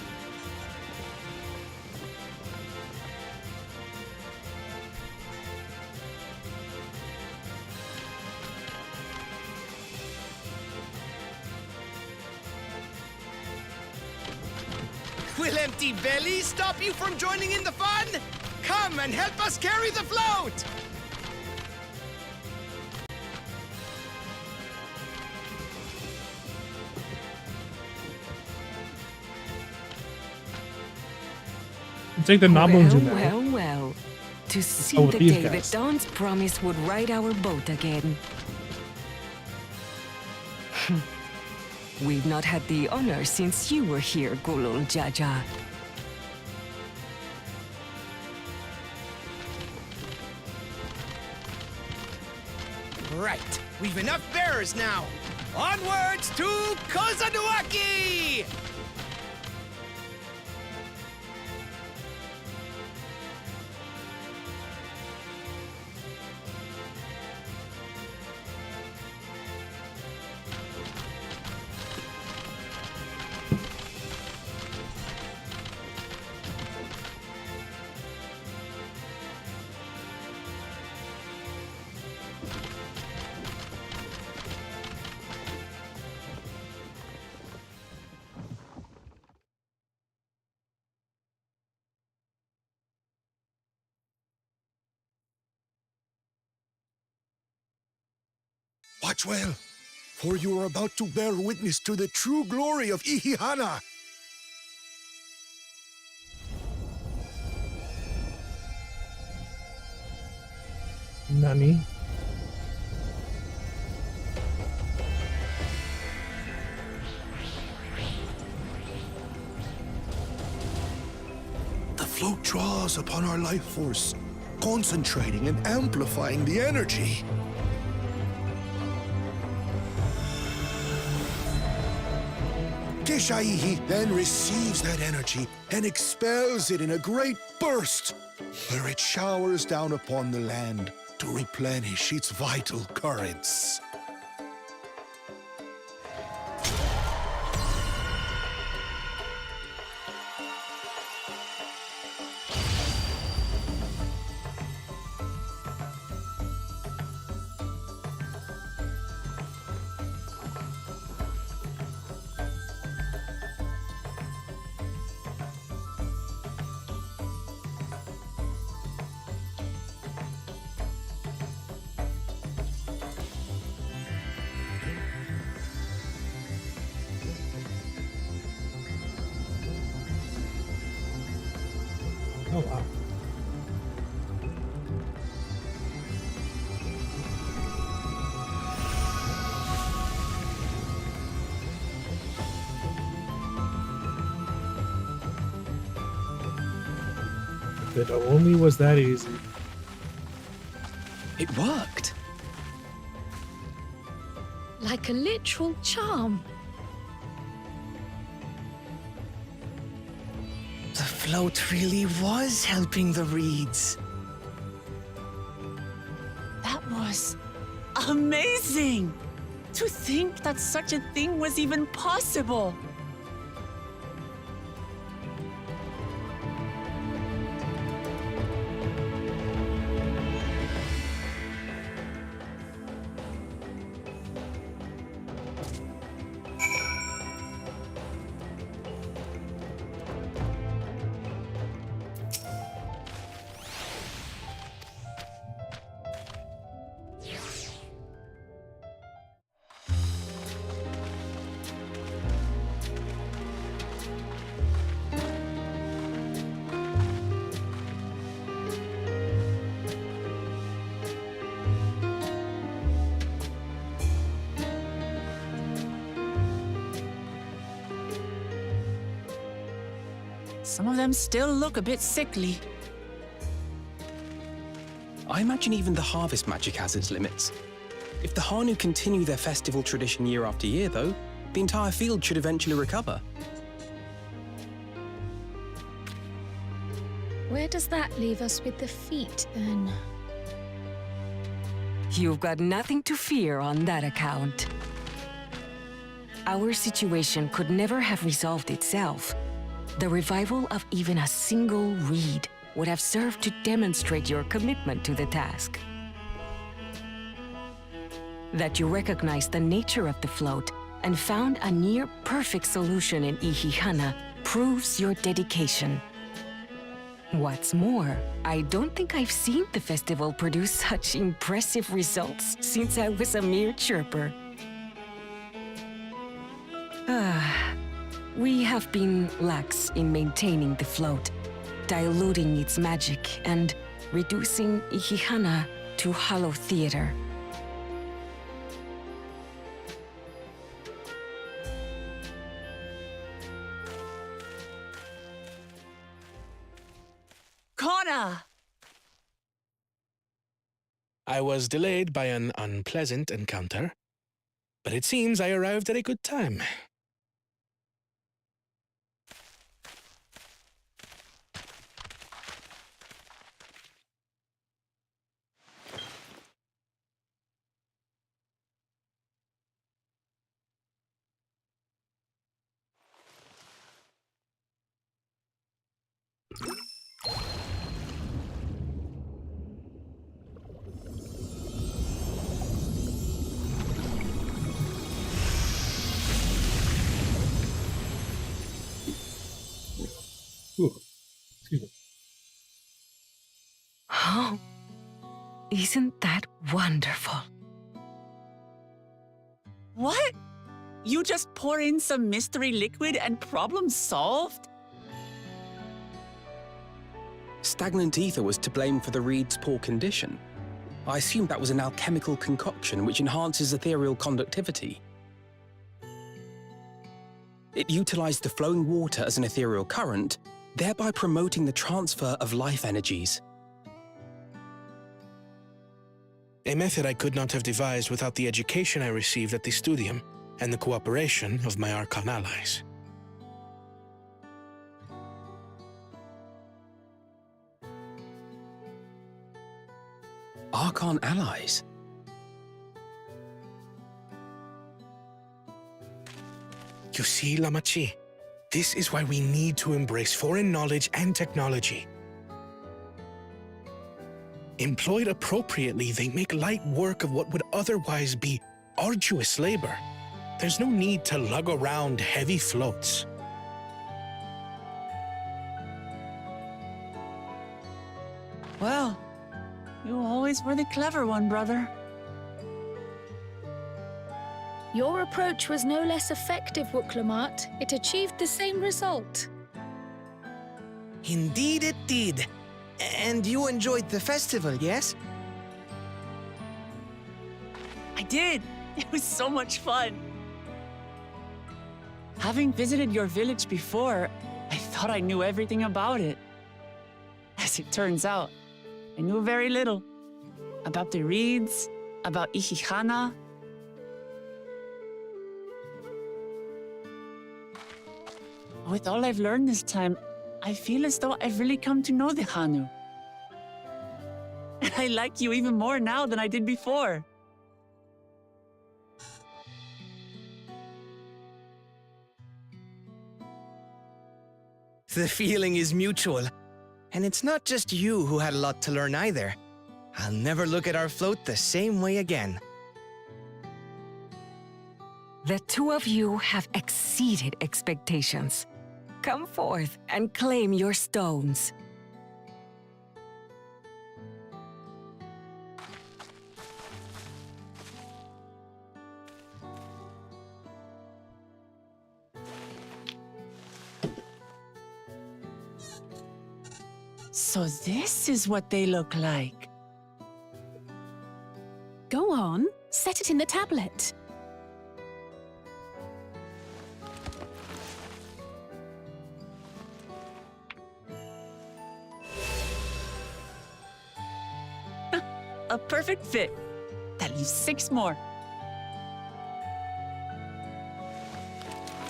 Will empty belly stop you from joining in the fun? Come and help us carry the float! Take the knob and zoom out. Well. To see Oh, with the these day guys. that Dawn's promise would ride our boat again. We've not had the honor since you were here, Gulul Jaja. Right, we've enough bearers now. Onwards to Kozanuaki! Watch well, for you are about to bear witness to the true glory of Ihihana. Nani? The float draws upon our life force, concentrating and amplifying the energy. Keshaihi then receives that energy and expels it in a great burst, where it showers down upon the land to replenish its vital currents. Oh wow. If it only was that easy. It worked. Like a literal charm. The float really was helping the reeds. That was amazing! To think that such a thing was even possible! Some of them still look a bit sickly. I imagine even the harvest magic has its limits. If the Hanu continue their festival tradition year after year, though, the entire field should eventually recover. Where does that leave us with the feet, then? You've got nothing to fear on that account. Our situation could never have resolved itself. The revival of even a single reed would have served to demonstrate your commitment to the task. That you recognize the nature of the float and found a near-perfect solution in Ihihana proves your dedication. What's more, I don't think I've seen the festival produce such impressive results since I was a mere chirper. We have been lax in maintaining the float, diluting its magic and reducing Ihihana to hollow theater. Kona! I was delayed by an unpleasant encounter, but it seems I arrived at a good time. Ooh, excuse me. Oh, isn't that wonderful? What? You just pour in some mystery liquid and problem solved? Stagnant ether was to blame for the reed's poor condition. I assumed that was an alchemical concoction which enhances ethereal conductivity. It utilized the flowing water as an ethereal current, thereby promoting the transfer of life energies. A method I could not have devised without the education I received at the studium and the cooperation of my Archon allies. Archon allies? You see, Lamachi, this is why we need to embrace foreign knowledge and technology. Employed appropriately, they make light work of what would otherwise be arduous labor. There's no need to lug around heavy floats. Well, you always were the clever one, brother. Your approach was no less effective, Wuklamat. It achieved the same result. Indeed it did. And you enjoyed the festival, yes? I did. It was so much fun. Having visited your village before, I thought I knew everything about it. As it turns out, I knew very little. About the reeds, about Ihihana. With all I've learned this time, I feel as though I've really come to know the Hanu. And I like you even more now than I did before. The feeling is mutual. And it's not just you who had a lot to learn either. I'll never look at our float the same way again. The two of you have exceeded expectations. Come forth and claim your stones. So this is what they look like. Go on, set it in the tablet. a perfect fit. That leaves 6 more.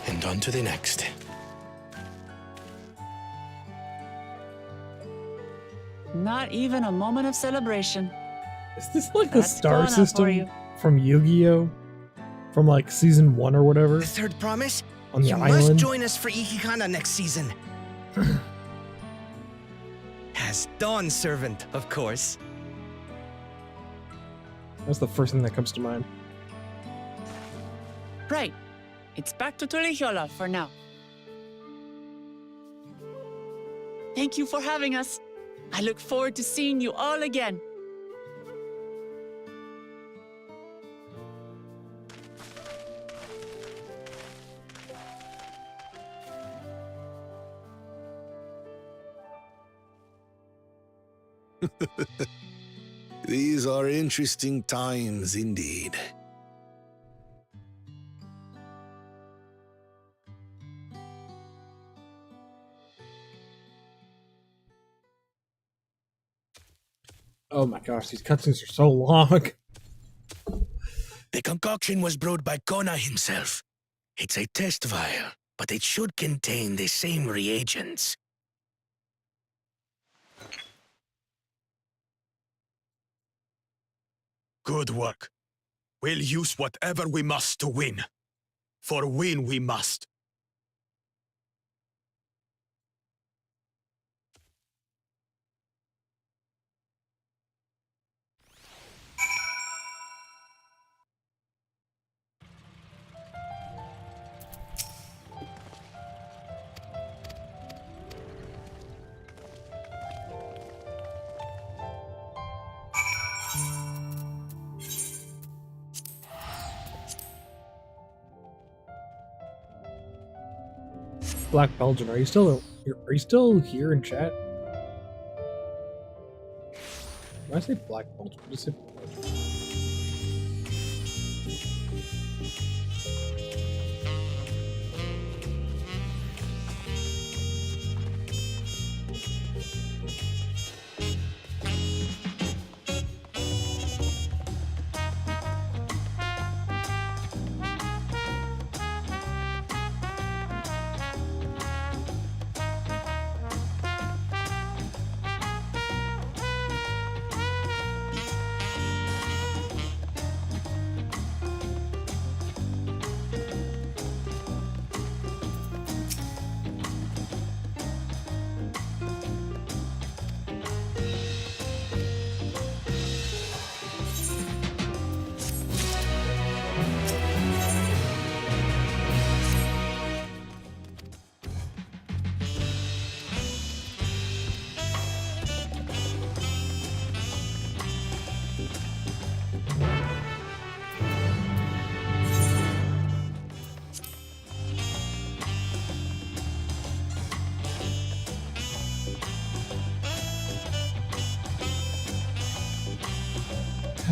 And on to the next. Not even a moment of celebration. Is this like the That's star Kona for system you. from Yu-Gi-Oh? From like season 1 or whatever? The third promise? On the you island? must join us for Ikikana next season. As Dawn Servant, of course. That's the first thing that comes to mind. Right. It's back to Tulihiola for now. Thank you for having us. I look forward to seeing you all again. These are interesting times indeed. Oh my gosh, these cutscenes are so long. The concoction was brewed by Kona himself. It's a test vial, but it should contain the same reagents. Good work. We'll use whatever we must to win. For win we must. Black Belgian, are you still here in chat? When I say Black Belgian, what is it?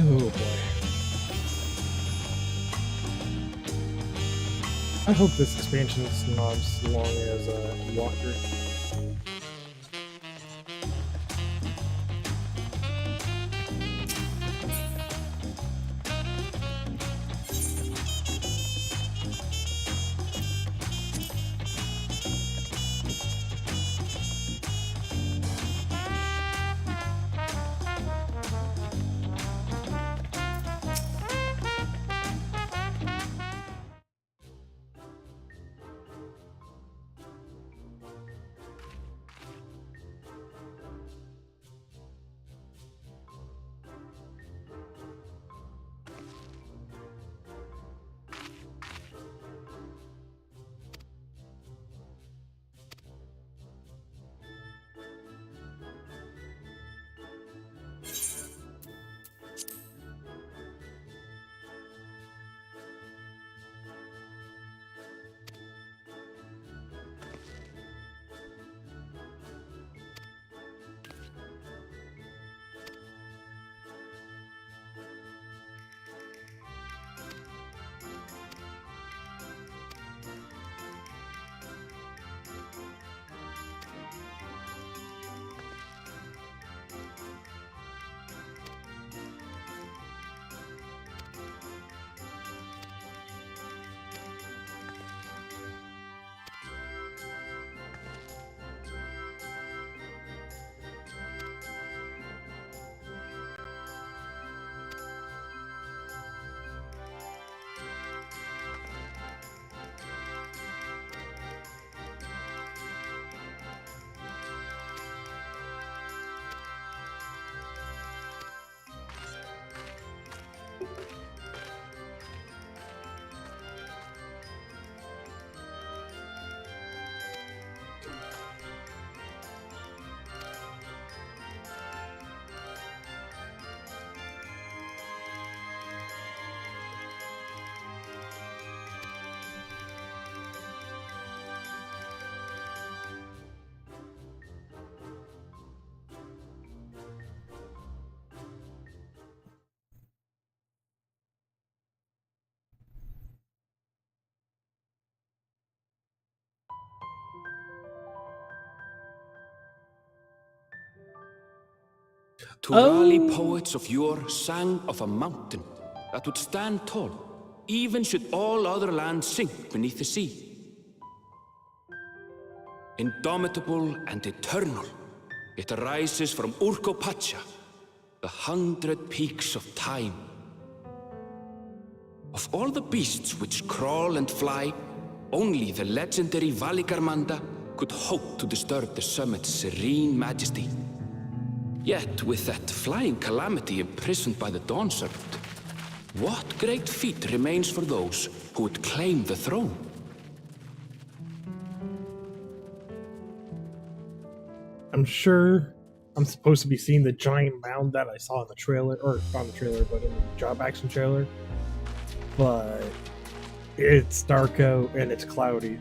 Oh boy. I hope this expansion is not as long as Walker. Turali poets of yore sang of a mountain that would stand tall, even should all other lands sink beneath the sea. Indomitable and eternal, it arises from Urkopacha, the 100 peaks of time. Of all the beasts which crawl and fly, only the legendary Valigarmanda could hope to disturb the summit's serene majesty. Yet, with that flying calamity imprisoned by the Dawn Serpent, what great feat remains for those who would claim the throne? I'm sure I'm supposed to be seeing the giant mound that I saw in the trailer, or not in the trailer, but in the job action trailer. But it's dark out and it's cloudy.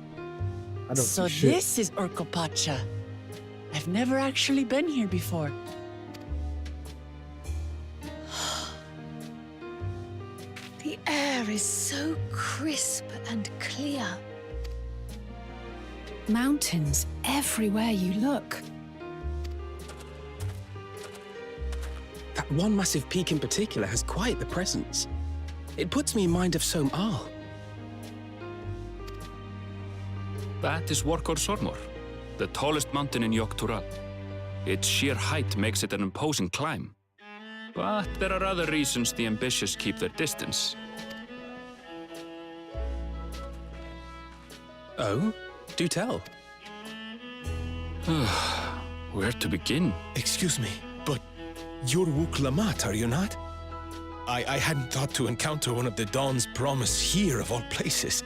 I don't So see shit. this is Urkopacha. I've never actually been here before. The air is so crisp and clear. Mountains everywhere you look. That one massive peak in particular has quite the presence. It puts me in mind of Som Al. That is Workor Sormor, the tallest mountain in Yogg-Tural. Its sheer height makes it an imposing climb. But there are other reasons the ambitious keep their distance. Oh? Do tell. Where to begin? Excuse me, but you're Wuk Lamat, are you not? I hadn't thought to encounter one of the Dawn's promise here of all places.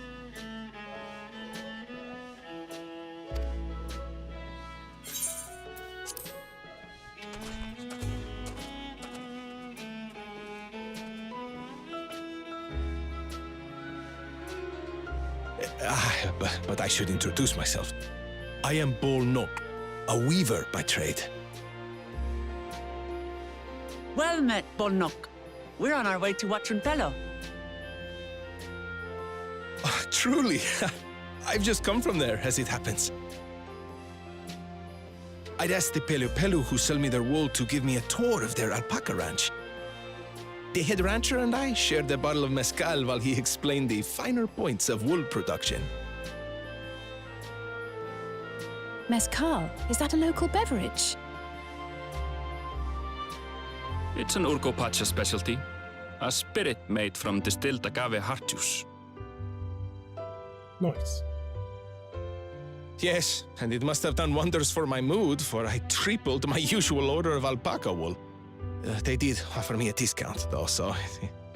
But I should introduce myself. I am Bol Nok, a weaver by trade. Well met, Bolnok. We're on our way to Watranpelo. Truly, I've just come from there, as it happens. I'd asked the Pelu who sell me their wool to give me a tour of their alpaca ranch. The head rancher and I shared a bottle of mezcal while he explained the finer points of wool production. Mezcal, is that a local beverage? It's an Urkopacha specialty, a spirit made from distilled agave heart juice. Nice. Yes, and it must have done wonders for my mood, for I tripled my usual order of alpaca wool. They did offer me a discount, though, so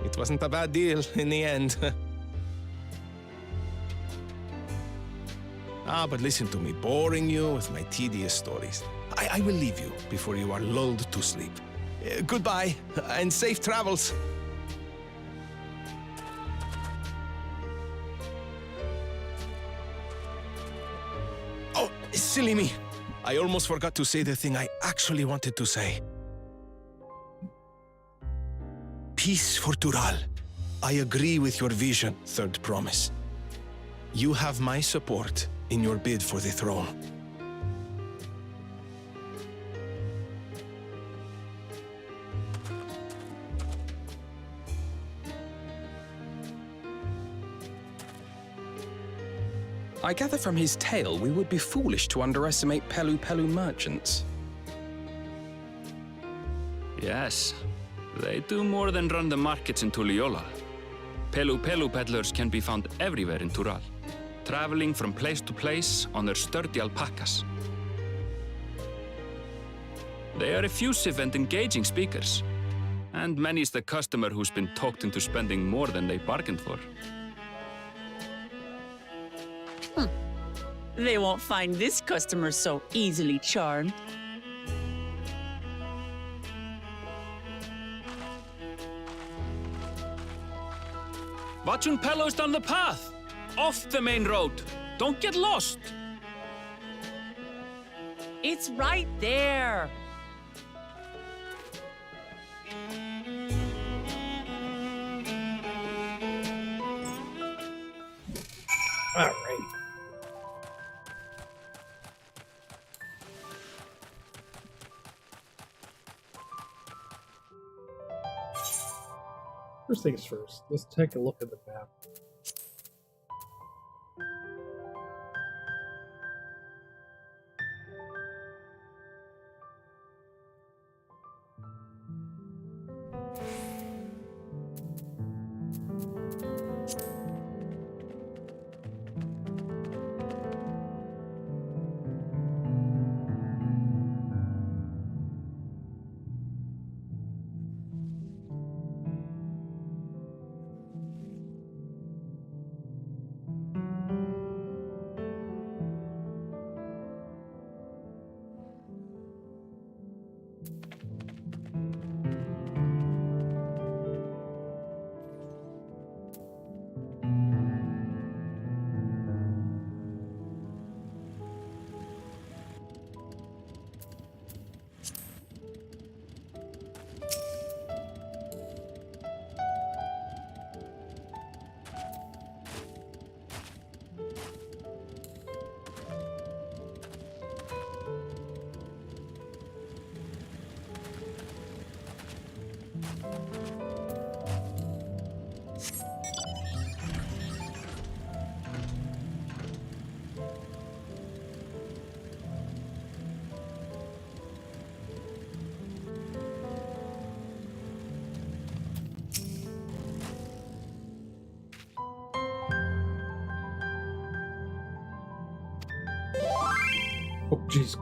it wasn't a bad deal in the end. But listen to me, boring you with my tedious stories. I will leave you before you are lulled to sleep. Goodbye, and safe travels. Oh, silly me. I almost forgot to say the thing I actually wanted to say. Peace for Tural. I agree with your vision, Third Promise. You have my support in your bid for the throne. I gather from his tale we would be foolish to underestimate Pelu merchants. Yes, they do more than run the markets in Tuliyola. Pelu peddlers can be found everywhere in Tural, traveling from place to place on their sturdy alpacas. They are effusive and engaging speakers, and many's the customer who's been talked into spending more than they bargained for. They won't find this customer so easily charmed. Watranpelo's down the path! Off the main road! Don't get lost! It's right there! All right. First things first, let's take a look at the map. Oh, jeez.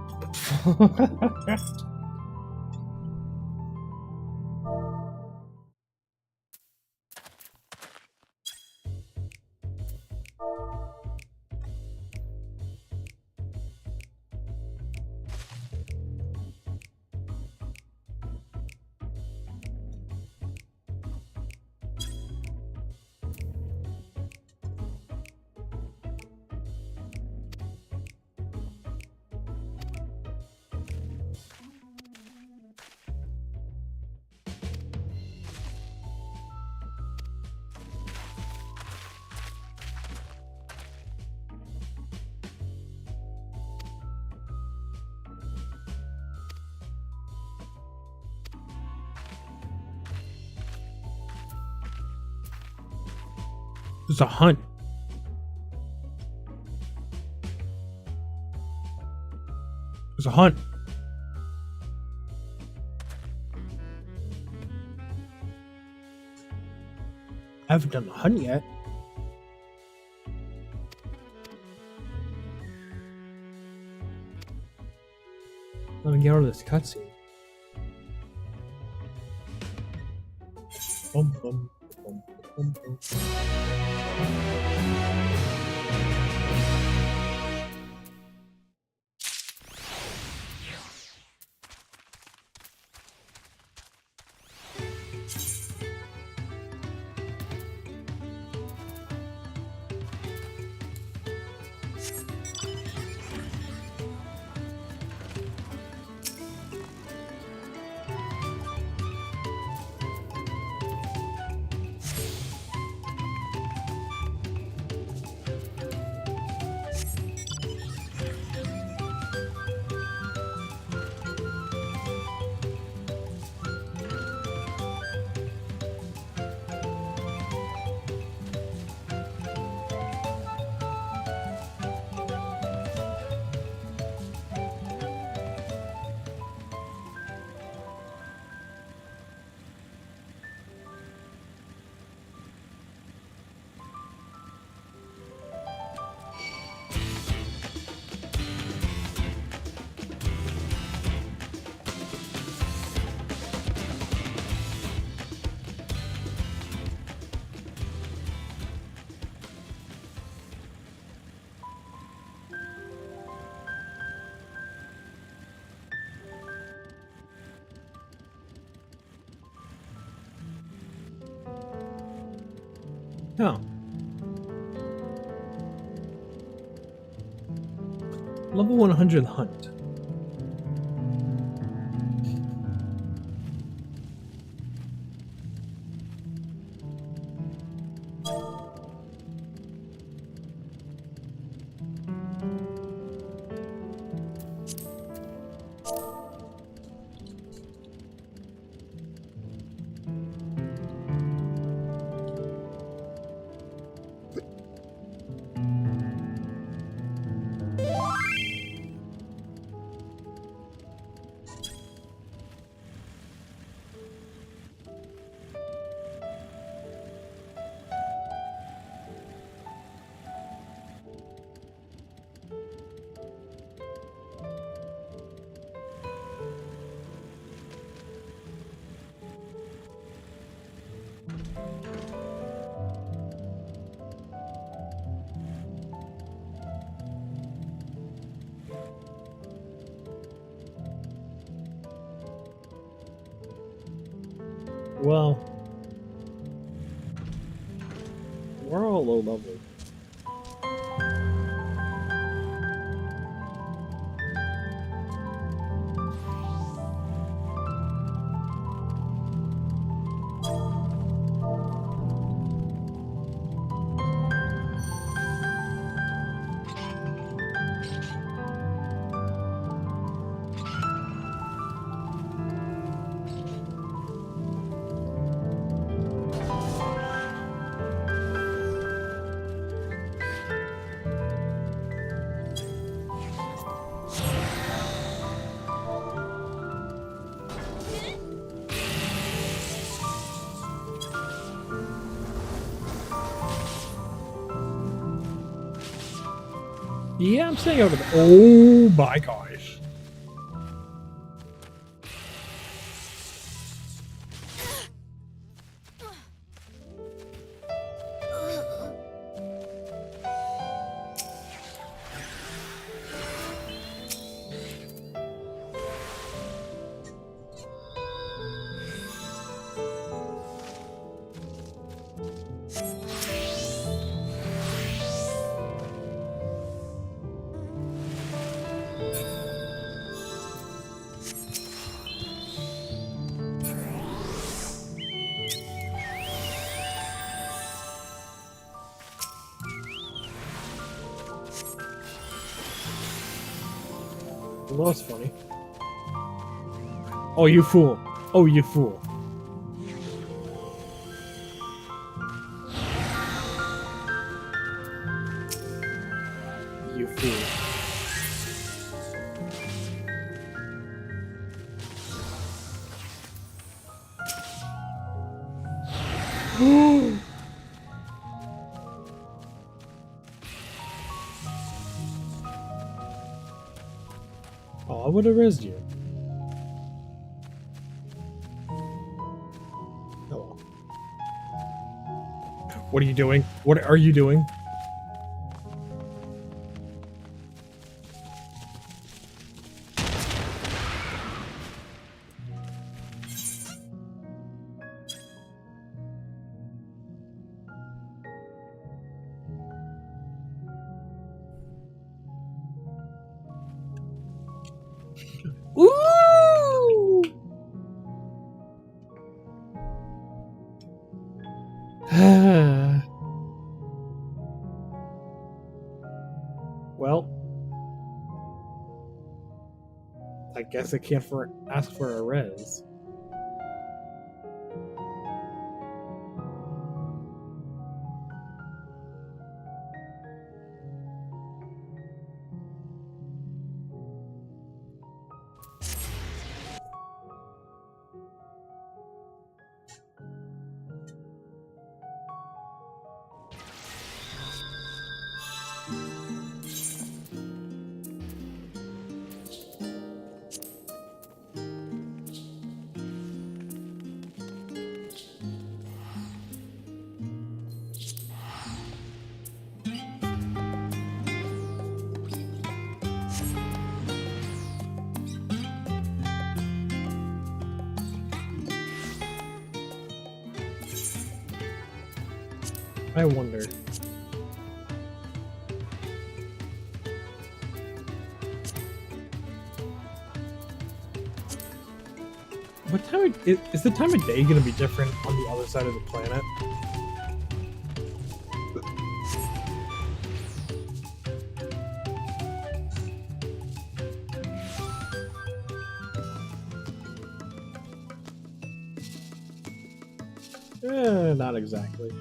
There's a hunt. There's a hunt. I haven't done the hunt yet. Let me get out of this cutscene. Bum, bum, bum, bum, bum. No. Level 100 hunt. well, we're all low level. Yeah, I'm staying out of the. Oh my gosh. Well, that's funny. Oh, you fool. Oh, you fool. You fool. Oh, I would have rezzed you. Oh. What are you doing? What are you doing? Ooh! Well, I guess I can't ask for a res. I wonder. What time is the time of day going to be different on the other side of the planet? Not exactly.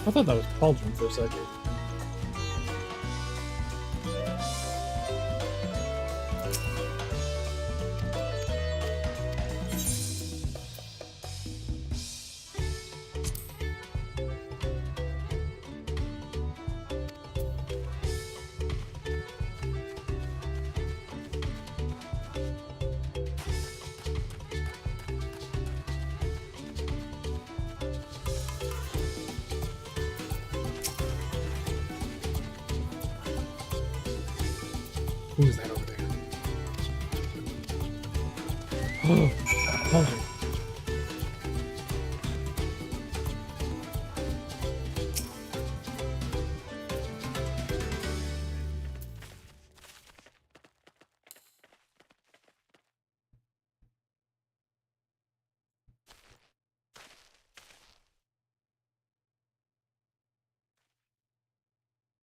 I thought that was Pauldron for a second. Who's that over there? Oh, Pauldron.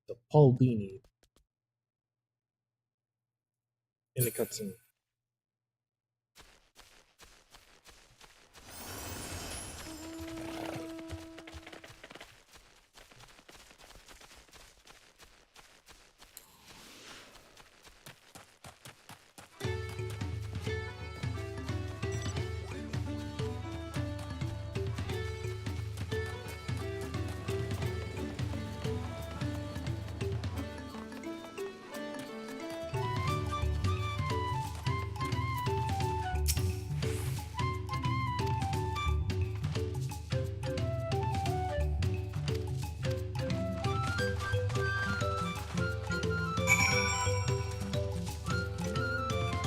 The Paul Beanie in the cutscene.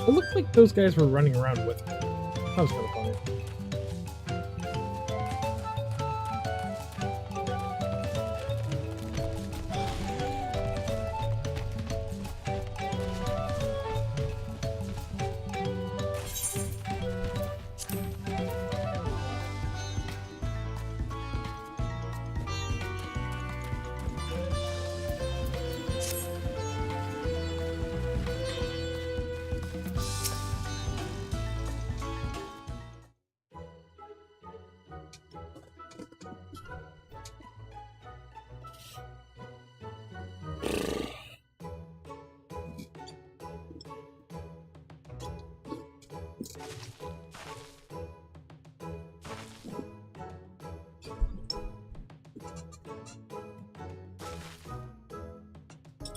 It looked like those guys were running around with me. That was kind of funny.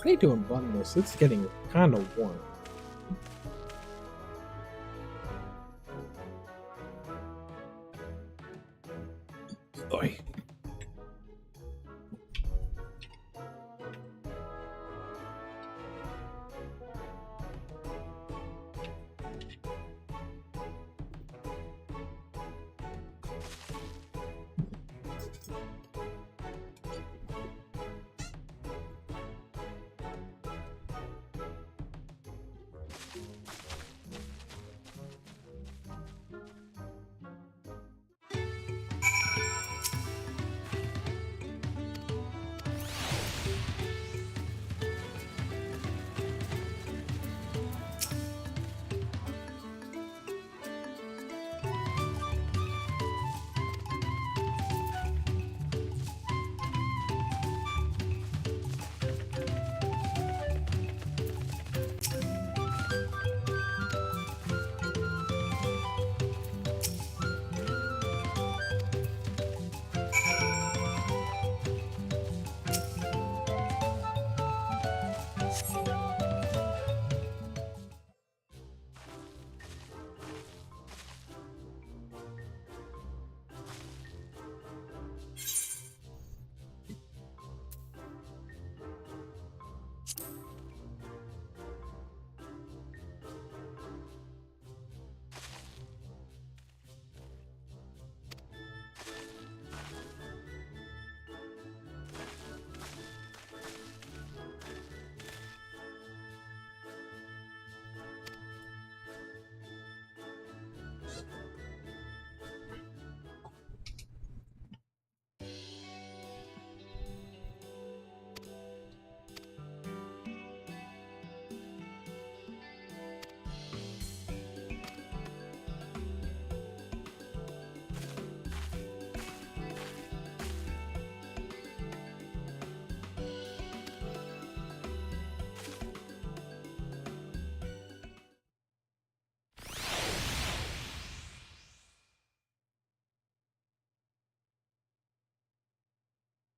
I need to unbutton this. It's getting kind of warm. Oi.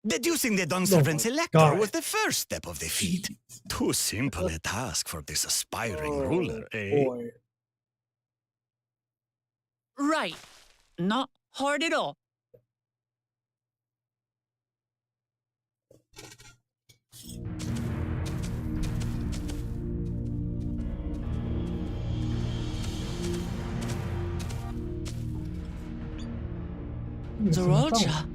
Deducing the Dawn Servant's elector was the first step of the feat. Too simple a task for this aspiring ruler, eh? Boy. Right. Not hard at all. Zorolja.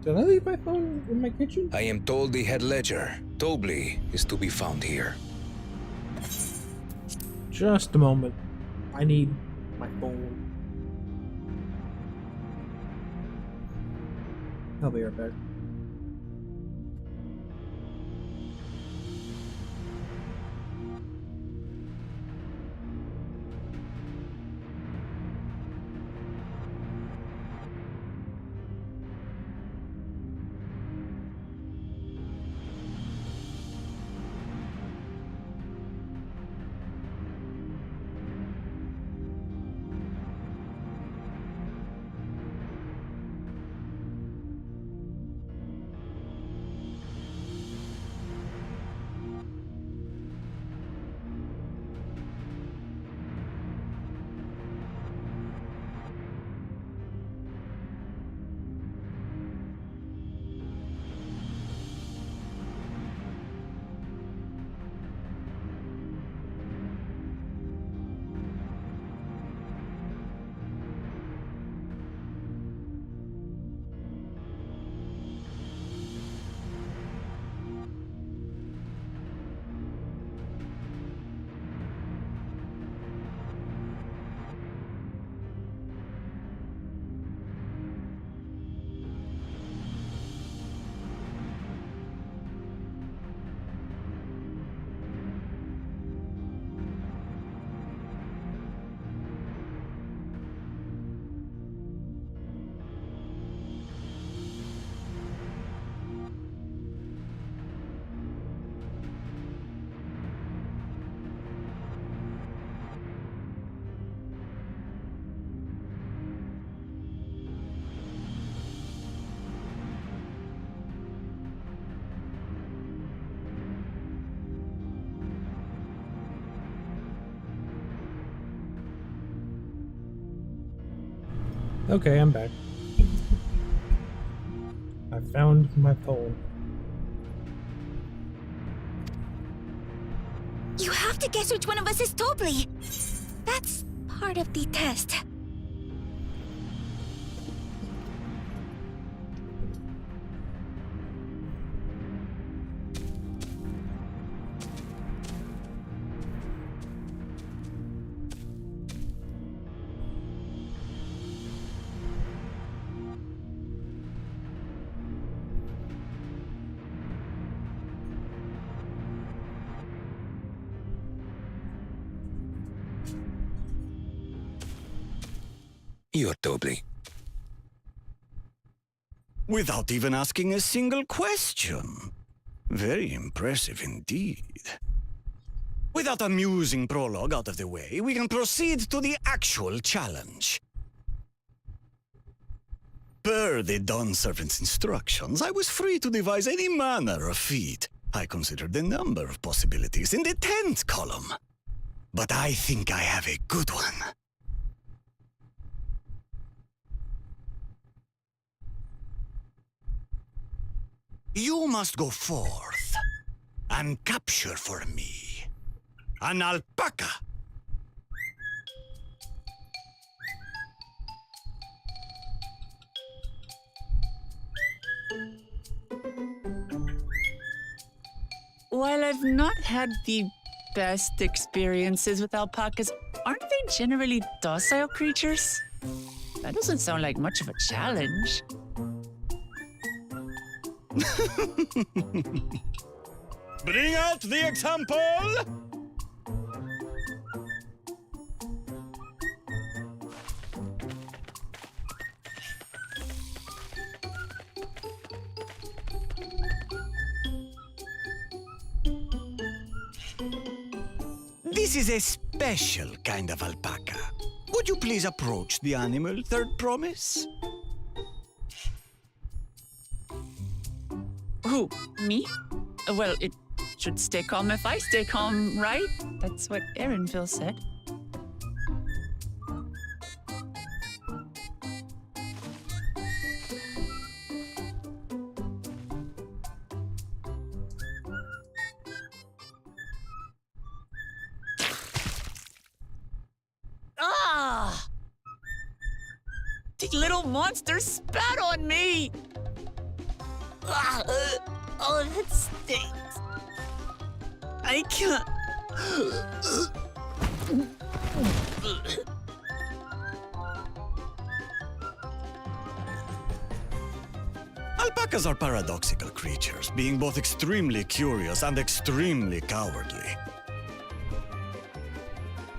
Did I leave my phone in my kitchen? I am told the head ledger, Tobli, is to be found here. Just a moment. I need my phone. I'll be right back. Okay, I'm back. I found my phone. You have to guess which one of us is Tobli. That's part of the test. You're Tobli. Without even asking a single question. Very impressive indeed. With that amusing prologue out of the way, we can proceed to the actual challenge. Per the Dawn Servant's instructions, I was free to devise any manner of feat. I considered a number of possibilities in the 10th column. But I think I have a good one. You must go forth and capture for me an alpaca. While I've not had the best experiences with alpacas, aren't they generally docile creatures? That doesn't sound like much of a challenge. Bring out the example! This is a special kind of alpaca. Would you please approach the animal, Third Promise? Who? Me? Well, it should stay calm if I stay calm, right? That's what Erinville said. Ah! The little monster spat on me! Ah, oh, that stinks. I can't. Alpacas are paradoxical creatures, being both extremely curious and extremely cowardly.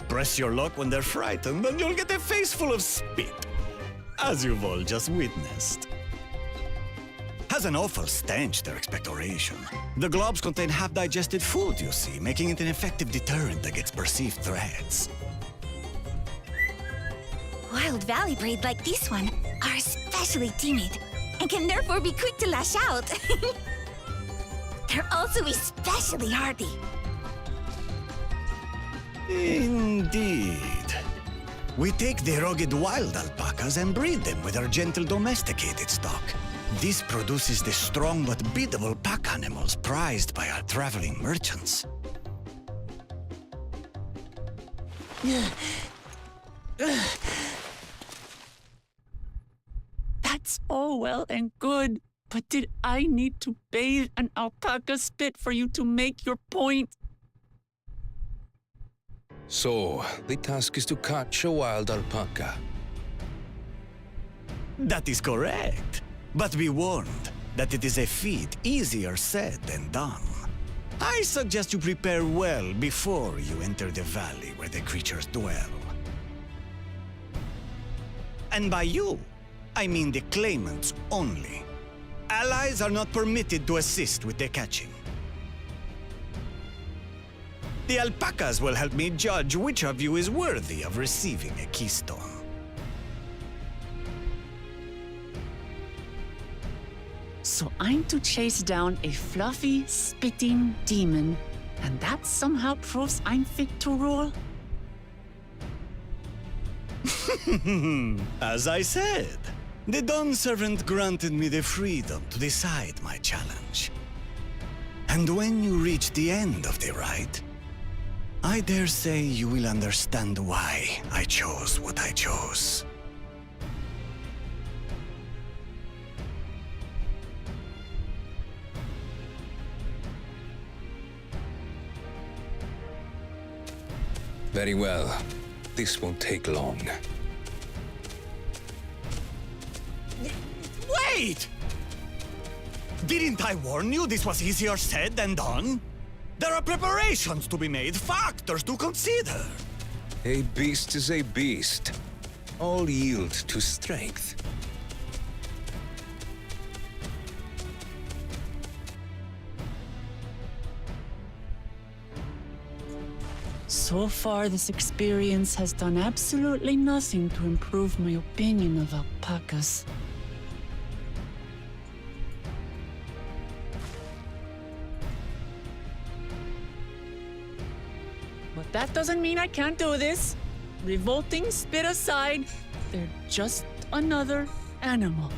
Press your luck when they're frightened, and you'll get a face full of spit, as you've all just witnessed. Has an awful stench, their expectoration. The globs contain half-digested food, you see, making it an effective deterrent against perceived threats. Wild valley breed like this one are especially timid and can therefore be quick to lash out. They're also especially hardy. Indeed. We take the rugged wild alpacas and breed them with our gentle domesticated stock. This produces the strong but biddable pack animals prized by our traveling merchants. That's all well and good, but did I need to bathe an alpaca spit for you to make your point? So, the task is to catch a wild alpaca. That is correct. But be warned that it is a feat easier said than done. I suggest you prepare well before you enter the valley where the creatures dwell. And by you, I mean the claimants only. Allies are not permitted to assist with the catching. The alpacas will help me judge which of you is worthy of receiving a keystone. So I'm to chase down a fluffy, spitting demon, and that somehow proves I'm fit to rule? As I said, the Dawn Servant granted me the freedom to decide my challenge. And when you reach the end of the ride, I dare say you will understand why I chose what I chose. Very well. This won't take long. Wait! Didn't I warn you this was easier said than done? There are preparations to be made, factors to consider. A beast is a beast. All yield to strength. So far, this experience has done absolutely nothing to improve my opinion of alpacas. But that doesn't mean I can't do this. Revolting spit aside, they're just another animal.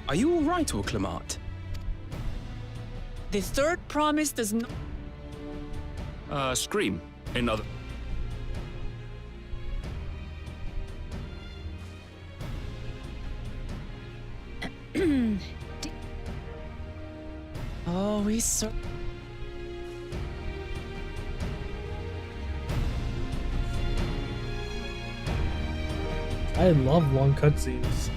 Are you all right, Orclamat? The third promise does not... Scream. Another. Oh, we so... I love long cutscenes.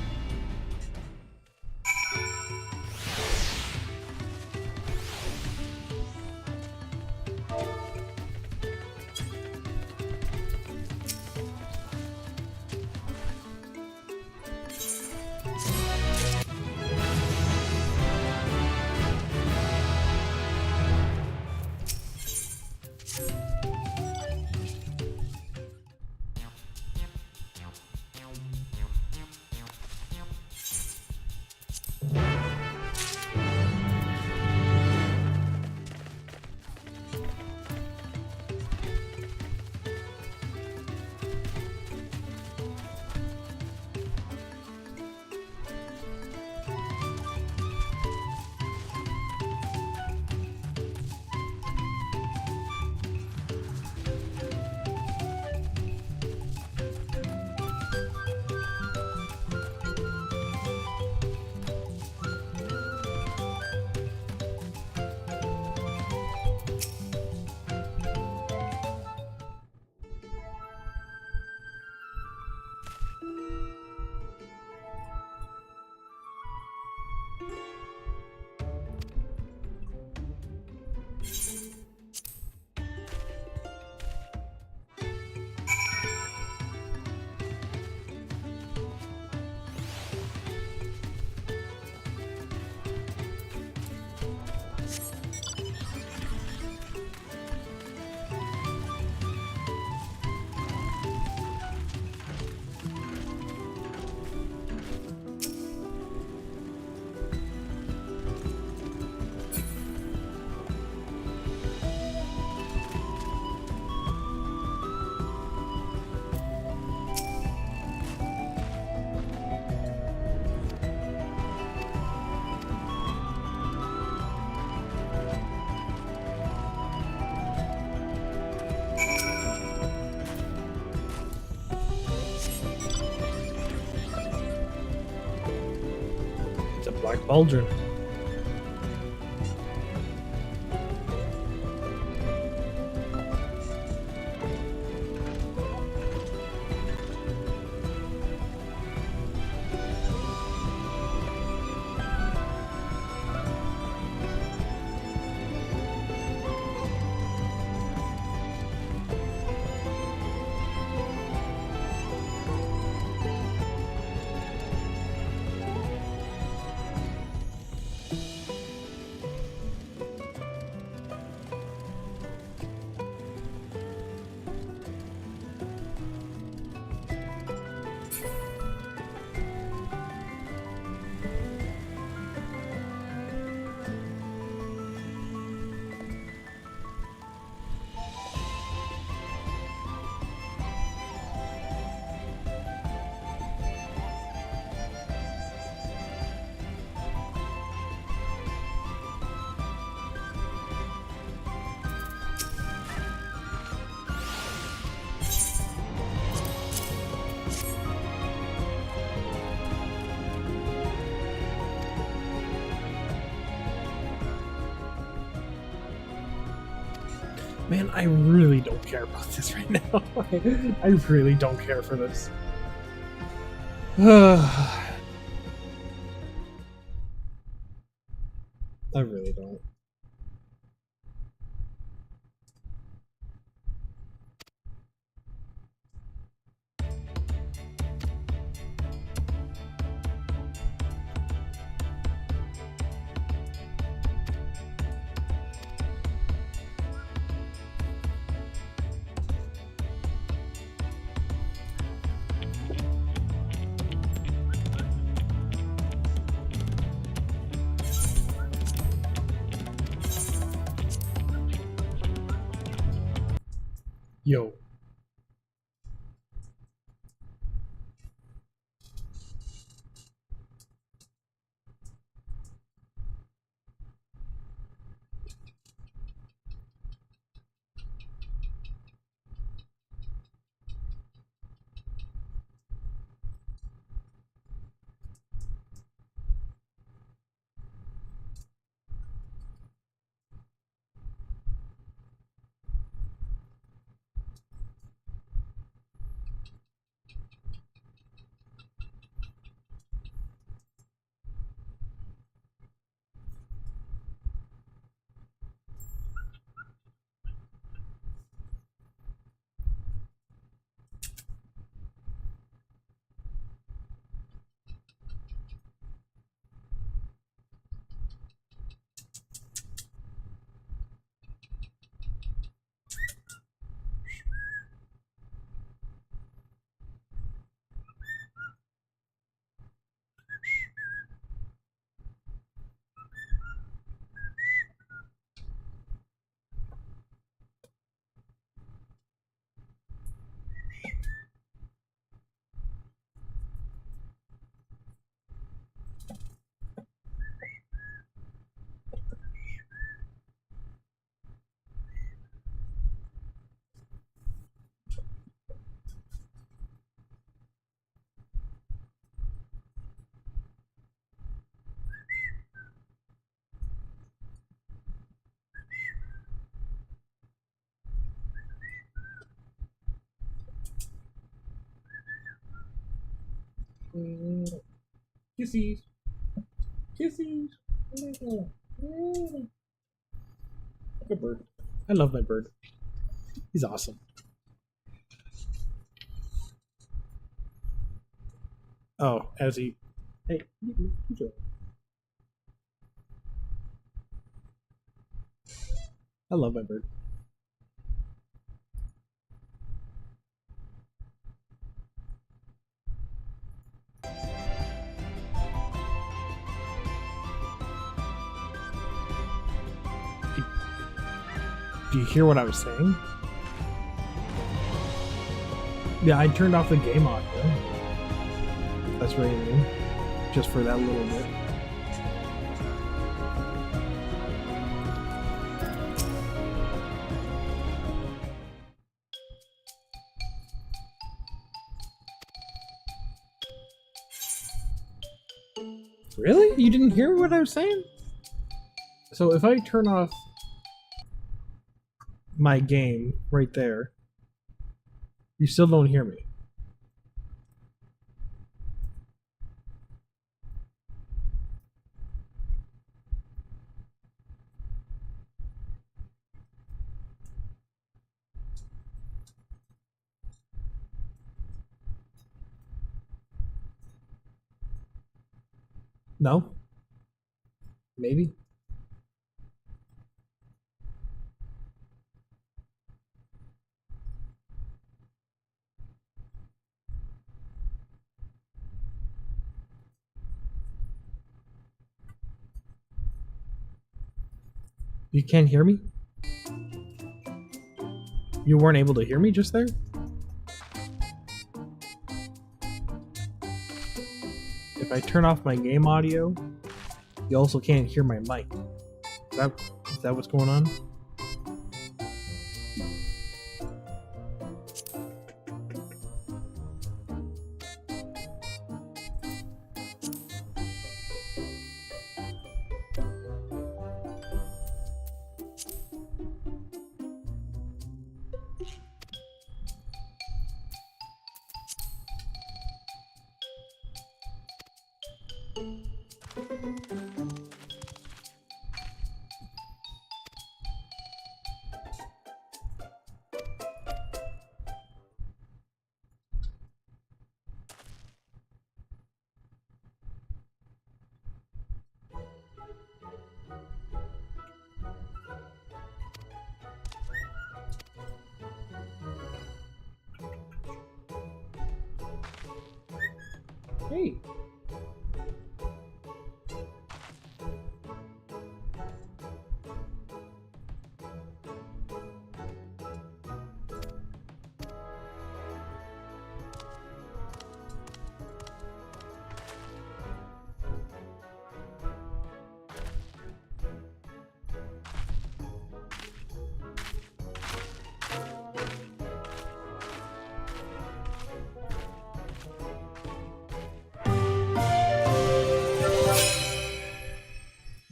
It's a black pauldron. Man, I really don't care about this right now. I really don't care for this. I really don't. Yo. Kissies. Kissy. Like a bird. I love my bird. He's awesome. Oh, as he... Hey, enjoy. I love my bird. Do you hear what I was saying? Yeah, I turned off the game audio. That's what I mean. Just for that little bit. Really? You didn't hear what I was saying? So if I turn off my game right there, you still don't hear me. No? Maybe? You can't hear me? You weren't able to hear me just there? If I turn off my game audio, you also can't hear my mic. Is that what's going on? Hey.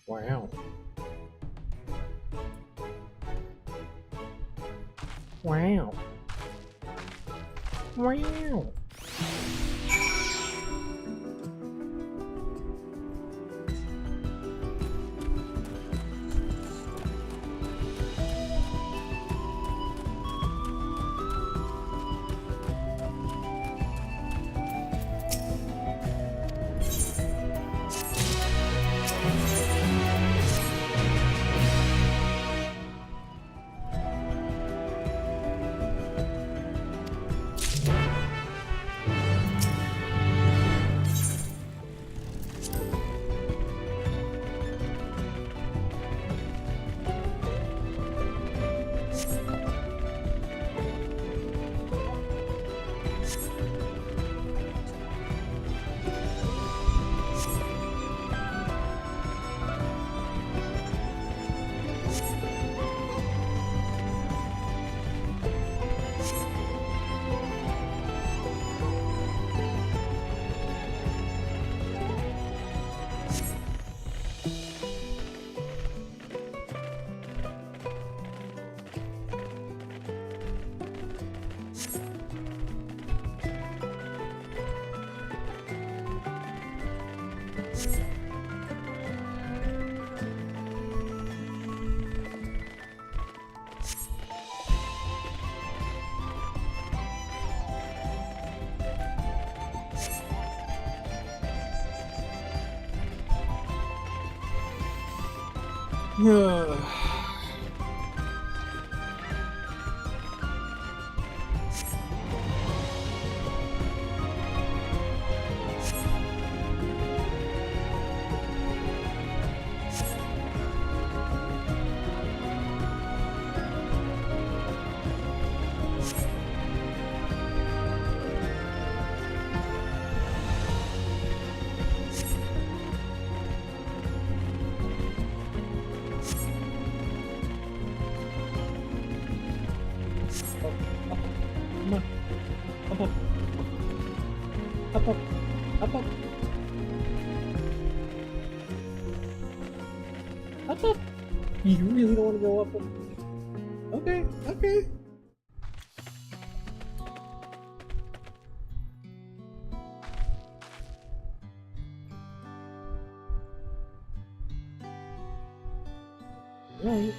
Wow. Wow. Wow. Come on. Up, up. Up, up. Up, up. Up, up. You really don't want to go up? Okay, okay. Alright.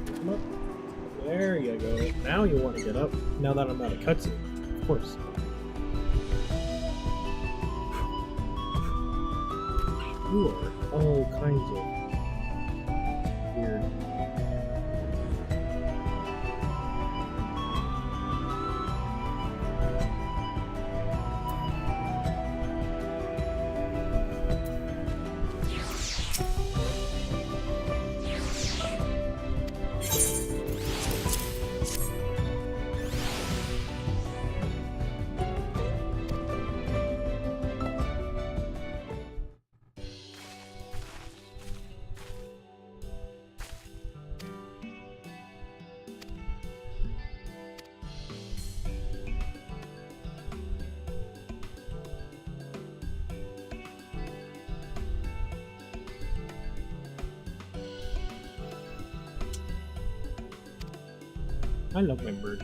Come up. There you go. Now you want to get up. Now that I'm out of cutscene. Of course. You are all kinds of weird. I love my bird.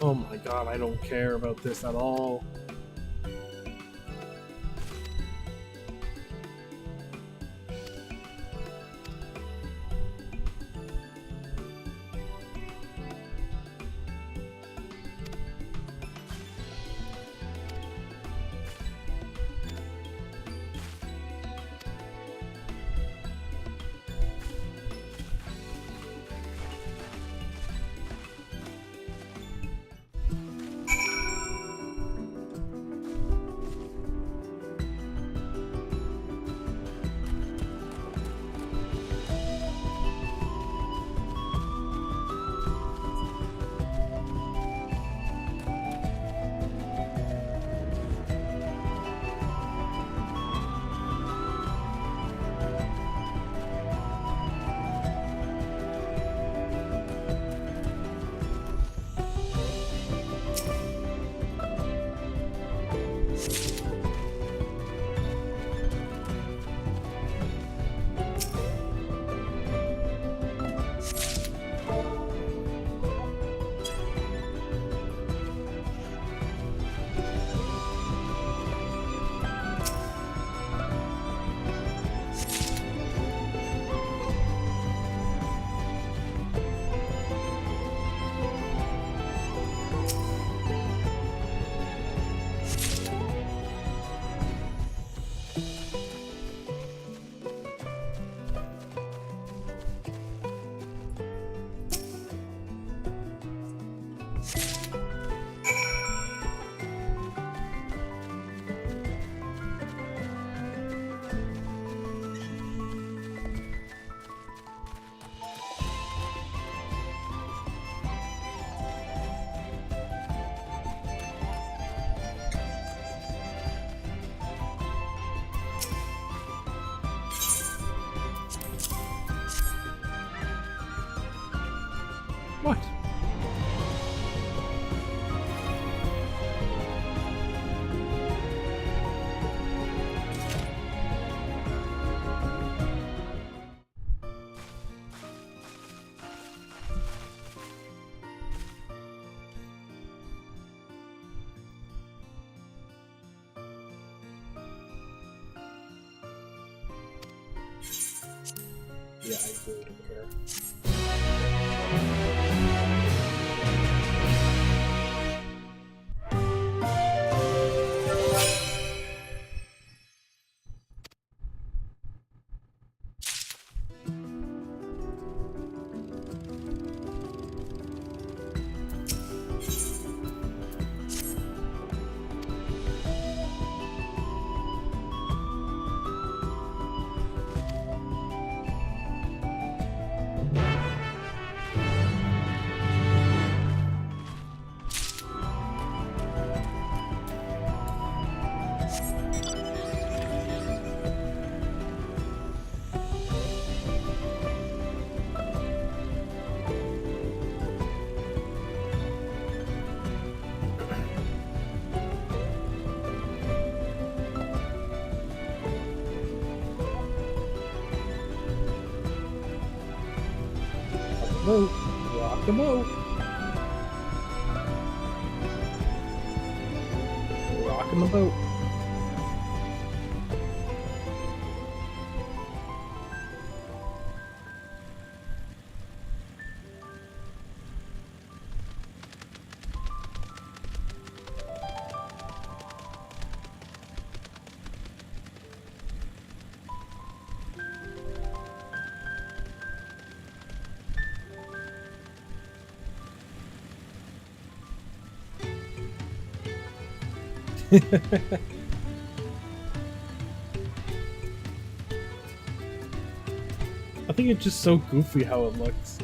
Oh my god, I don't care about this at all. Yeah, I really don't care. Boat. Rock the boat. Rocking the boat. I think it's just so goofy how it looks.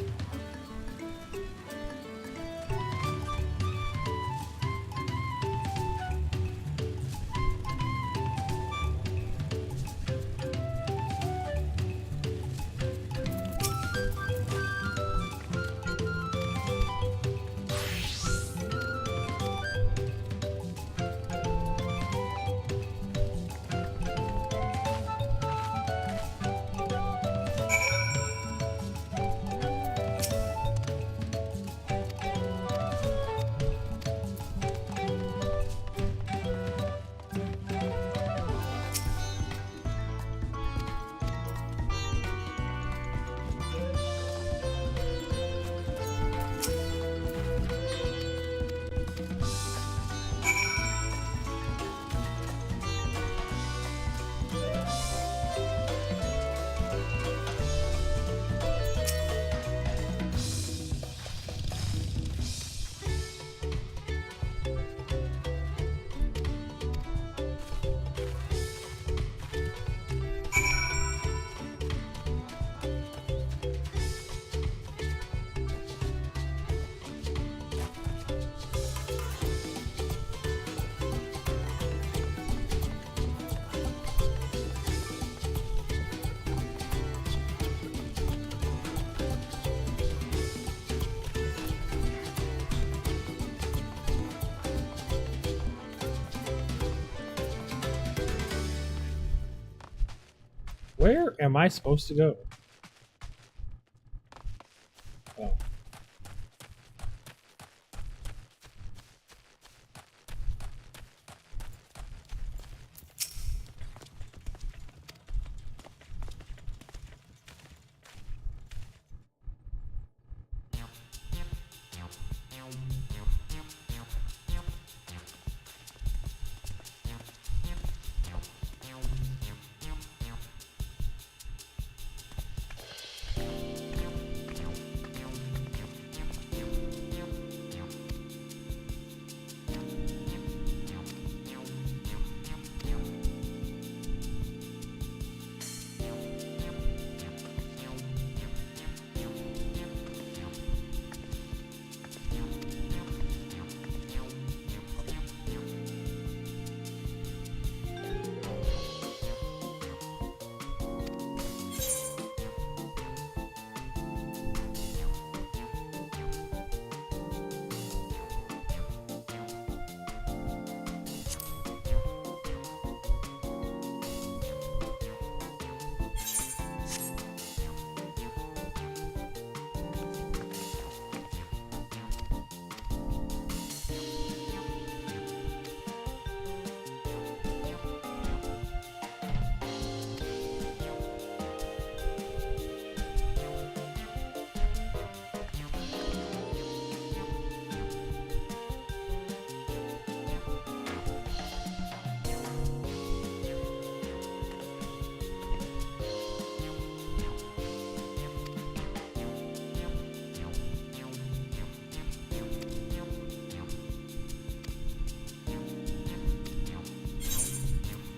Where am I supposed to go? Oh.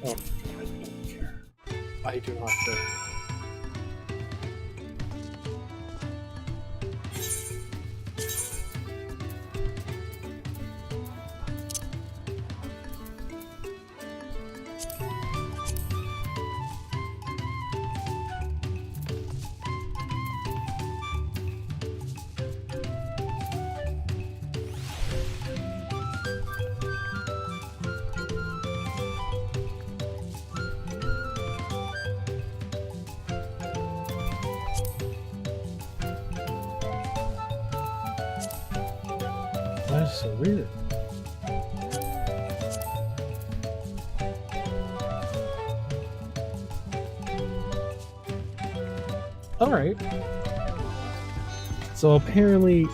Oh, I don't care. I do not care. That's so weird. Alright. So apparently,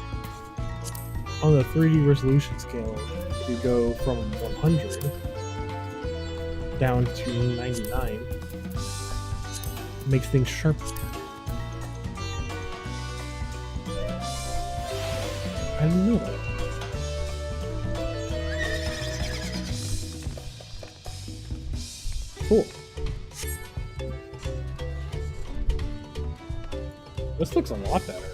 on the 3D resolution scale, if you go from 100 down to 99, it makes things sharper. I didn't know that. Cool. This looks a lot better.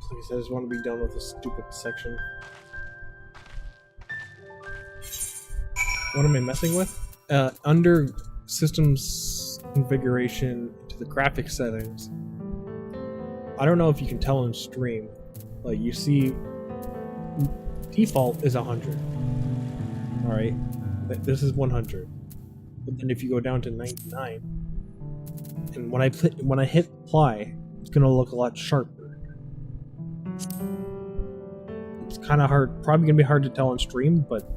Please, I just want to be done with this stupid section. What am I messing with? Under systems configuration to the graphics settings, I don't know if you can tell in stream. Like, you see, default is 100. Alright, this is 100. But then if you go down to 99, and when I hit apply, it's gonna look a lot sharper. It's kind of hard, probably gonna be hard to tell on stream, but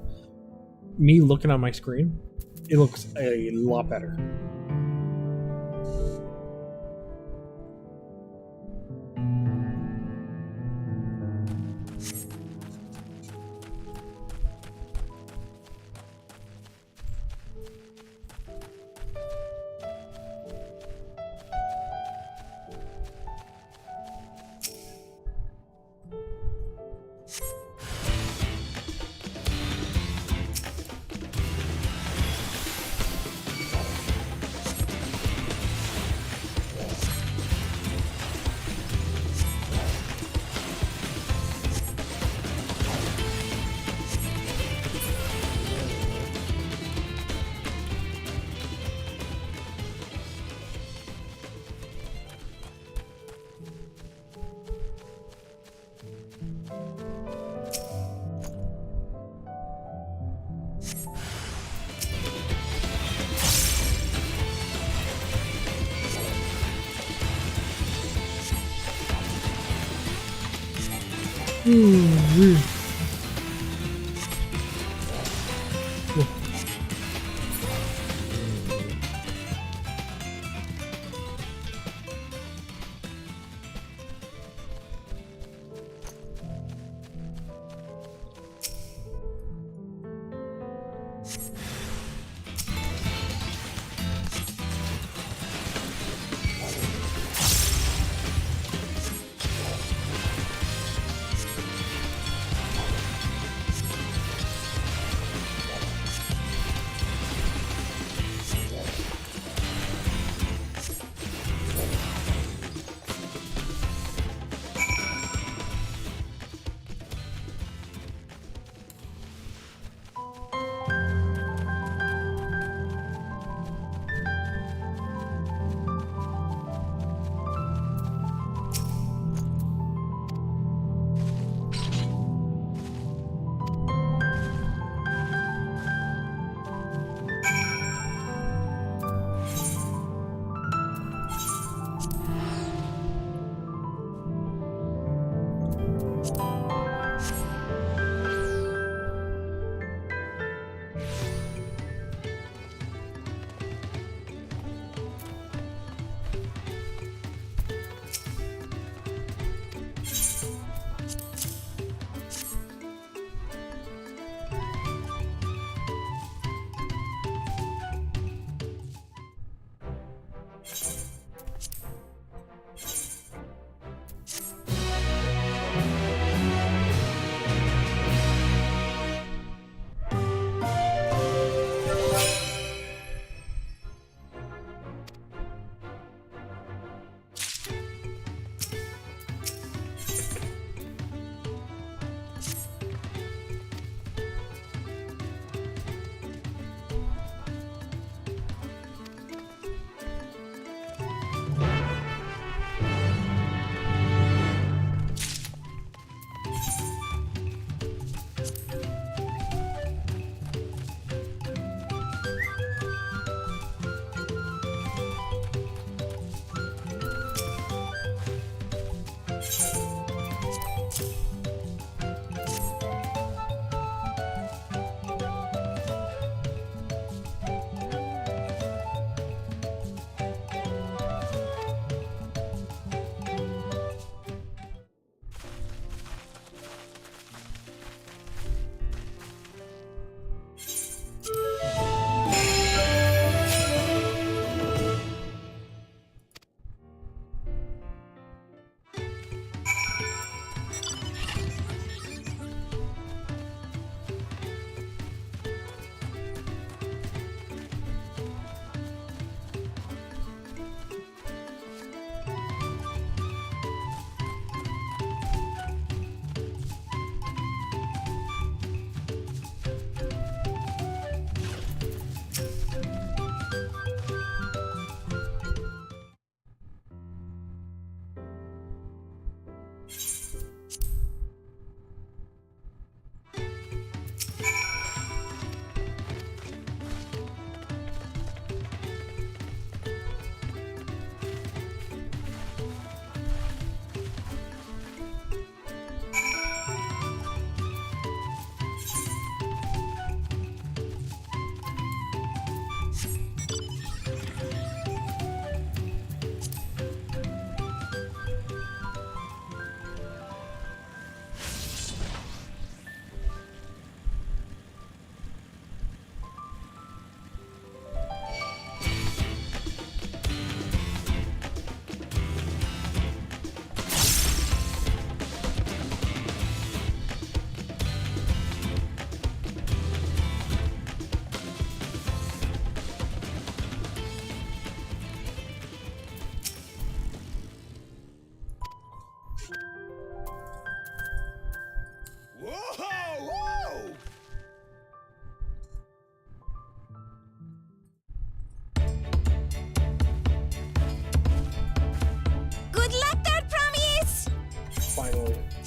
me looking on my screen, it looks a lot better.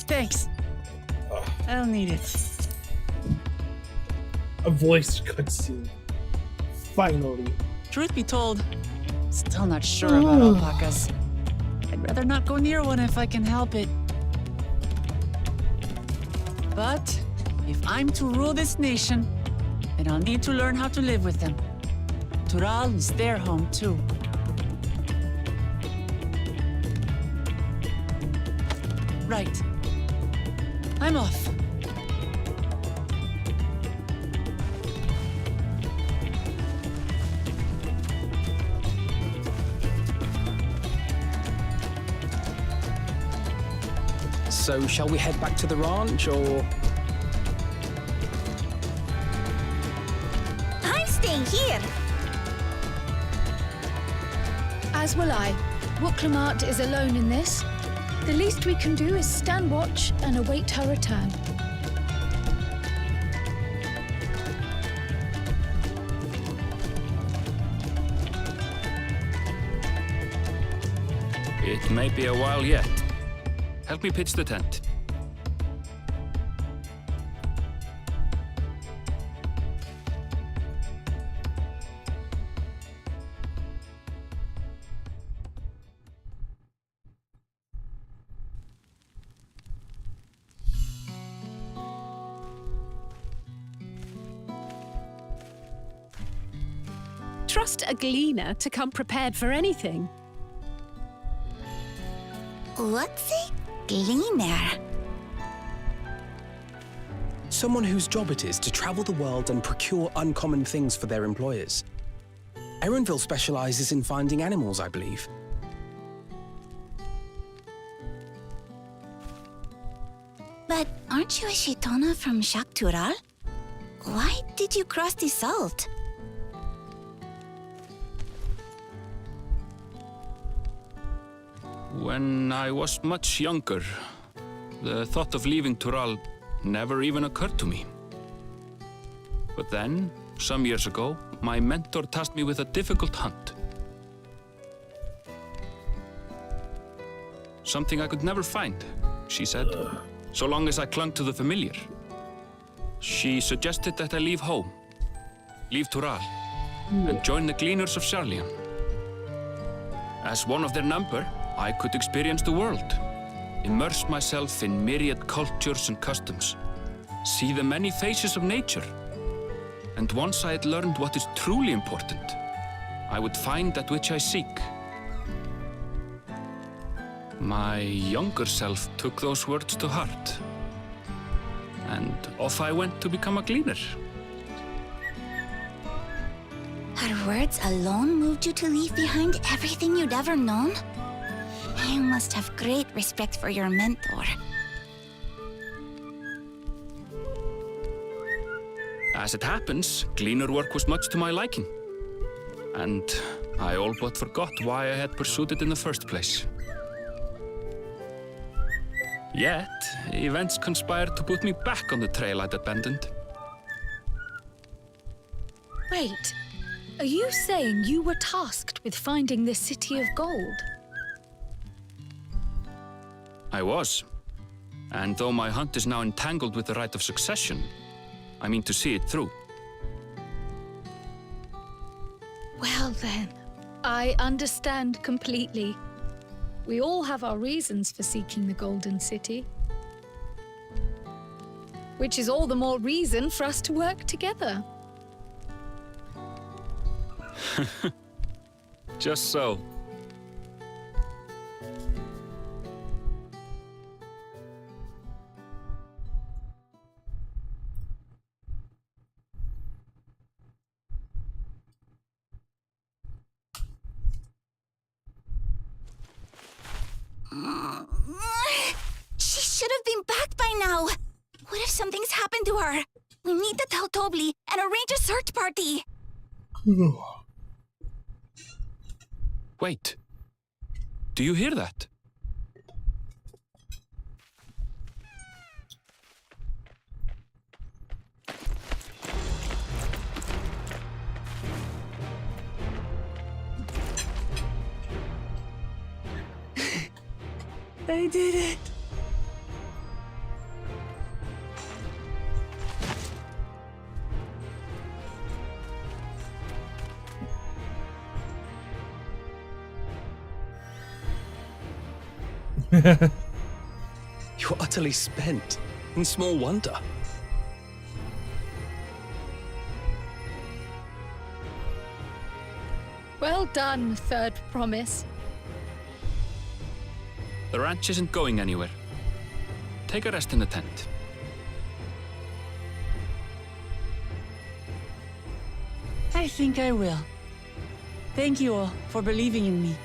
Thanks. I'll need it. A voice cutscene. Finally. Truth be told, still not sure about alpacas. I'd rather not go near one if I can help it. But if I'm to rule this nation, then I'll need to learn how to live with them. Tural is their home too. Right. I'm off. So, shall we head back to the ranch, or...? I'm staying here. As will I. Wooklamat is alone in this. The least we can do is stand watch and await her return. It may be a while yet. Help me pitch the tent. Trust a gleaner to come prepared for anything. What's a gleaner? Someone whose job it is to travel the world and procure uncommon things for their employers. Erenville specializes in finding animals, I believe. But aren't you a Shaitana from Shak Tural? Why did you cross the salt? When I was much younger, the thought of leaving Tural never even occurred to me. But then, some years ago, my mentor tasked me with a difficult hunt. Something I could never find, she said, so long as I clung to the familiar. She suggested that I leave home, leave Tural, and join the Gleaners of Sharlayan. As one of their number, I could experience the world, immerse myself in myriad cultures and customs, see the many faces of nature. And once I had learned what is truly important, I would find that which I seek. My younger self took those words to heart, and off I went to become a gleaner. Her words alone moved you to leave behind everything you'd ever known? You must have great respect for your mentor. As it happens, gleaner work was much to my liking, and I all but forgot why I had pursued it in the first place. Yet, events conspired to put me back on the trail I'd abandoned. Wait, are you saying you were tasked with finding the City of Gold? I was. And though my hunt is now entangled with the right of succession, I mean to see it through. Well then, I understand completely. We all have our reasons for seeking the Golden City. Which is all the more reason for us to work together. Just so. She should have been back by now. What if something's happened to her? We need to tell Tobli and arrange a search party. Wait. Do you hear that? They did it! You're utterly spent, and small wonder. Well done, third promise. The ranch isn't going anywhere. Take a rest in the tent. I think I will. Thank you all for believing in me.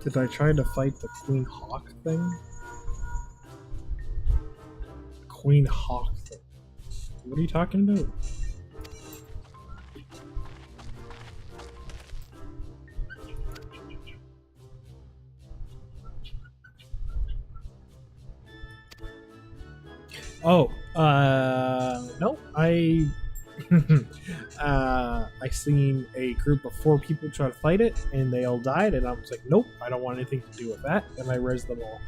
Did I try to fight the Queen Hawk thing? Queen Hawk thing. What are you talking about? Oh, no, I I seen a group of 4 people try to fight it, and they all died, and I was like, nope, I don't want anything to do with that, and I rezzed them all.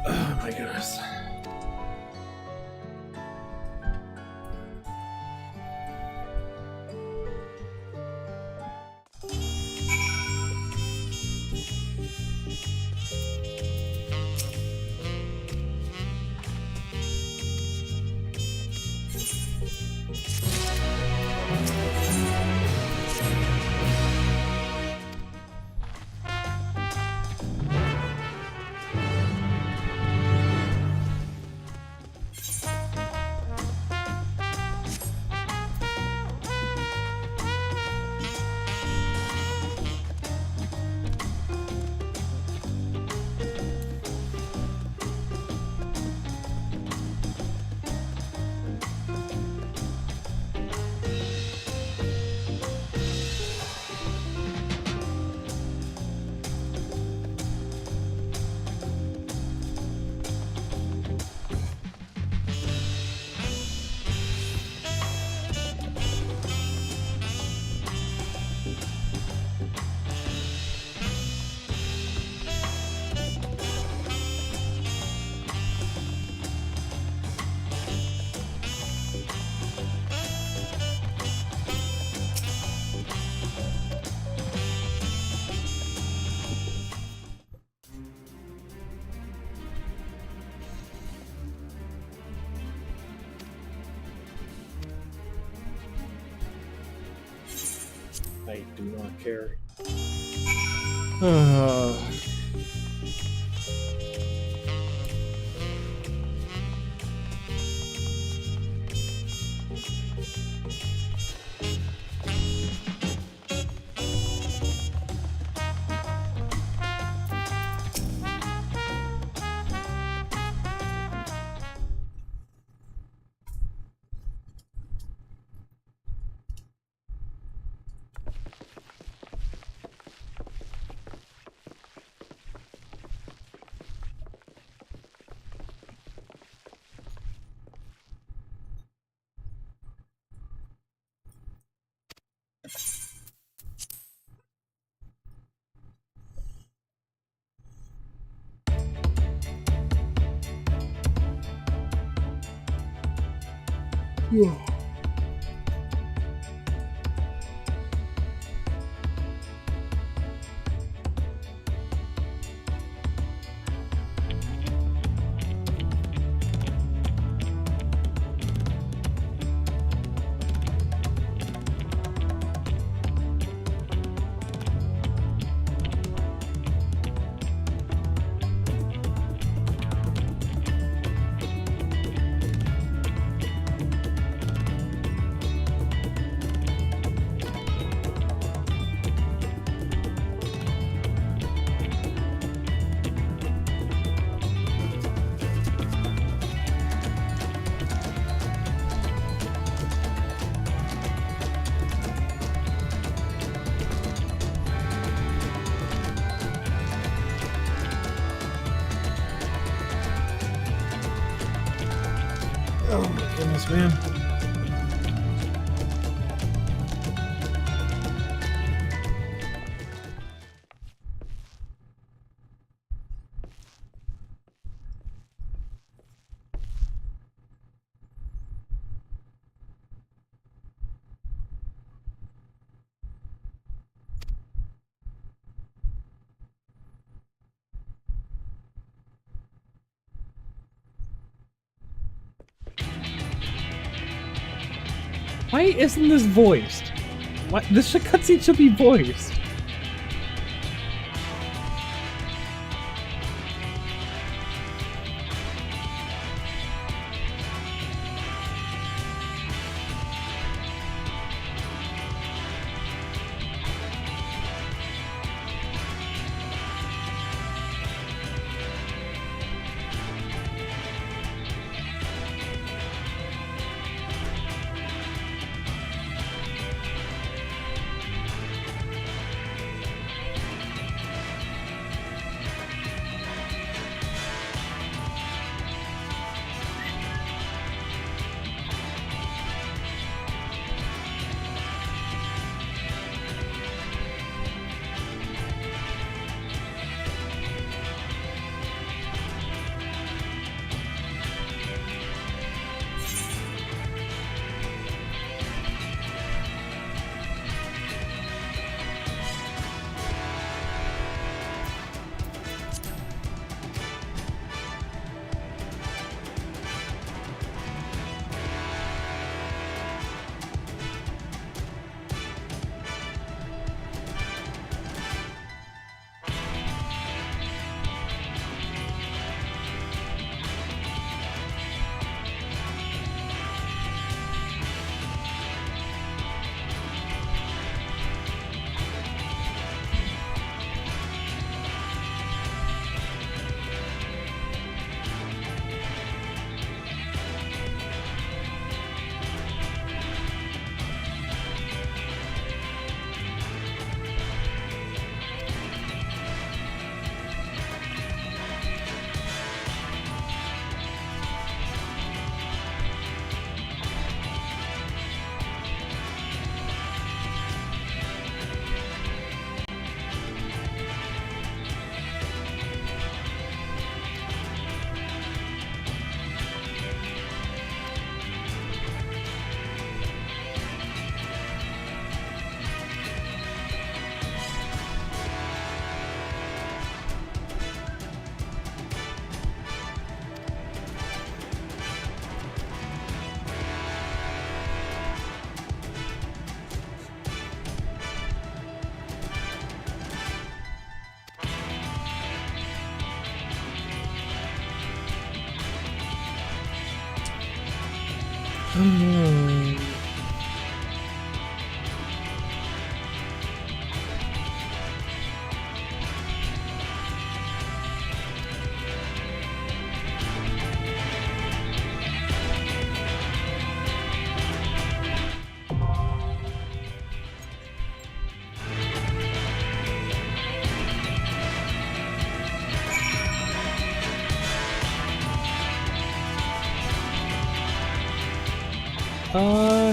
Oh my goodness. I do not care. Yeah. Oh my goodness, man. Why isn't this voiced? What? This cutscene should be voiced.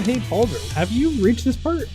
Hey Baldur, have you reached this part?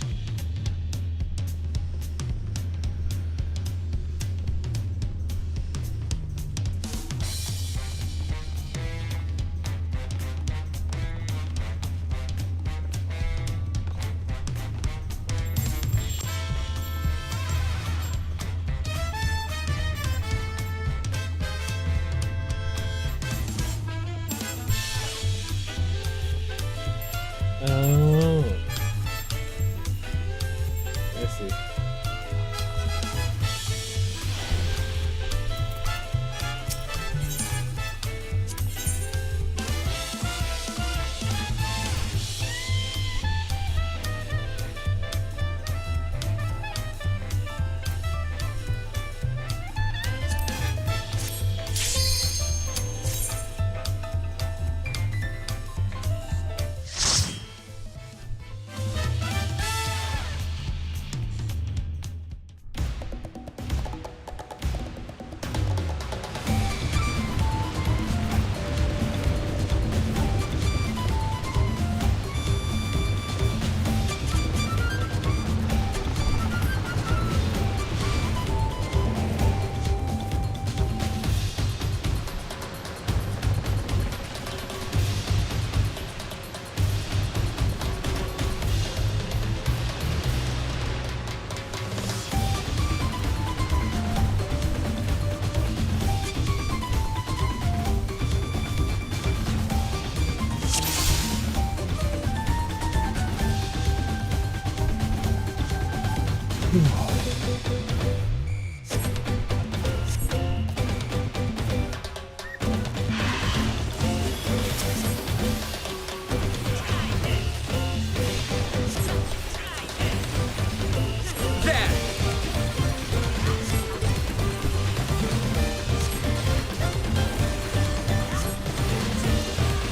I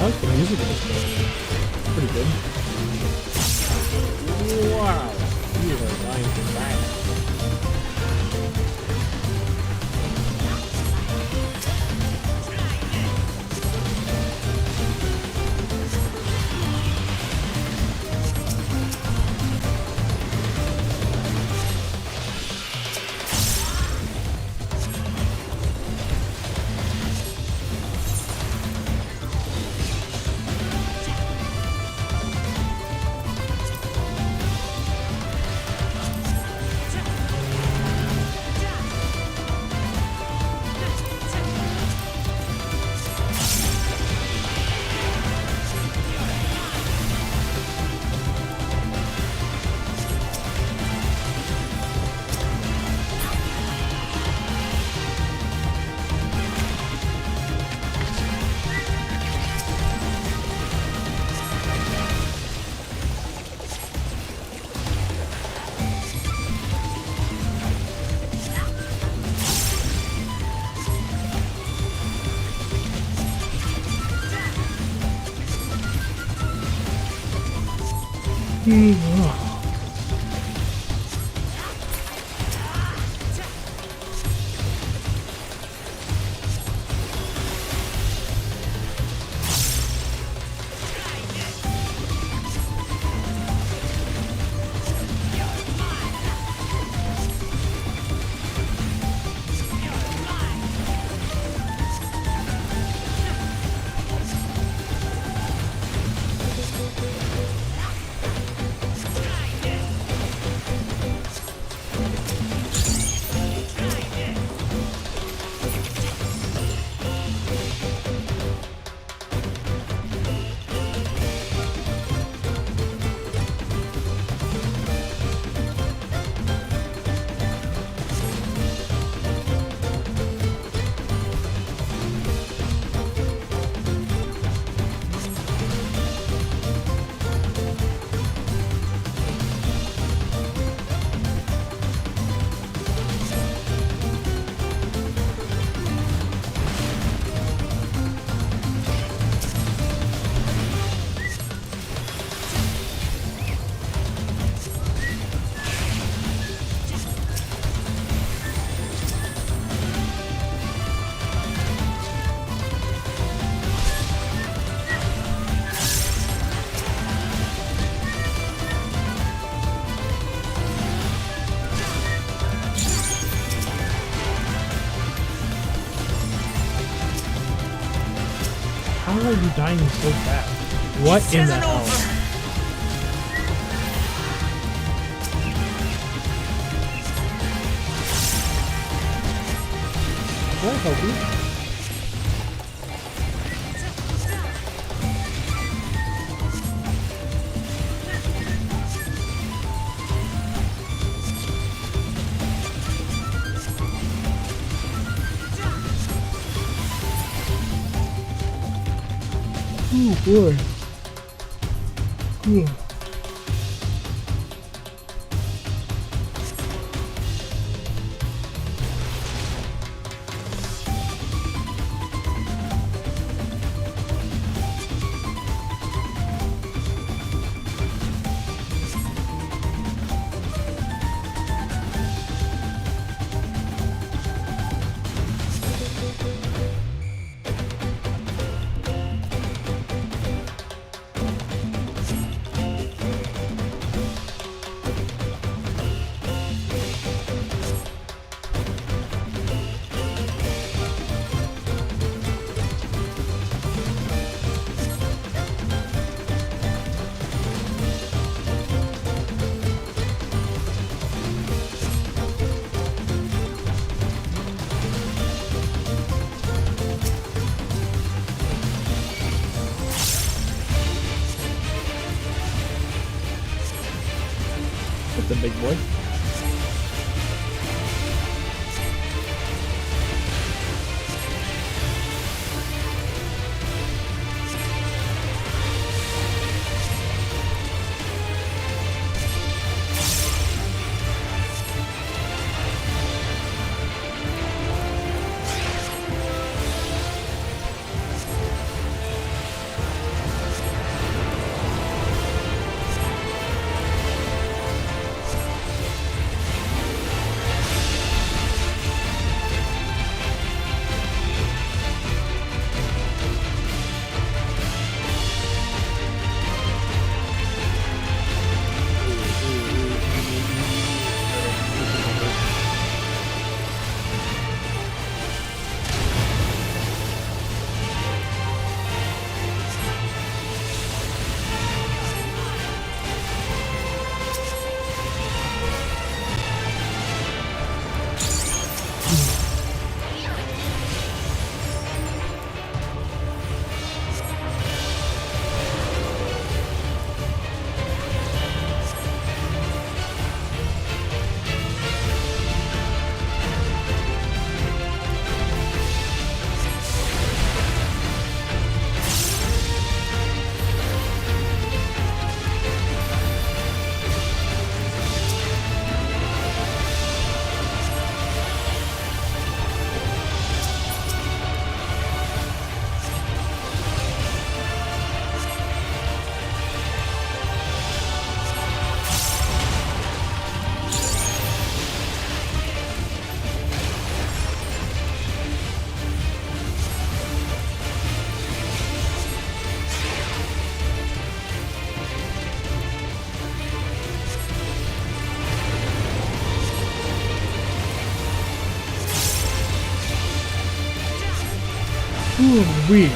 like the music of this game. It's pretty good. Wow. You are dying to die. How are you dying so fast? What in the hell? What help you? Oh boy. Ugh. That's a big boy. Ooh, weird.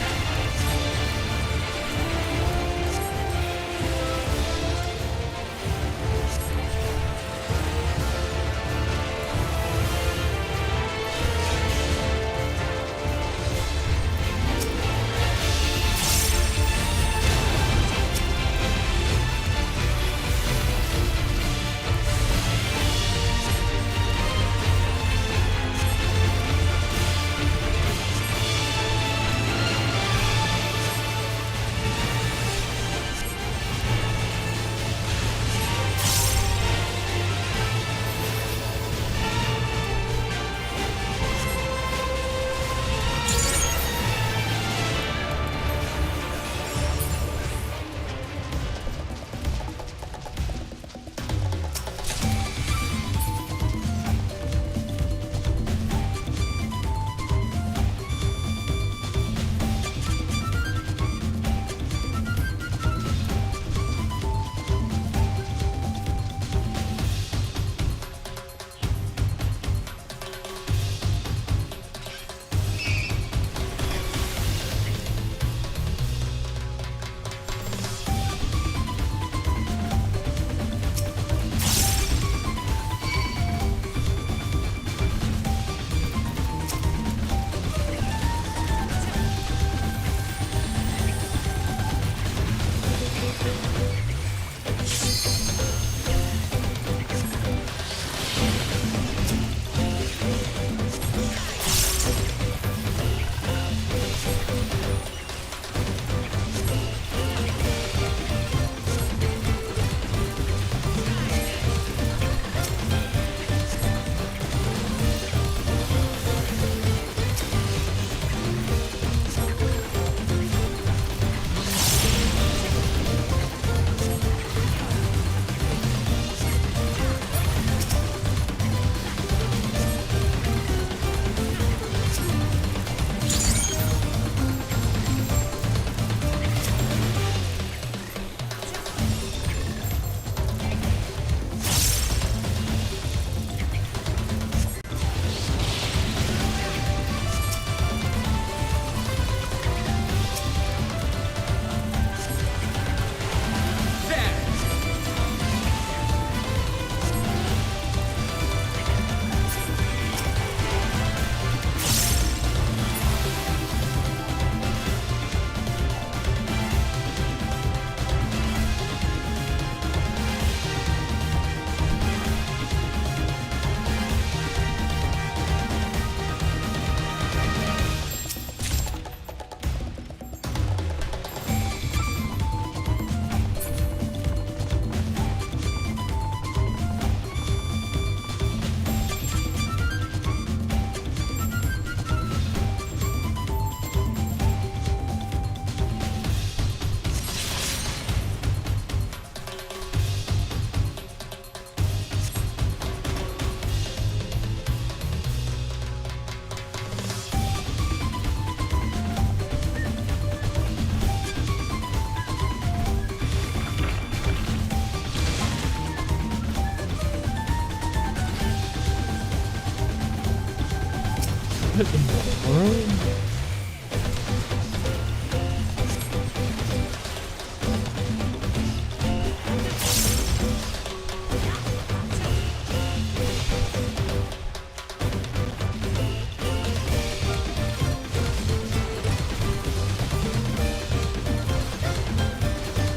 What in the world?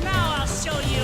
Now I'll show you.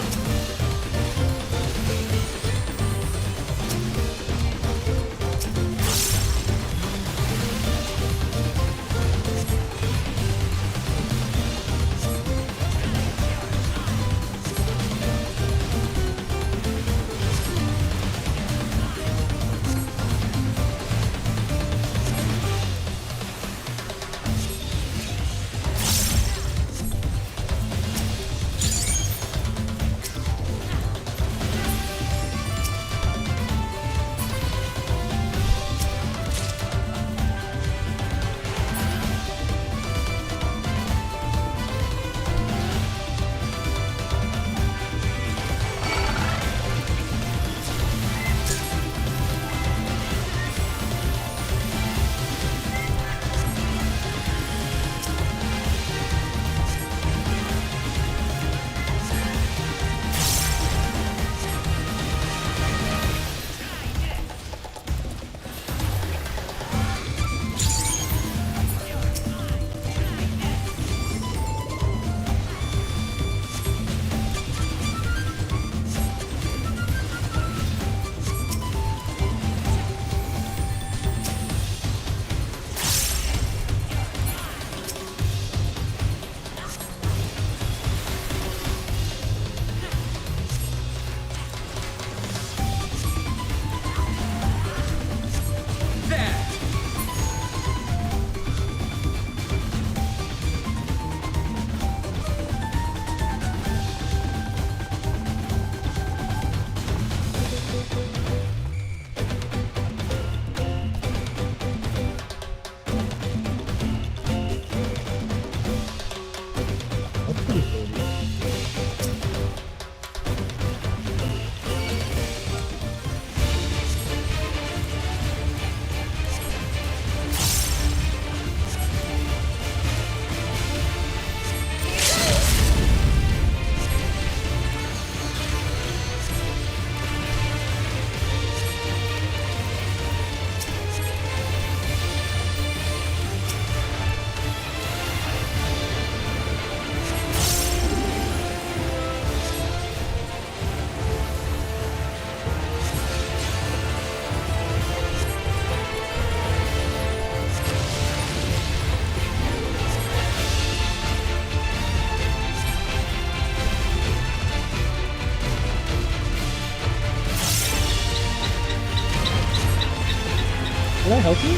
Can I help you?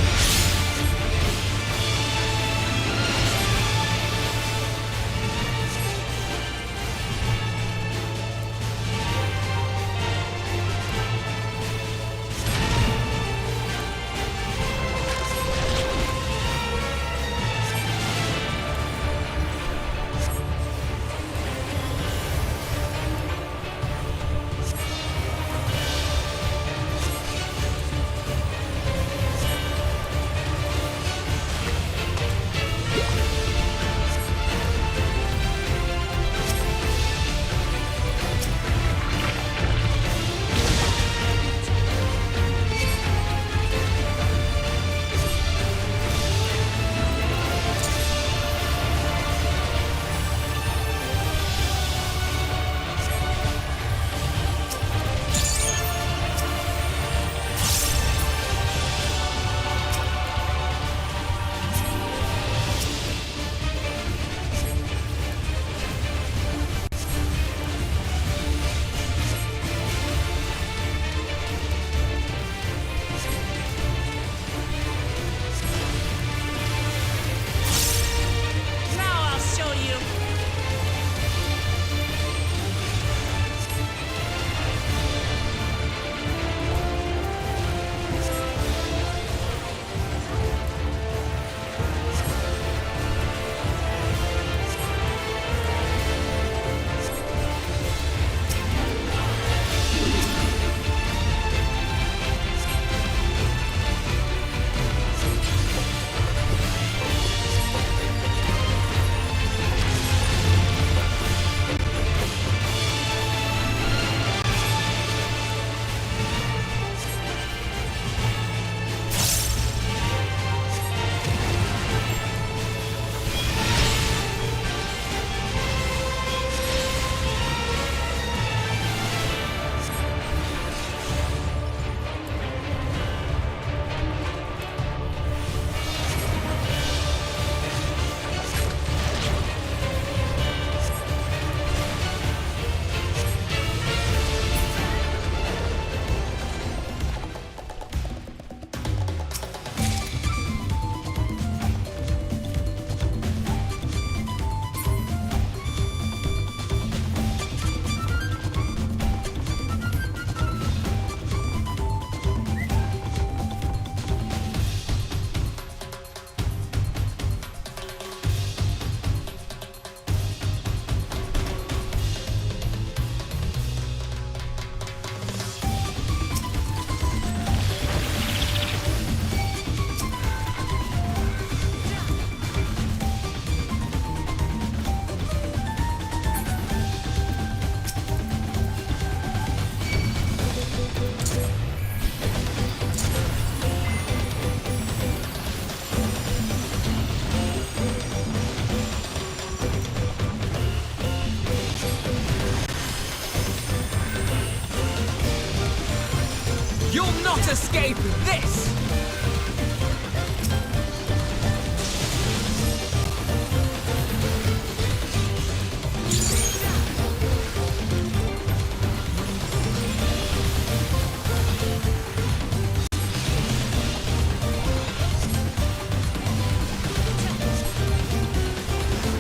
Escape this!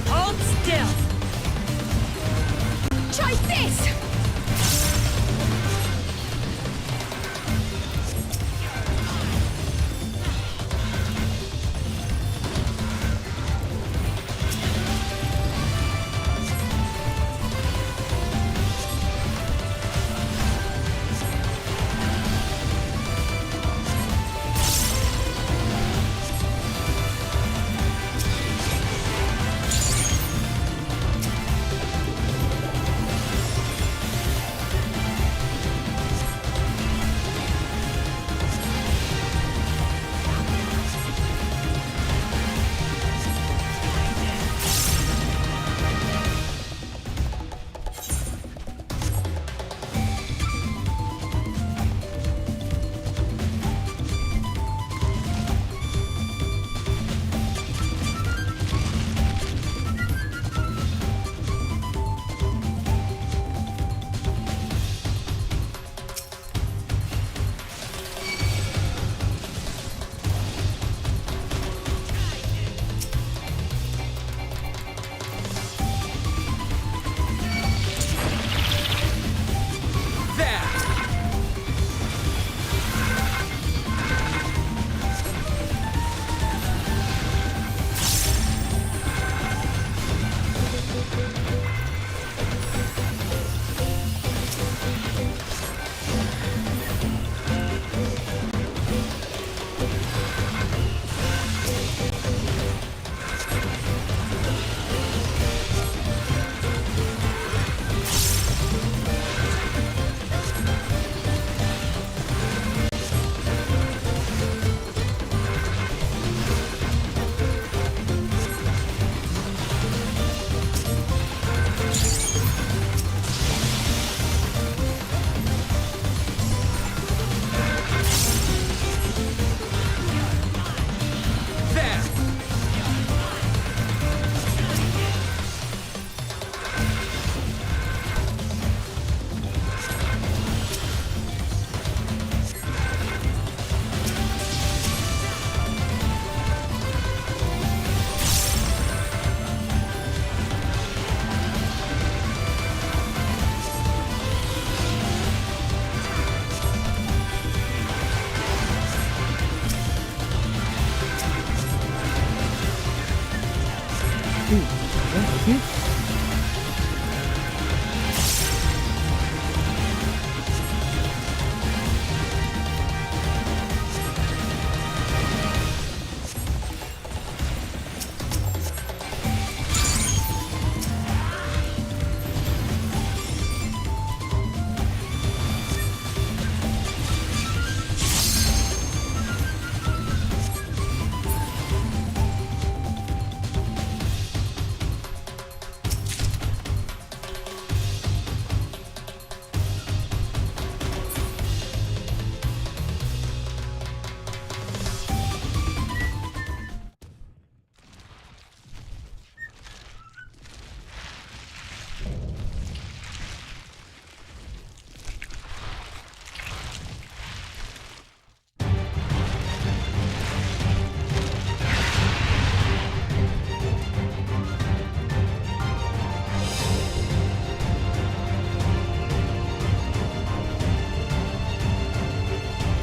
Hold still! Try this!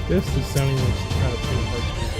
This is sounding like some kind of pretty hard to do.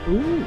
Ooh.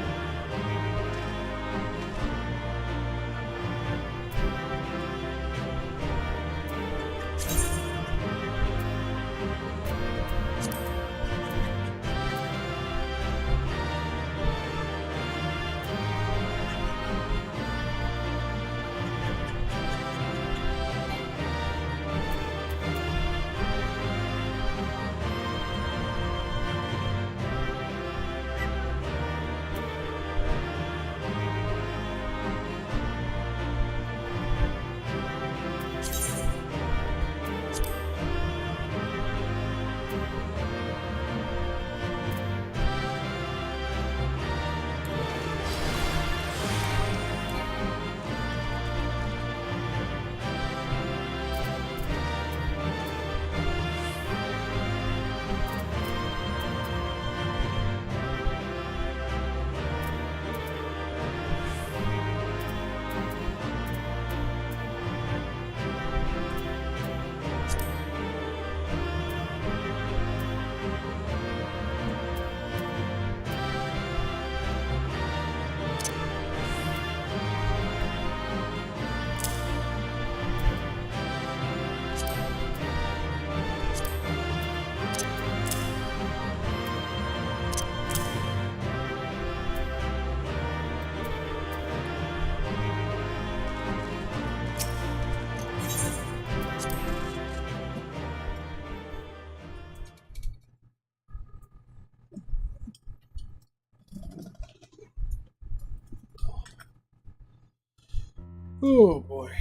Oh boy.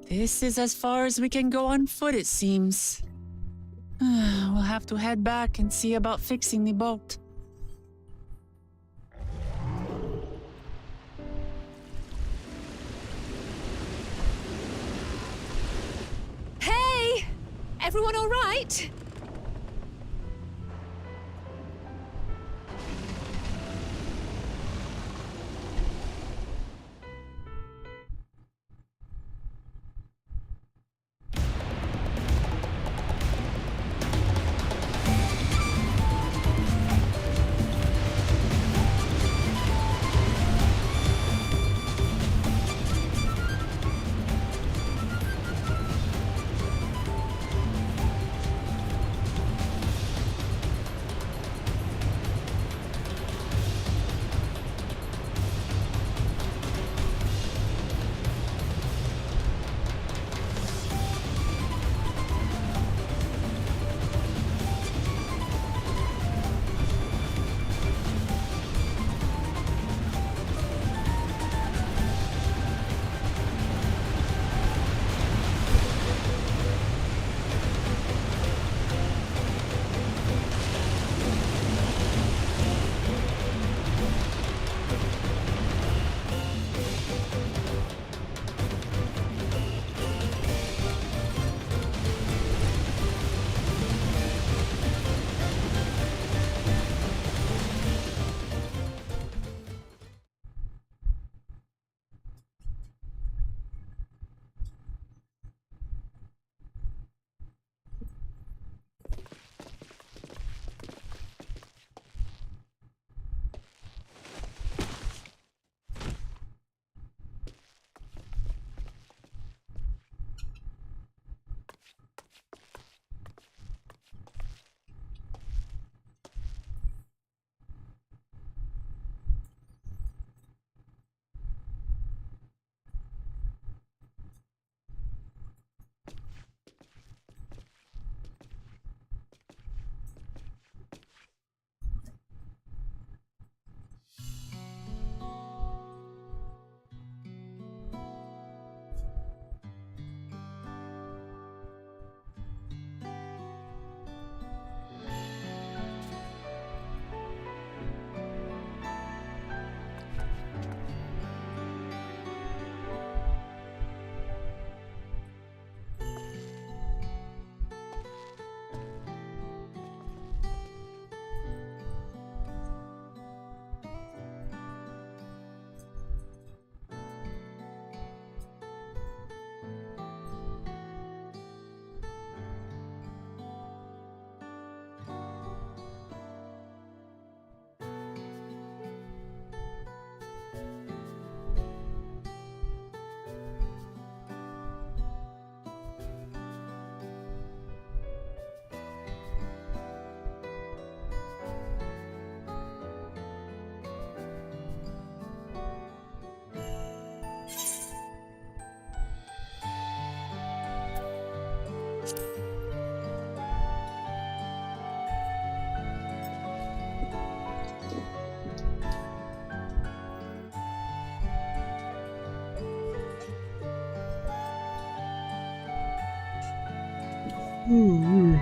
This is as far as we can go on foot, it seems. We'll have to head back and see about fixing the boat. Hey! Everyone all right? Oh.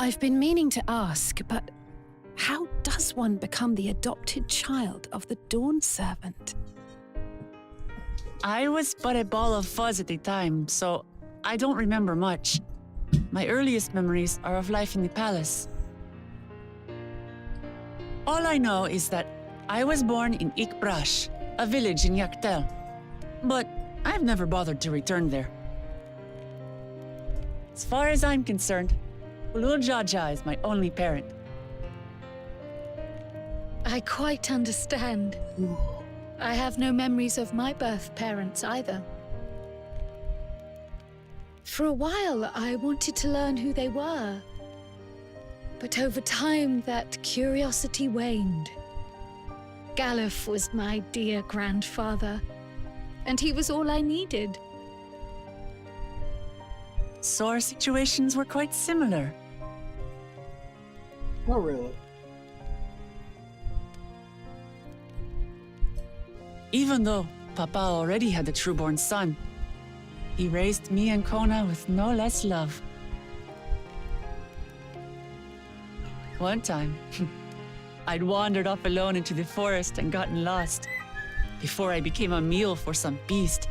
I've been meaning to ask, but how does one become the adopted child of the Dawn Servant? I was but a ball of fuzz at the time, so I don't remember much. My earliest memories are of life in the palace. All I know is that I was born in Ikbrash, a village in Yaktel. But I've never bothered to return there. As far as I'm concerned, Ulul Jaja is my only parent. I quite understand. I have no memories of my birth parents either. For a while, I wanted to learn who they were. But over time, that curiosity waned. Galuf was my dear grandfather, and he was all I needed. So our situations were quite similar. Not really. Even though Papa already had a trueborn son, he raised me and Kona with no less love. One time, I'd wandered off alone into the forest and gotten lost. Before I became a meal for some beast,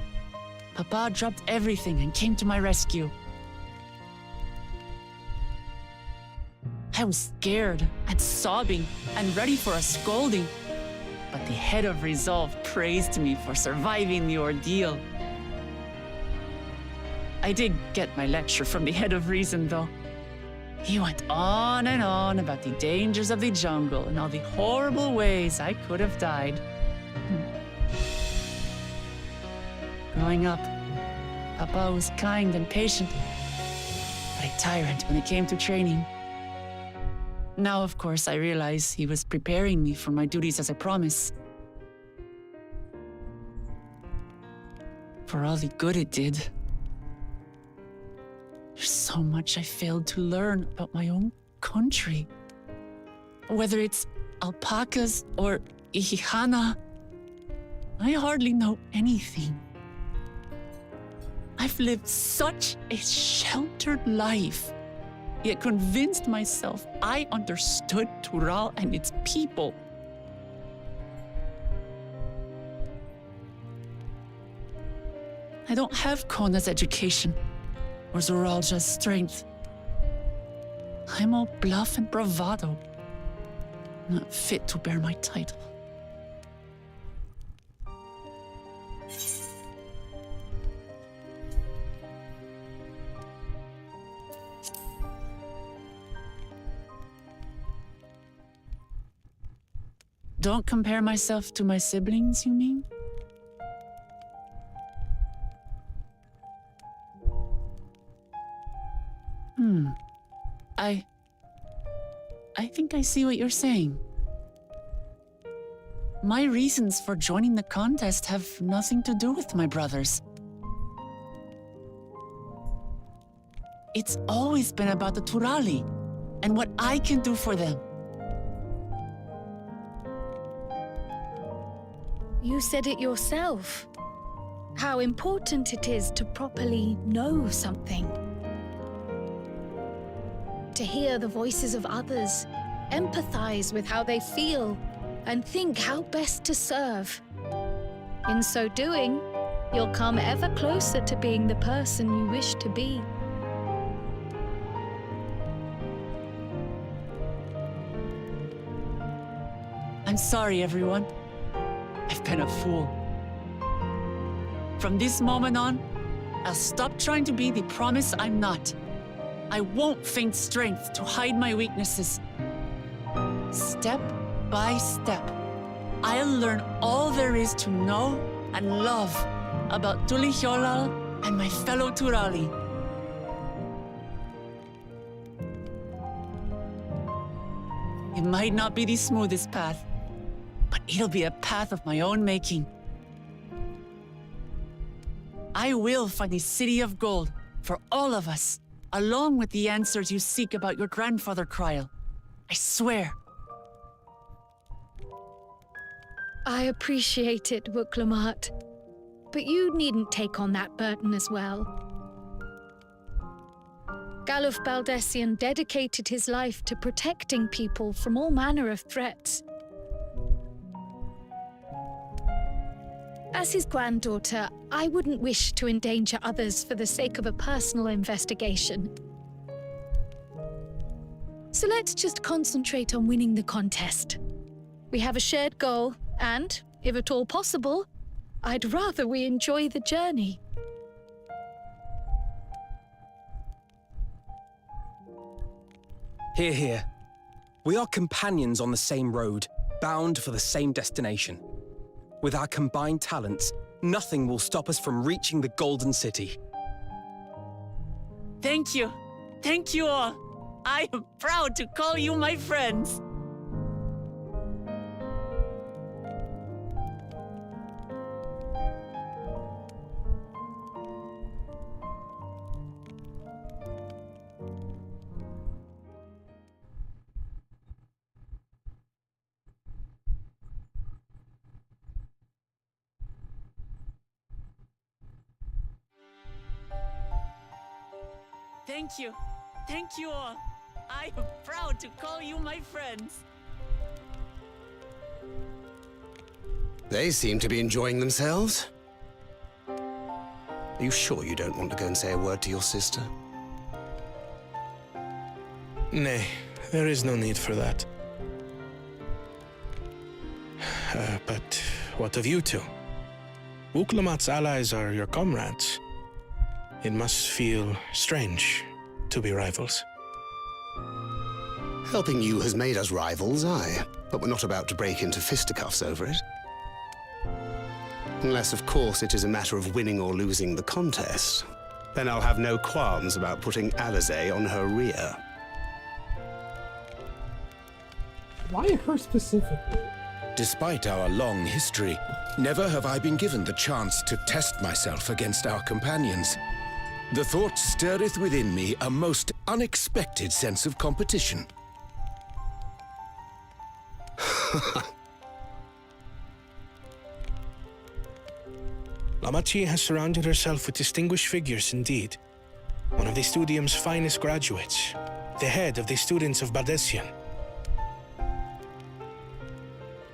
Papa dropped everything and came to my rescue. I was scared and sobbing and ready for a scolding, but the head of resolve praised me for surviving the ordeal. I did get my lecture from the head of reason, though. He went on and on about the dangers of the jungle and all the horrible ways I could have died. Growing up, Papa was kind and patient, but a tyrant when it came to training. Now, of course, I realize he was preparing me for my duties as a promise. For all the good it did. There's so much I failed to learn about my own country. Whether it's alpacas or Ihihana, I hardly know anything. I've lived such a sheltered life, yet convinced myself I understood Tural and its people. I don't have Kona's education or Zoralja's strength. I'm all bluff and bravado, not fit to bear my title. Don't compare myself to my siblings, you mean? I think I see what you're saying. My reasons for joining the contest have nothing to do with my brothers. It's always been about the Turali and what I can do for them. You said it yourself. How important it is to properly know something. To hear the voices of others, empathize with how they feel, and think how best to serve. In so doing, you'll come ever closer to being the person you wish to be. I'm sorry, everyone. I've been a fool. From this moment on, I'll stop trying to be the promise I'm not. I won't feign strength to hide my weaknesses. Step by step, I'll learn all there is to know and love about Tulihiolal and my fellow Turali. It might not be the smoothest path, but it'll be a path of my own making. I will find the City of Gold for all of us, along with the answers you seek about your grandfather, Kryl. I swear. I appreciate it, Wuklamat, but you needn't take on that burden as well. Galuf Baldessian dedicated his life to protecting people from all manner of threats. As his granddaughter, I wouldn't wish to endanger others for the sake of a personal investigation. So let's just concentrate on winning the contest. We have a shared goal, and, if at all possible, I'd rather we enjoy the journey. Hear, hear. We are companions on the same road, bound for the same destination. With our combined talents, nothing will stop us from reaching the Golden City. Thank you. Thank you all. I am proud to call you my friends. Thank you. Thank you all. I am proud to call you my friends. They seem to be enjoying themselves. Are you sure you don't want to go and say a word to your sister? Nay, there is no need for that. But what of you two? Wuklamat's allies are your comrades. It must feel strange to be rivals. Helping you has made us rivals, aye, but we're not about to break into fisticuffs over it. Unless, of course, it is a matter of winning or losing the contest. Then I'll have no qualms about putting Alizé on her rear. Why her specifically? Despite our long history, never have I been given the chance to test myself against our companions. The thought stirreth within me a most unexpected sense of competition. Lamachi has surrounded herself with distinguished figures indeed. One of the Studium's finest graduates, the head of the students of Bardessian.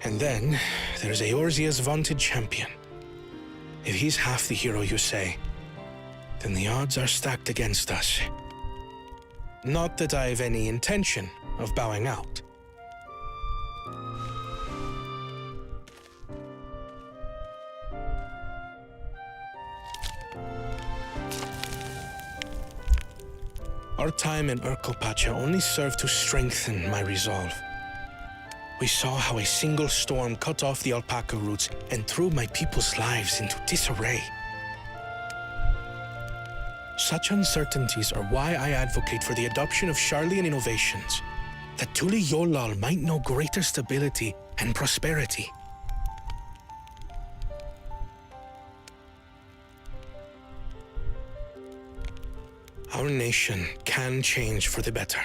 And then there's Eorzea's vaunted champion. If he's half the hero you say, then the odds are stacked against us. Not that I've any intention of bowing out. Our time in Urkelpacha only served to strengthen my resolve. We saw how a single storm cut off the alpaca roots and threw my people's lives into disarray. Such uncertainties are why I advocate for the adoption of Sharlayan innovations, that Tuli Yolal might know greater stability and prosperity. Our nation can change for the better,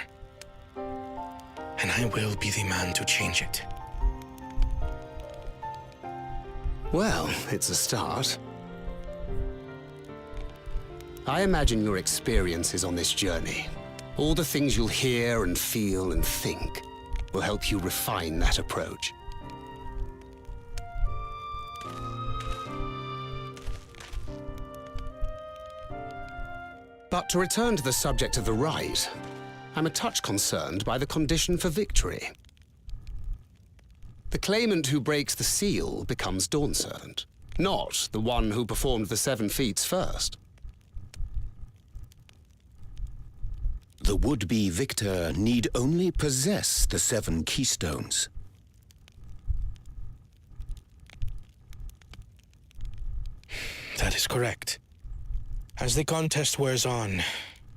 and I will be the man to change it. Well, it's a start. I imagine your experiences on this journey, all the things you'll hear and feel and think, will help you refine that approach. But to return to the subject of the rite, I'm a touch concerned by the condition for victory. The claimant who breaks the seal becomes Dawn Servant, not the one who performed the 7 feats first. The would-be victor need only possess the 7 keystones. That is correct. As the contest wears on,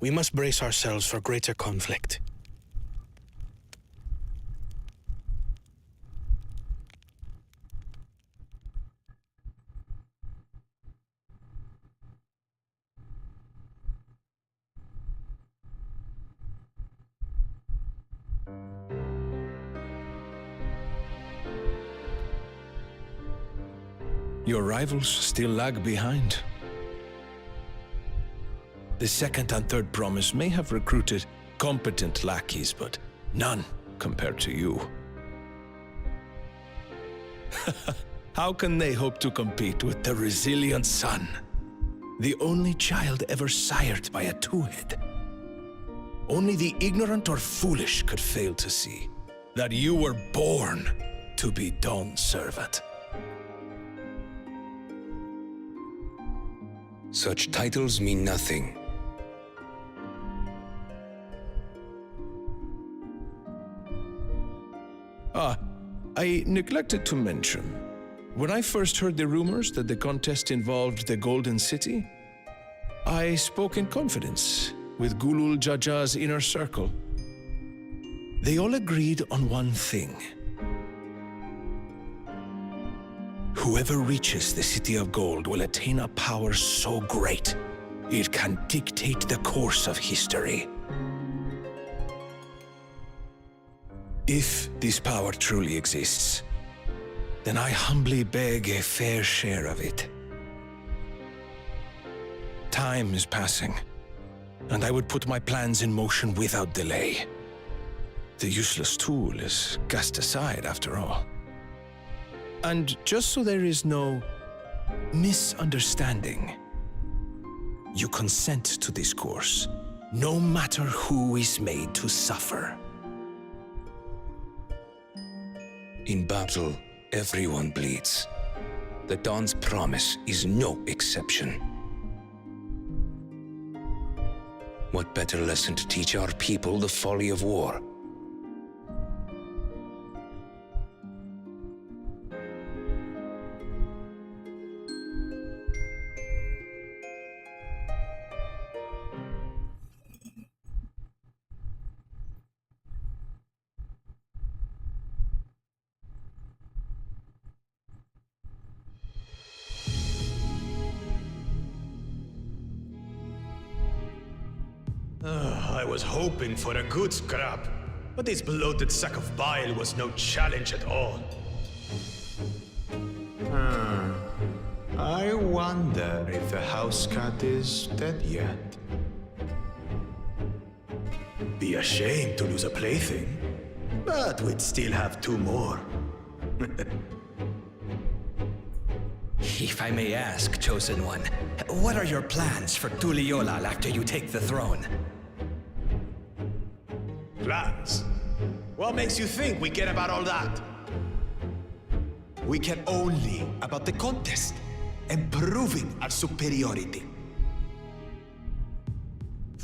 we must brace ourselves for greater conflict. Your rivals still lag behind. The second and third promise may have recruited competent lackeys, but none compared to you. How can they hope to compete with the resilient son, the only child ever sired by a two-head? Only the ignorant or foolish could fail to see that you were born to be Dawn's servant. Such titles mean nothing. I neglected to mention, when I first heard the rumors that the contest involved the Golden City, I spoke in confidence with Gulul Jaja's inner circle. They all agreed on one thing. Whoever reaches the City of Gold will attain a power so great, it can dictate the course of history. If this power truly exists, then I humbly beg a fair share of it. Time is passing, and I would put my plans in motion without delay. The useless tool is cast aside after all. And just so there is no misunderstanding, you consent to this course, no matter who is made to suffer. In battle, everyone bleeds. The Dawn's promise is no exception. What better lesson to teach our people the folly of war? I was hoping for a good scrap, but this bloated sack of bile was no challenge at all. I wonder if the house cat is dead yet. Be ashamed to lose a plaything, but we'd still have 2 more. If I may ask, Chosen One, what are your plans for Tuli Yolal after you take the throne? Plans? What makes you think we care about all that? We care only about the contest and proving our superiority.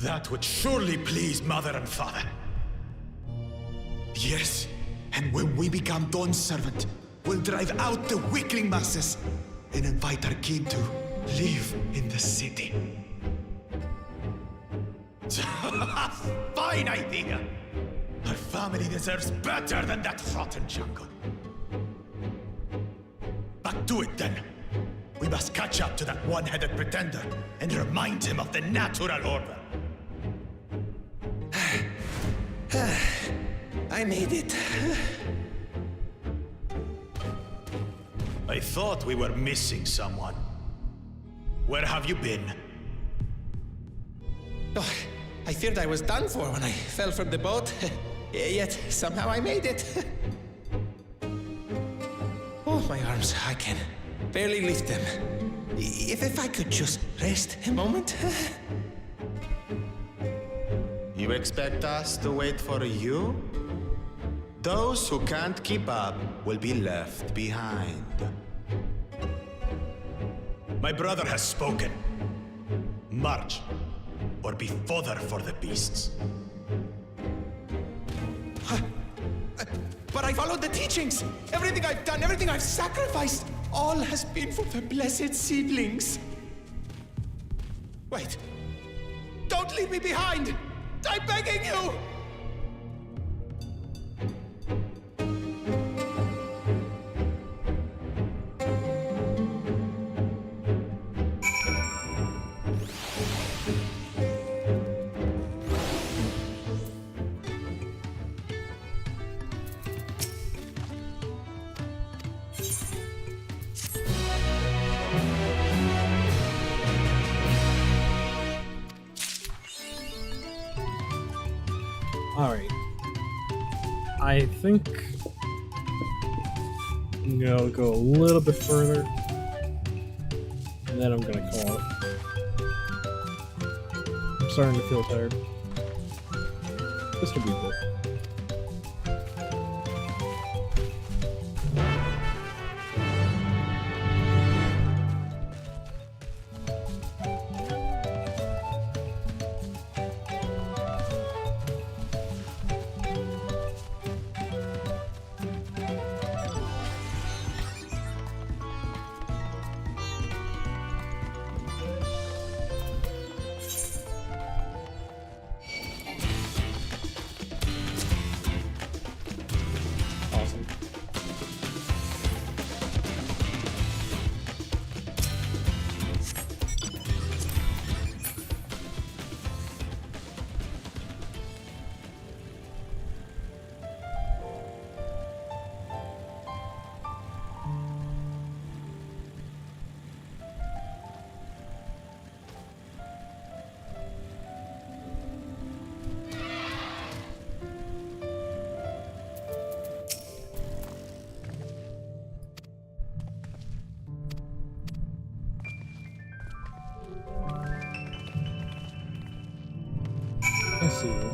That would surely please Mother and Father. Yes, And when we become Dawn's servant, we'll drive out the weakling masses and invite our king to live in the city. Fine idea! Our family deserves better than that rotten jungle. Back to it then. We must catch up to that one-headed pretender and remind him of the natural order. I made it. I thought we were missing someone. Where have you been? Oh, I feared I was done for when I fell from the boat. Yet somehow I made it. Oh, my arms, I can barely lift them. If I could just rest a moment. You expect us to wait for you? Those who can't keep up will be left behind. My brother has spoken. March, or be fodder for the beasts. But I followed the teachings. Everything I've done, everything I've sacrificed, all has been for the blessed seedlings. Wait. Don't leave me behind! I'm begging you! Alright. I think I'm gonna go a little bit further, and then I'm gonna call it. I'm starting to feel tired. This could be good. I see you.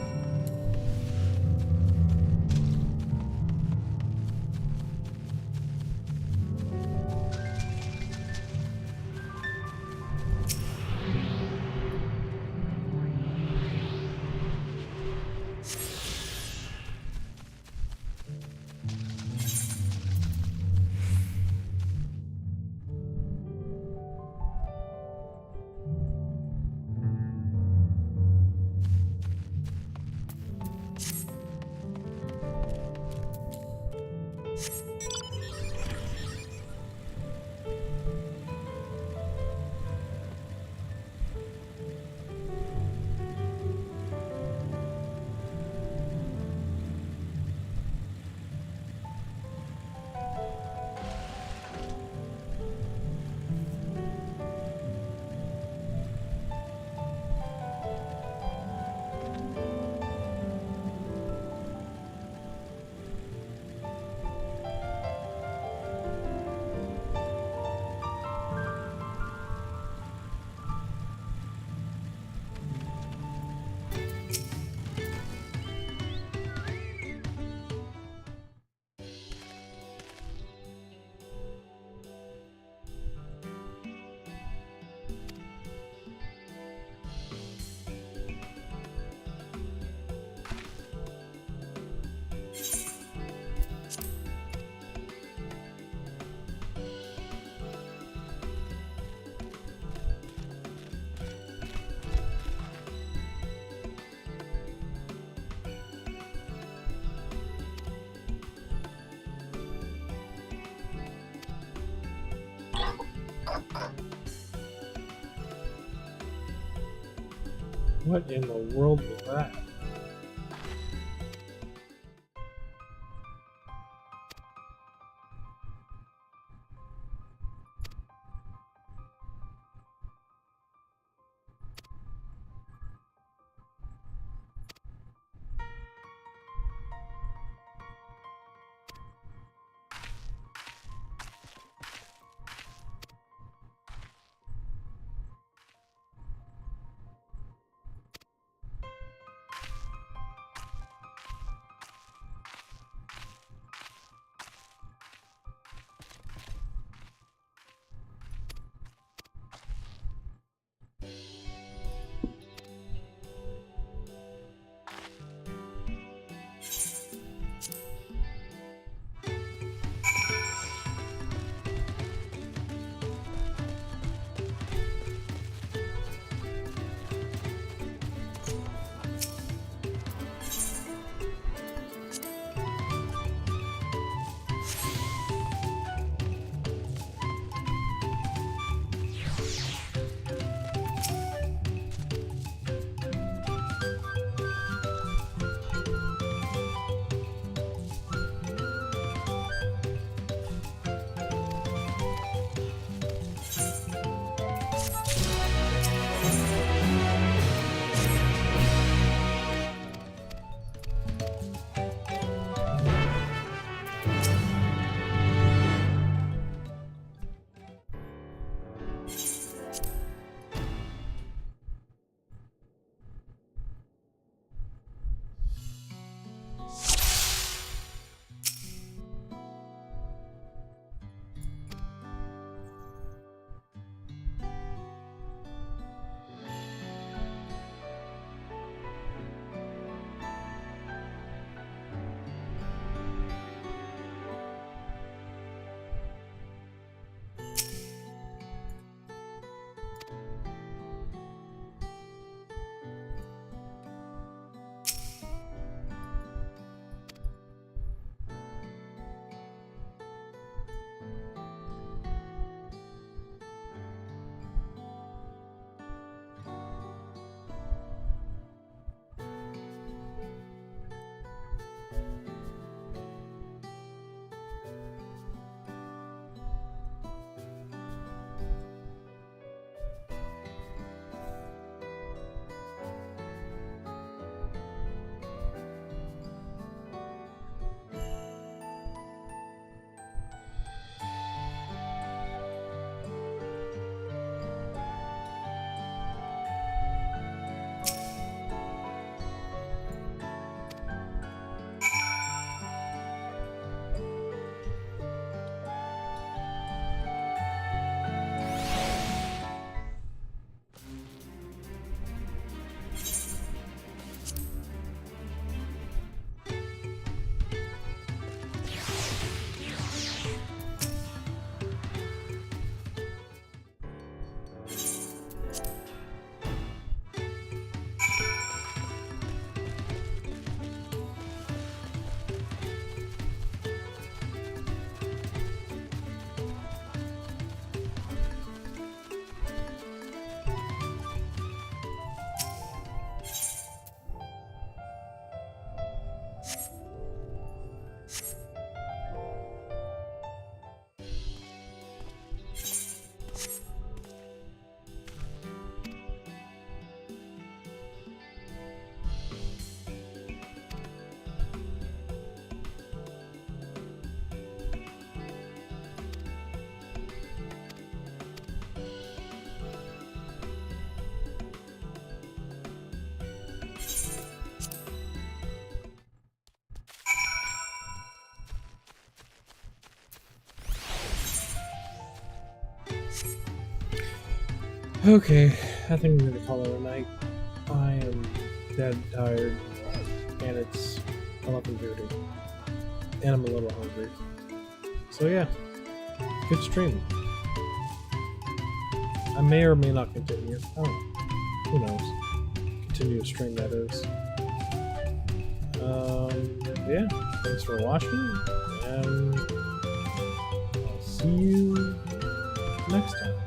What in the world was that? Okay, I think I'm gonna call it a night. I am dead tired, and it's 11:30, and I'm a little hungry. So yeah, good stream. I may or may not continue. Oh, who knows? Continue to stream, that is. Yeah, thanks for watching, and I'll see you next time.